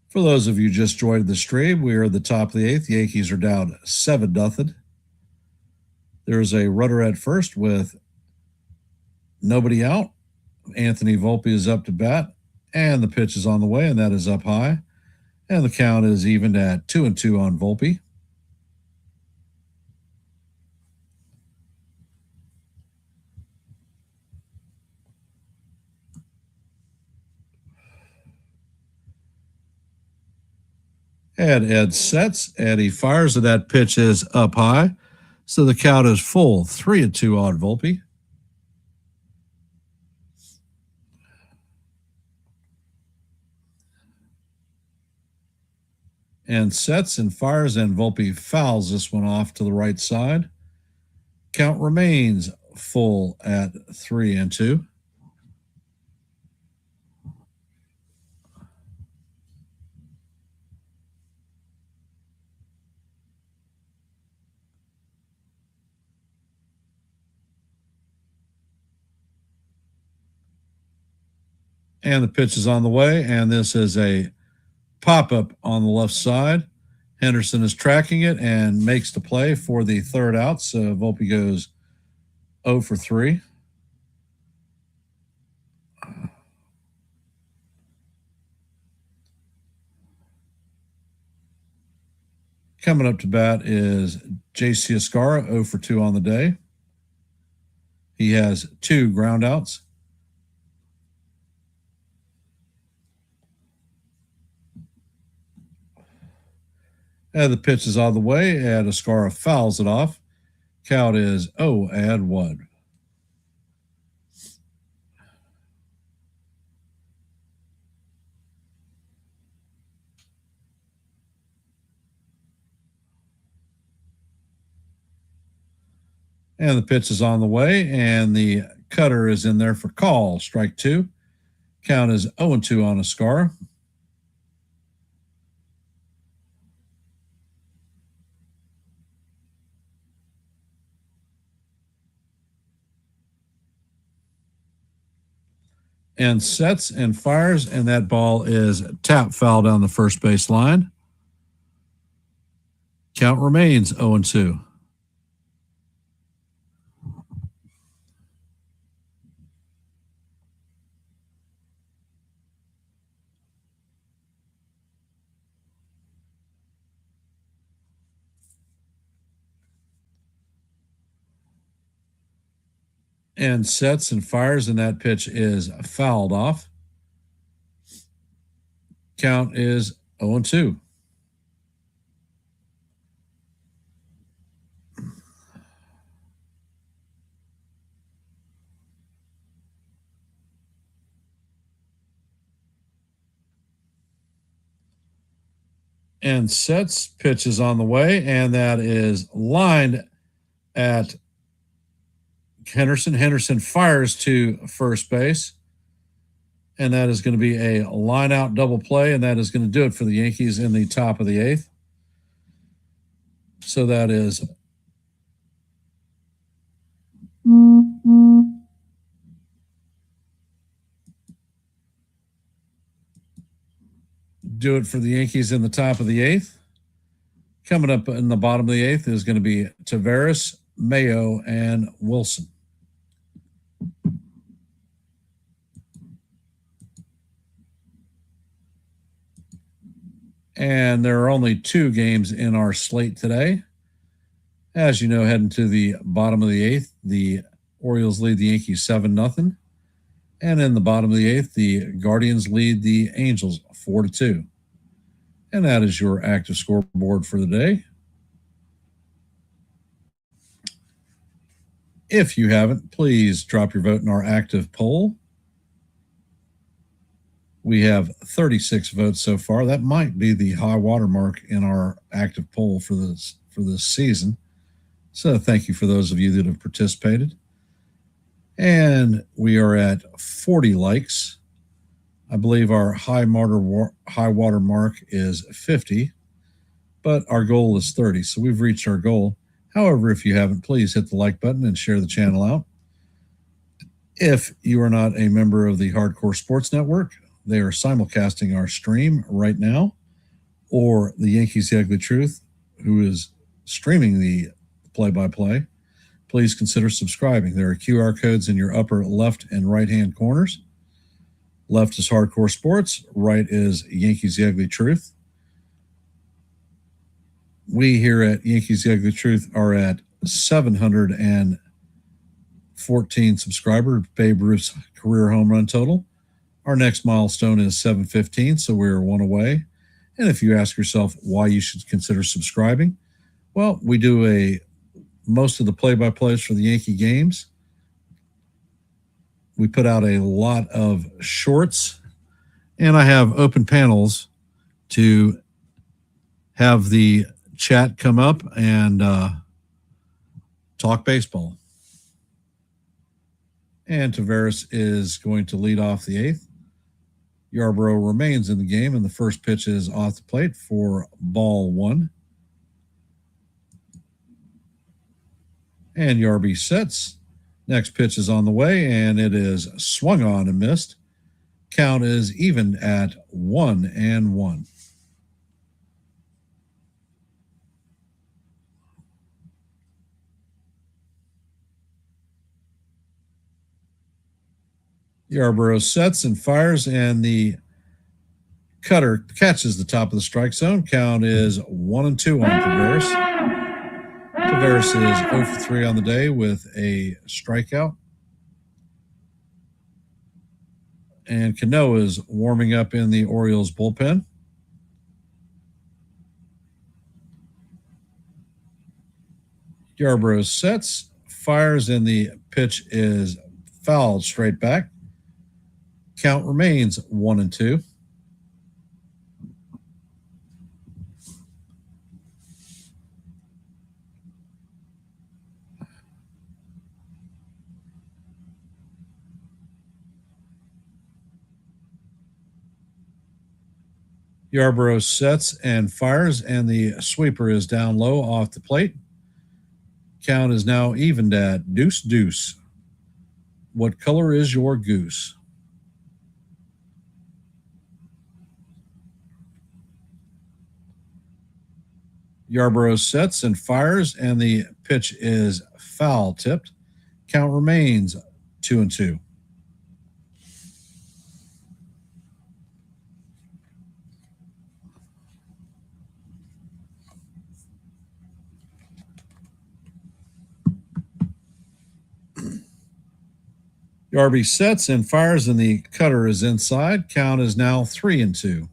For those of you just joined the stream, we are at the top of the 8th. The Yankees are down 7-0. There's a runner at first with nobody out. Anthony Volpe is up to bat, and the pitch is on the way, and that is up high. And the count is evened at 2-2 on Volpe. And Ed sets, and he fires, and that pitch is up high. So the count is full, 3-2 on Volpe. And sets and fires, and Volpe fouls this one off to the right side. Count remains full at 3-2. And the pitch is on the way, and this is a pop-up on the left side. Henderson is tracking it and makes the play for the third out. So Volpe goes 0 for 3. Coming up to bat is J.C. Escarra, 0 for 2 on the day. He has 2 groundouts. And the pitch is on the way, and Escarra fouls it off. Count is 0-1. And the pitch is on the way, and the cutter is in there for call. Strike 2. Count is 0-2 on Escarra. And sets and fires, and that ball is tap foul down the first base line. Count remains 0-2. And sets and fires, and that pitch is fouled off. Count is 0-2. And sets, pitch is on the way, and that is lined at Henderson. Henderson fires to first base, and that is going to be a line-out double play, and that is going to do it for the Yankees in the top of the 8th. So that is do it for the Yankees in the top of the 8th. Coming up in the bottom of the 8th is going to be Taveras, Mayo, and Wilson. And there are only 2 games in our slate today. As you know, heading to the bottom of the 8th, the Orioles lead the Yankees 7-0. And in the bottom of the 8th, the Guardians lead the Angels 4-2. And that is your active scoreboard for the day. If you haven't, please drop your vote in our active poll. We have 36 votes so far. That might be the high water mark in our active poll for this season. So thank you for those of you that have participated. And we are at 40 likes. I believe our high water mark is 50, but our goal is 30. So we've reached our goal. However, if you haven't, please hit the like button and share the channel out. If you are not a member of the Hardcore Sports Network, they are simulcasting our stream right now, or the Yankees The Ugly Truth, who is streaming the play-by-play. Please consider subscribing. There are QR codes in your upper left and right-hand corners. Left is Hardcore Sports. Right is Yankees The Ugly Truth. We here at Yankees The Ugly Truth are at 714 subscribers, Babe Ruth's career home run total. Our next milestone is 715, so we're 1 away. And if you ask yourself why you should consider subscribing, well, we do most of the play-by-plays for the Yankee games. We put out a lot of shorts, and I have open panels to have the chat come up and talk baseball. And Taveras is going to lead off the 8th. Yarbrough remains in the game, and the first pitch is off the plate for ball 1. And Yarby sets. Next pitch is on the way, and it is swung on and missed. Count is even at 1-1. Yarbrough sets and fires, and the cutter catches the top of the strike zone. Count is 1-2 on Taveras. Taveras is 0 for 3 on the day with a strikeout. And Cano is warming up in the Orioles bullpen. Yarbrough sets, fires, and the pitch is fouled straight back. Count remains 1-2. Yarbrough sets and fires, and the sweeper is down low off the plate. Count is now evened at 2-2. What color is your goose? Yarbrough sets and fires, and the pitch is foul tipped. Count remains 2-2. Yarby sets and fires, and the cutter is inside. Count is now 3-2.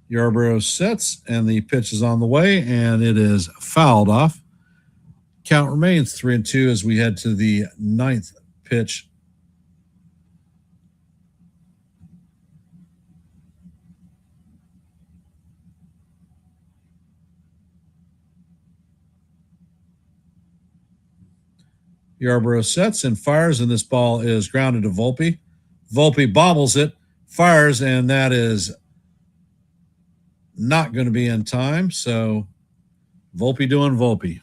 Yarbrough sets, and the pitch is on the way, and it is fouled off. Count remains 3-2 as we head to the 9th pitch. Yarbrough sets and fires, and this ball is grounded to Volpe. Volpe bobbles it, fires, and that is not going to be in time. So Volpe doing Volpe.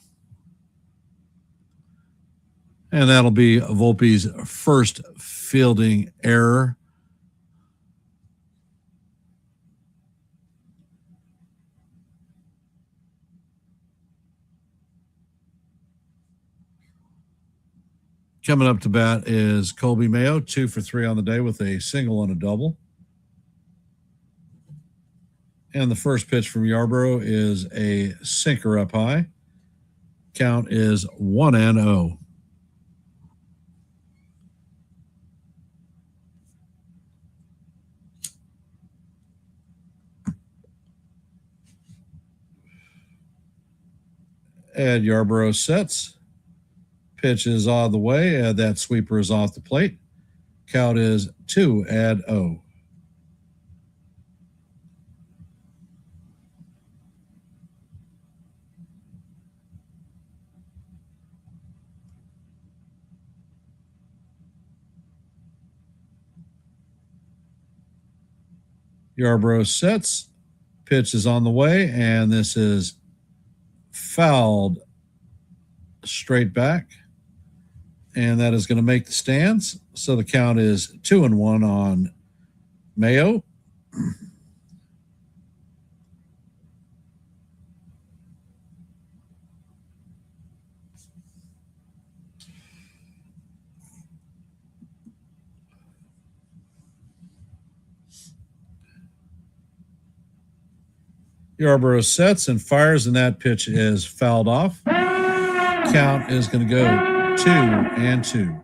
And that'll be Volpe's first fielding error. Coming up to bat is Colby Mayo, 2 for 3 on the day with a single and a double. And the first pitch from Yarbrough is a sinker up high. Count is 1-0. Ed Yarbrough sets. Pitch is out of the way. That sweeper is off the plate. Count is 2-0. Yarbrough sets. Pitch is on the way, and this is fouled straight back. And that is going to make the stands. So the count is 2-1 on Mayo. Yarbrough sets and fires, and that pitch is fouled off. Count is going to go 2-2.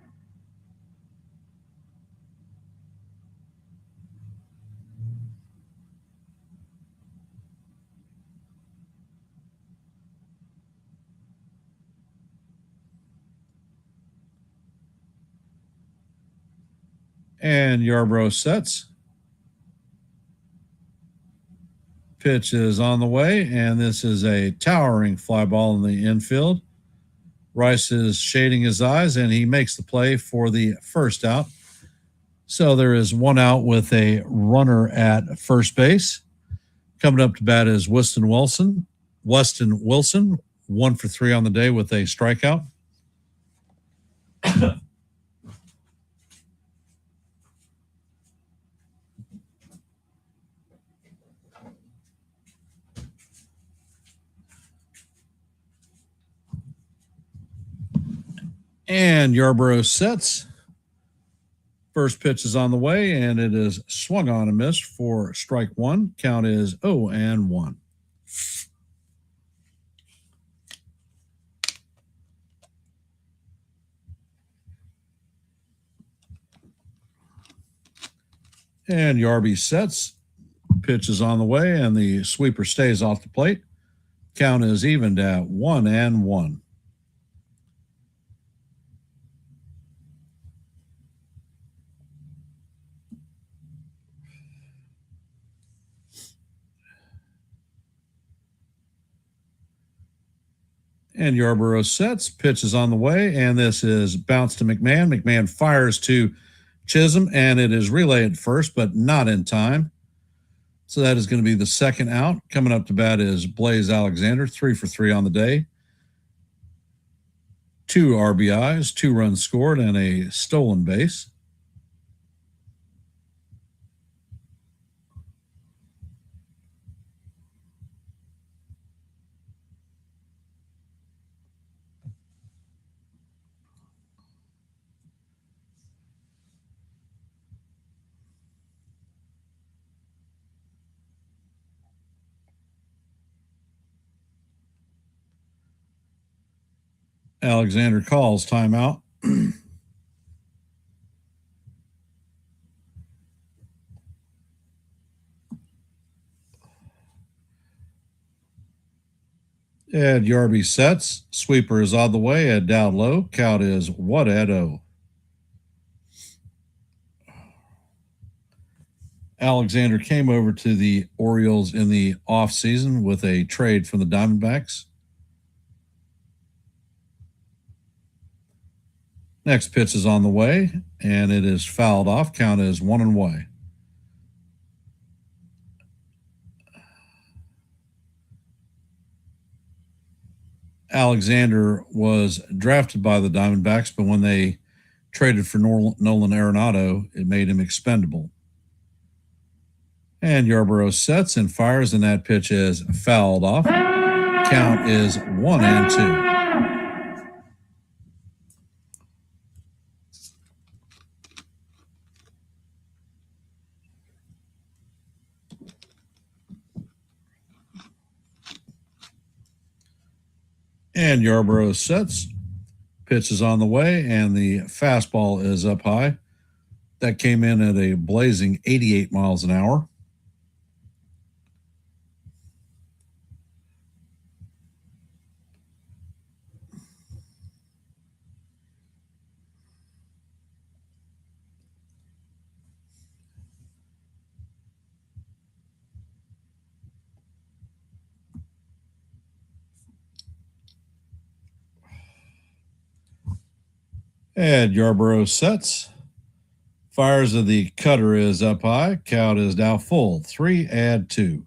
And Yarbrough sets. Pitch is on the way, and this is a towering fly ball in the infield. Rice is shading his eyes, and he makes the play for the first out. So there is one out with a runner at first base. Coming up to bat is Weston Wilson. 1 for 3 on the day with a strikeout. And Yarbrough sets. First pitch is on the way, and it is swung on and missed for strike one. Count is 0-1. And Yarby sets. Pitch is on the way, and the sweeper stays off the plate. Count is evened at 1-1. And Yarbrough sets. Pitch is on the way, and this is bounced to McMahon. McMahon fires to Chisholm, and it is relayed first, but not in time. So that is going to be the second out. Coming up to bat is Blaze Alexander, 3 for 3 on the day. 2 RBIs, 2 runs scored, and a stolen base. Alexander calls timeout. Ed Yarby sets. Sweeper is on the way. Ed down low. Count is 1-0. Alexander came over to the Orioles in the offseason with a trade from the Diamondbacks. Next pitch is on the way, and it is fouled off. Count is 1-1. Alexander was drafted by the Diamondbacks, but when they traded for Nolan Arenado, it made him expendable. And Yarbrough sets and fires, and that pitch is fouled off. Count is 1-2. And Yarbrough sets. Pitch is on the way, and the fastball is up high. That came in at a blazing 88 miles an hour. And Yarbrough sets. Fires of the cutter is up high. Count is now full. 3-2.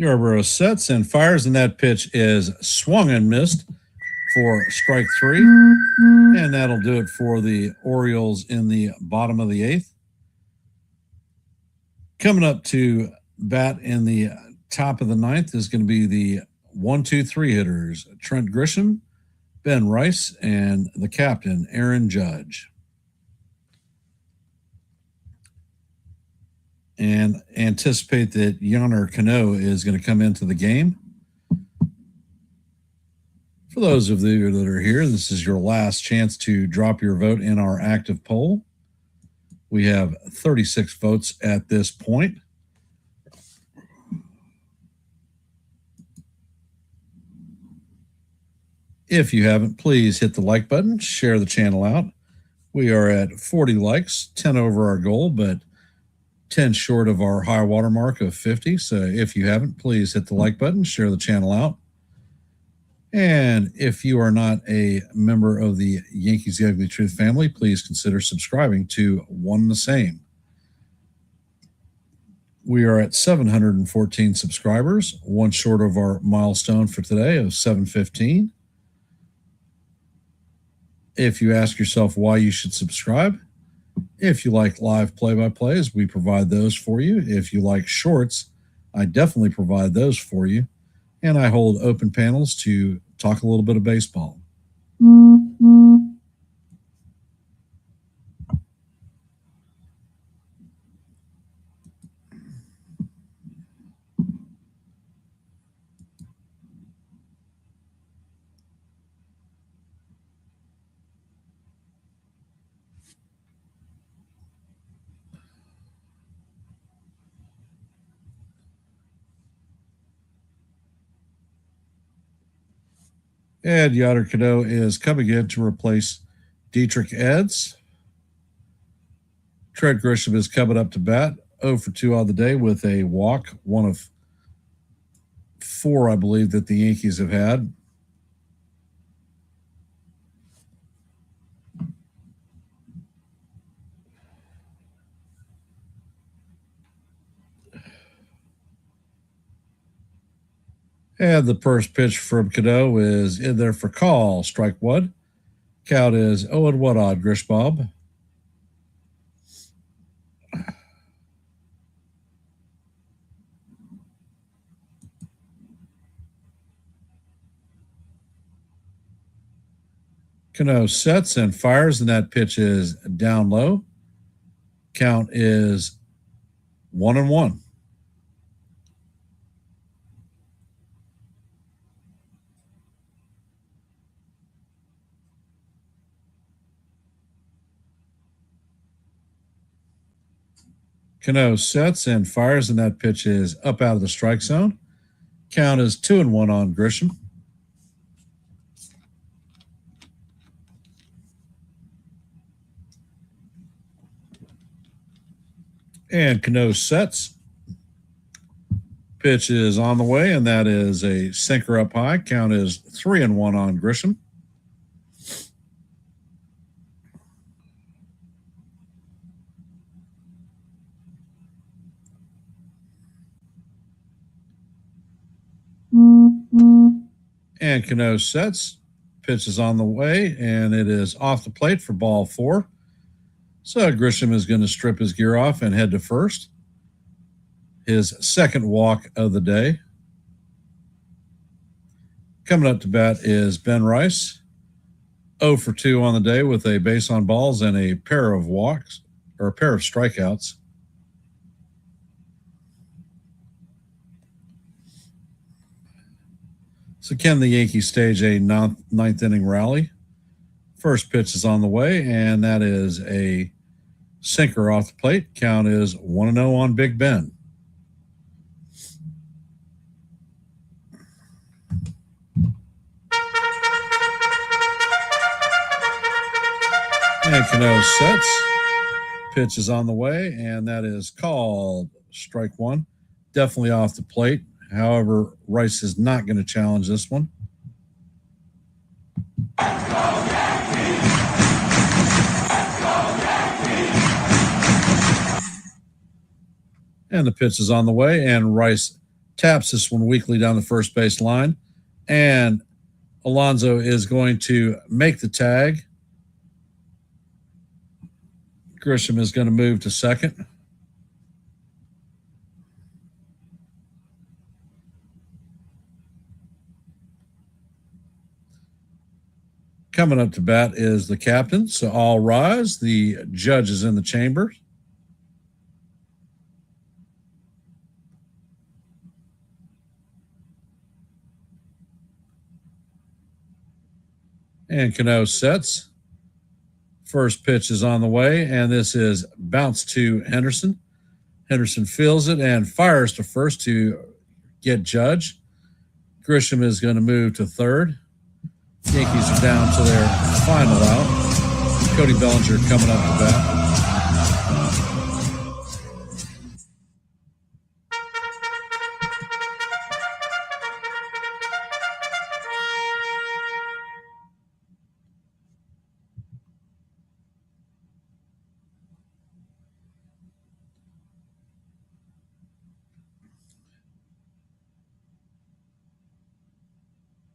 Yarbrough sets and fires, and that pitch is swung and missed for strike 3. And that'll do it for the Orioles in the bottom of the 8th. Coming up to bat in the top of the 9th is going to be the 1-2-3 hitters, Trent Grisham, Ben Rice, and the captain, Aaron Judge. And anticipate that Yanner Cano is going to come into the game. For those of you that are here, this is your last chance to drop your vote in our active poll. We have 36 votes at this point. If you haven't, please hit the like button, share the channel out. We are at 40 likes, 10 over our goal, but 10 short of our high water mark of 50. So if you haven't, please hit the like button, share the channel out. And if you are not a member of the Yankees The Ugly Truth family, please consider subscribing to One the Same. We are at 714 subscribers, one short of our milestone for today of 715. If you ask yourself why you should subscribe, if you like live play-by-plays, we provide those for you. If you like shorts, I definitely provide those for you. And I hold open panels to talk a little bit of baseball. And Yanner Cano is coming in to replace Dietrich Eds. Trent Grisham is coming up to bat, 0 for 2 on the day with a walk, one of 4, I believe, that the Yankees have had. And the first pitch from Cano is in there for call. Strike 1. Count is 0-1 on Grishbob. Cano sets and fires, and that pitch is down low. Count is 1-1. Cano sets and fires, and that pitch is up out of the strike zone. Count is 2-1 on Grisham. And Cano sets. Pitch is on the way, and that is a sinker up high. Count is 3-1 on Grisham. And Cano sets. Pitch is on the way, and it is off the plate for ball 4. So Grisham is going to strip his gear off and head to first. His second walk of the day. Coming up to bat is Ben Rice. 0 for 2 on the day with a base on balls and a pair of walks, or a pair of strikeouts. So can the Yankees stage a ninth inning rally? First pitch is on the way, and that is a sinker off the plate. Count is 1-0 on Big Ben. And Cano sets. Pitch is on the way, and that is called strike 1. Definitely off the plate. However, Rice is not going to challenge this one. And the pitch is on the way, and Rice taps this one weakly down the first base line. And Alonso is going to make the tag. Grisham is going to move to second. Coming up to bat is the captain. So all rise. The judge is in the chamber. And Cano sets. First pitch is on the way, and this is bounced to Henderson. Henderson feels it and fires to first to get Judge. Grisham is going to move to third. Yankees are down to their final out. Cody Bellinger coming up to bat.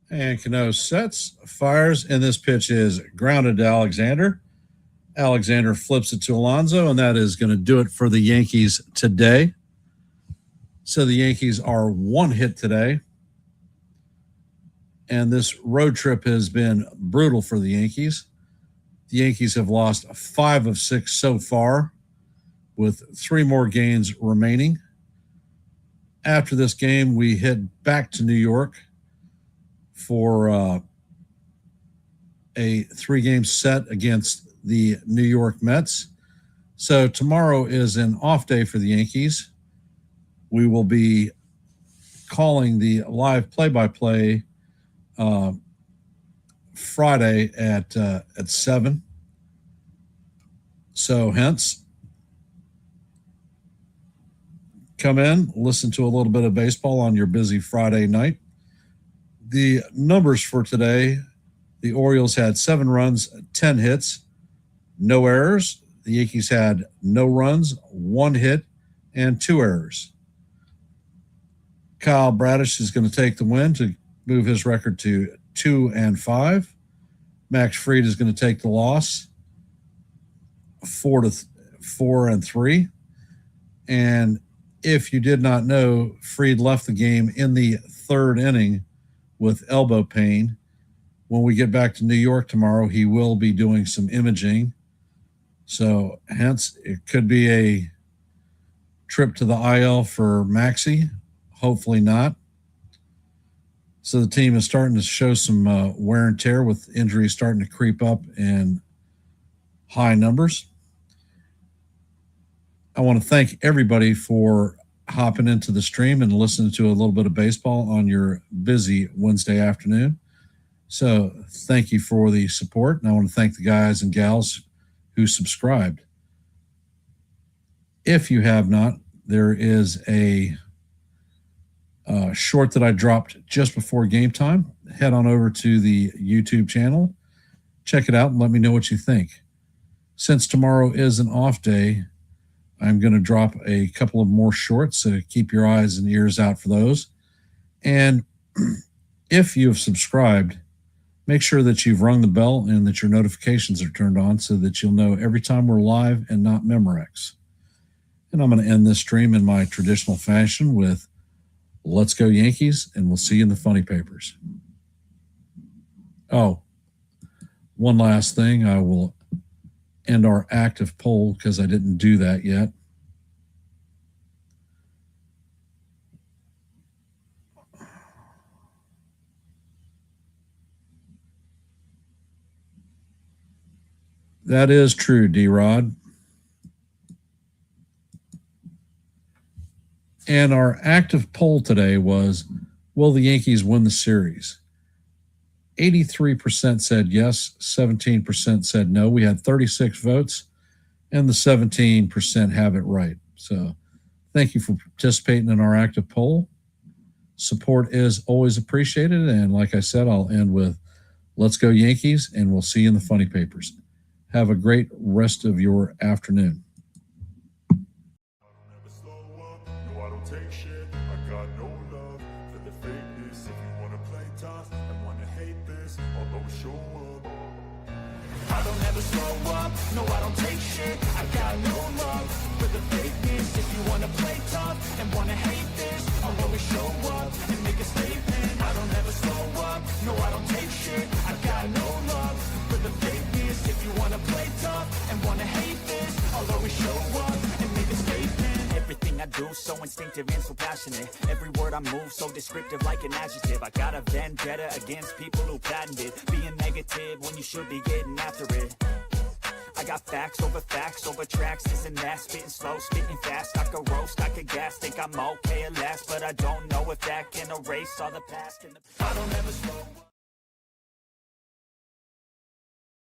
And Cano sets, fires, and this pitch is grounded to Alexander. Alexander flips it to Alonso, and that is going to do it for the Yankees today. So the Yankees are 1 hit today. And this road trip has been brutal for the Yankees. The Yankees have lost 5 of 6 so far, with 3 more games remaining. After this game, we head back to New York for a 3-game set against the New York Mets. So tomorrow is an off day for the Yankees. We will be calling the live play-by-play Friday at 7. So hence, come in, listen to a little bit of baseball on your busy Friday night. The numbers for today, the Orioles had 7 runs, 10 hits, no errors. The Yankees had no runs, 1 hit, and 2 errors. Kyle Bradish is going to take the win to move his record to 2-5. Max Fried is going to take the loss, 4-3. And if you did not know, Fried left the game in the 3rd inning with elbow pain. When we get back to New York tomorrow, he will be doing some imaging. So hence, it could be a trip to the IL for Maxey. Hopefully not. So the team is starting to show some wear and tear, with injuries starting to creep up in high numbers. I want to thank everybody for hopping into the stream and listening to a little bit of baseball on your busy Wednesday afternoon. So thank you for the support. And I want to thank the guys and gals who subscribed. If you have not, there is a short that I dropped just before game time. Head on over to the YouTube channel. Check it out and let me know what you think. Since tomorrow is an off day, I'm going to drop a couple of more shorts, so keep your eyes and ears out for those. And If you have subscribed, make sure that you've rung the bell and that your notifications are turned on so that you'll know every time we're live and not Memorex. And I'm going to end this stream in my traditional fashion with Let's Go Yankees, and we'll see you in the funny papers. Oh, one last thing. I will end our active poll because I didn't do that yet. That is true, D-Rod. And our active poll today was, will the Yankees win the series? 83% said yes, 17% said no. We had 36 votes, and the 17% have it right. So thank you for participating in our active poll. Support is always appreciated. And like I said, I'll end with Let's Go Yankees, and we'll see you in the funny papers. Have a great rest of your afternoon. Never slow up, no I don't take shit. I got no love for the fakeness. If you wanna play tough and wanna hate this, I'll always show up. I don't ever slow up, no I don't take shit. I got no love for the fakeness. If you wanna play tough and wanna hate this, I'll always show up and make a statement. I don't ever slow up, no I don't take shit. I got no love for the fakeness. If you wanna play tough and wanna hate this, I'll always show up and make a statement. Everything I do so instinctive and so passionate. Every word I move so descriptive like an adjective. I got a vendetta against people who patented being negative when you should be getting after it. I got facts over tracks, this and that. Spitting slow, spitting fast. I could roast, I could gas. Think I'm okay at last, but I don't know if that can erase all the past. I don't ever slow up.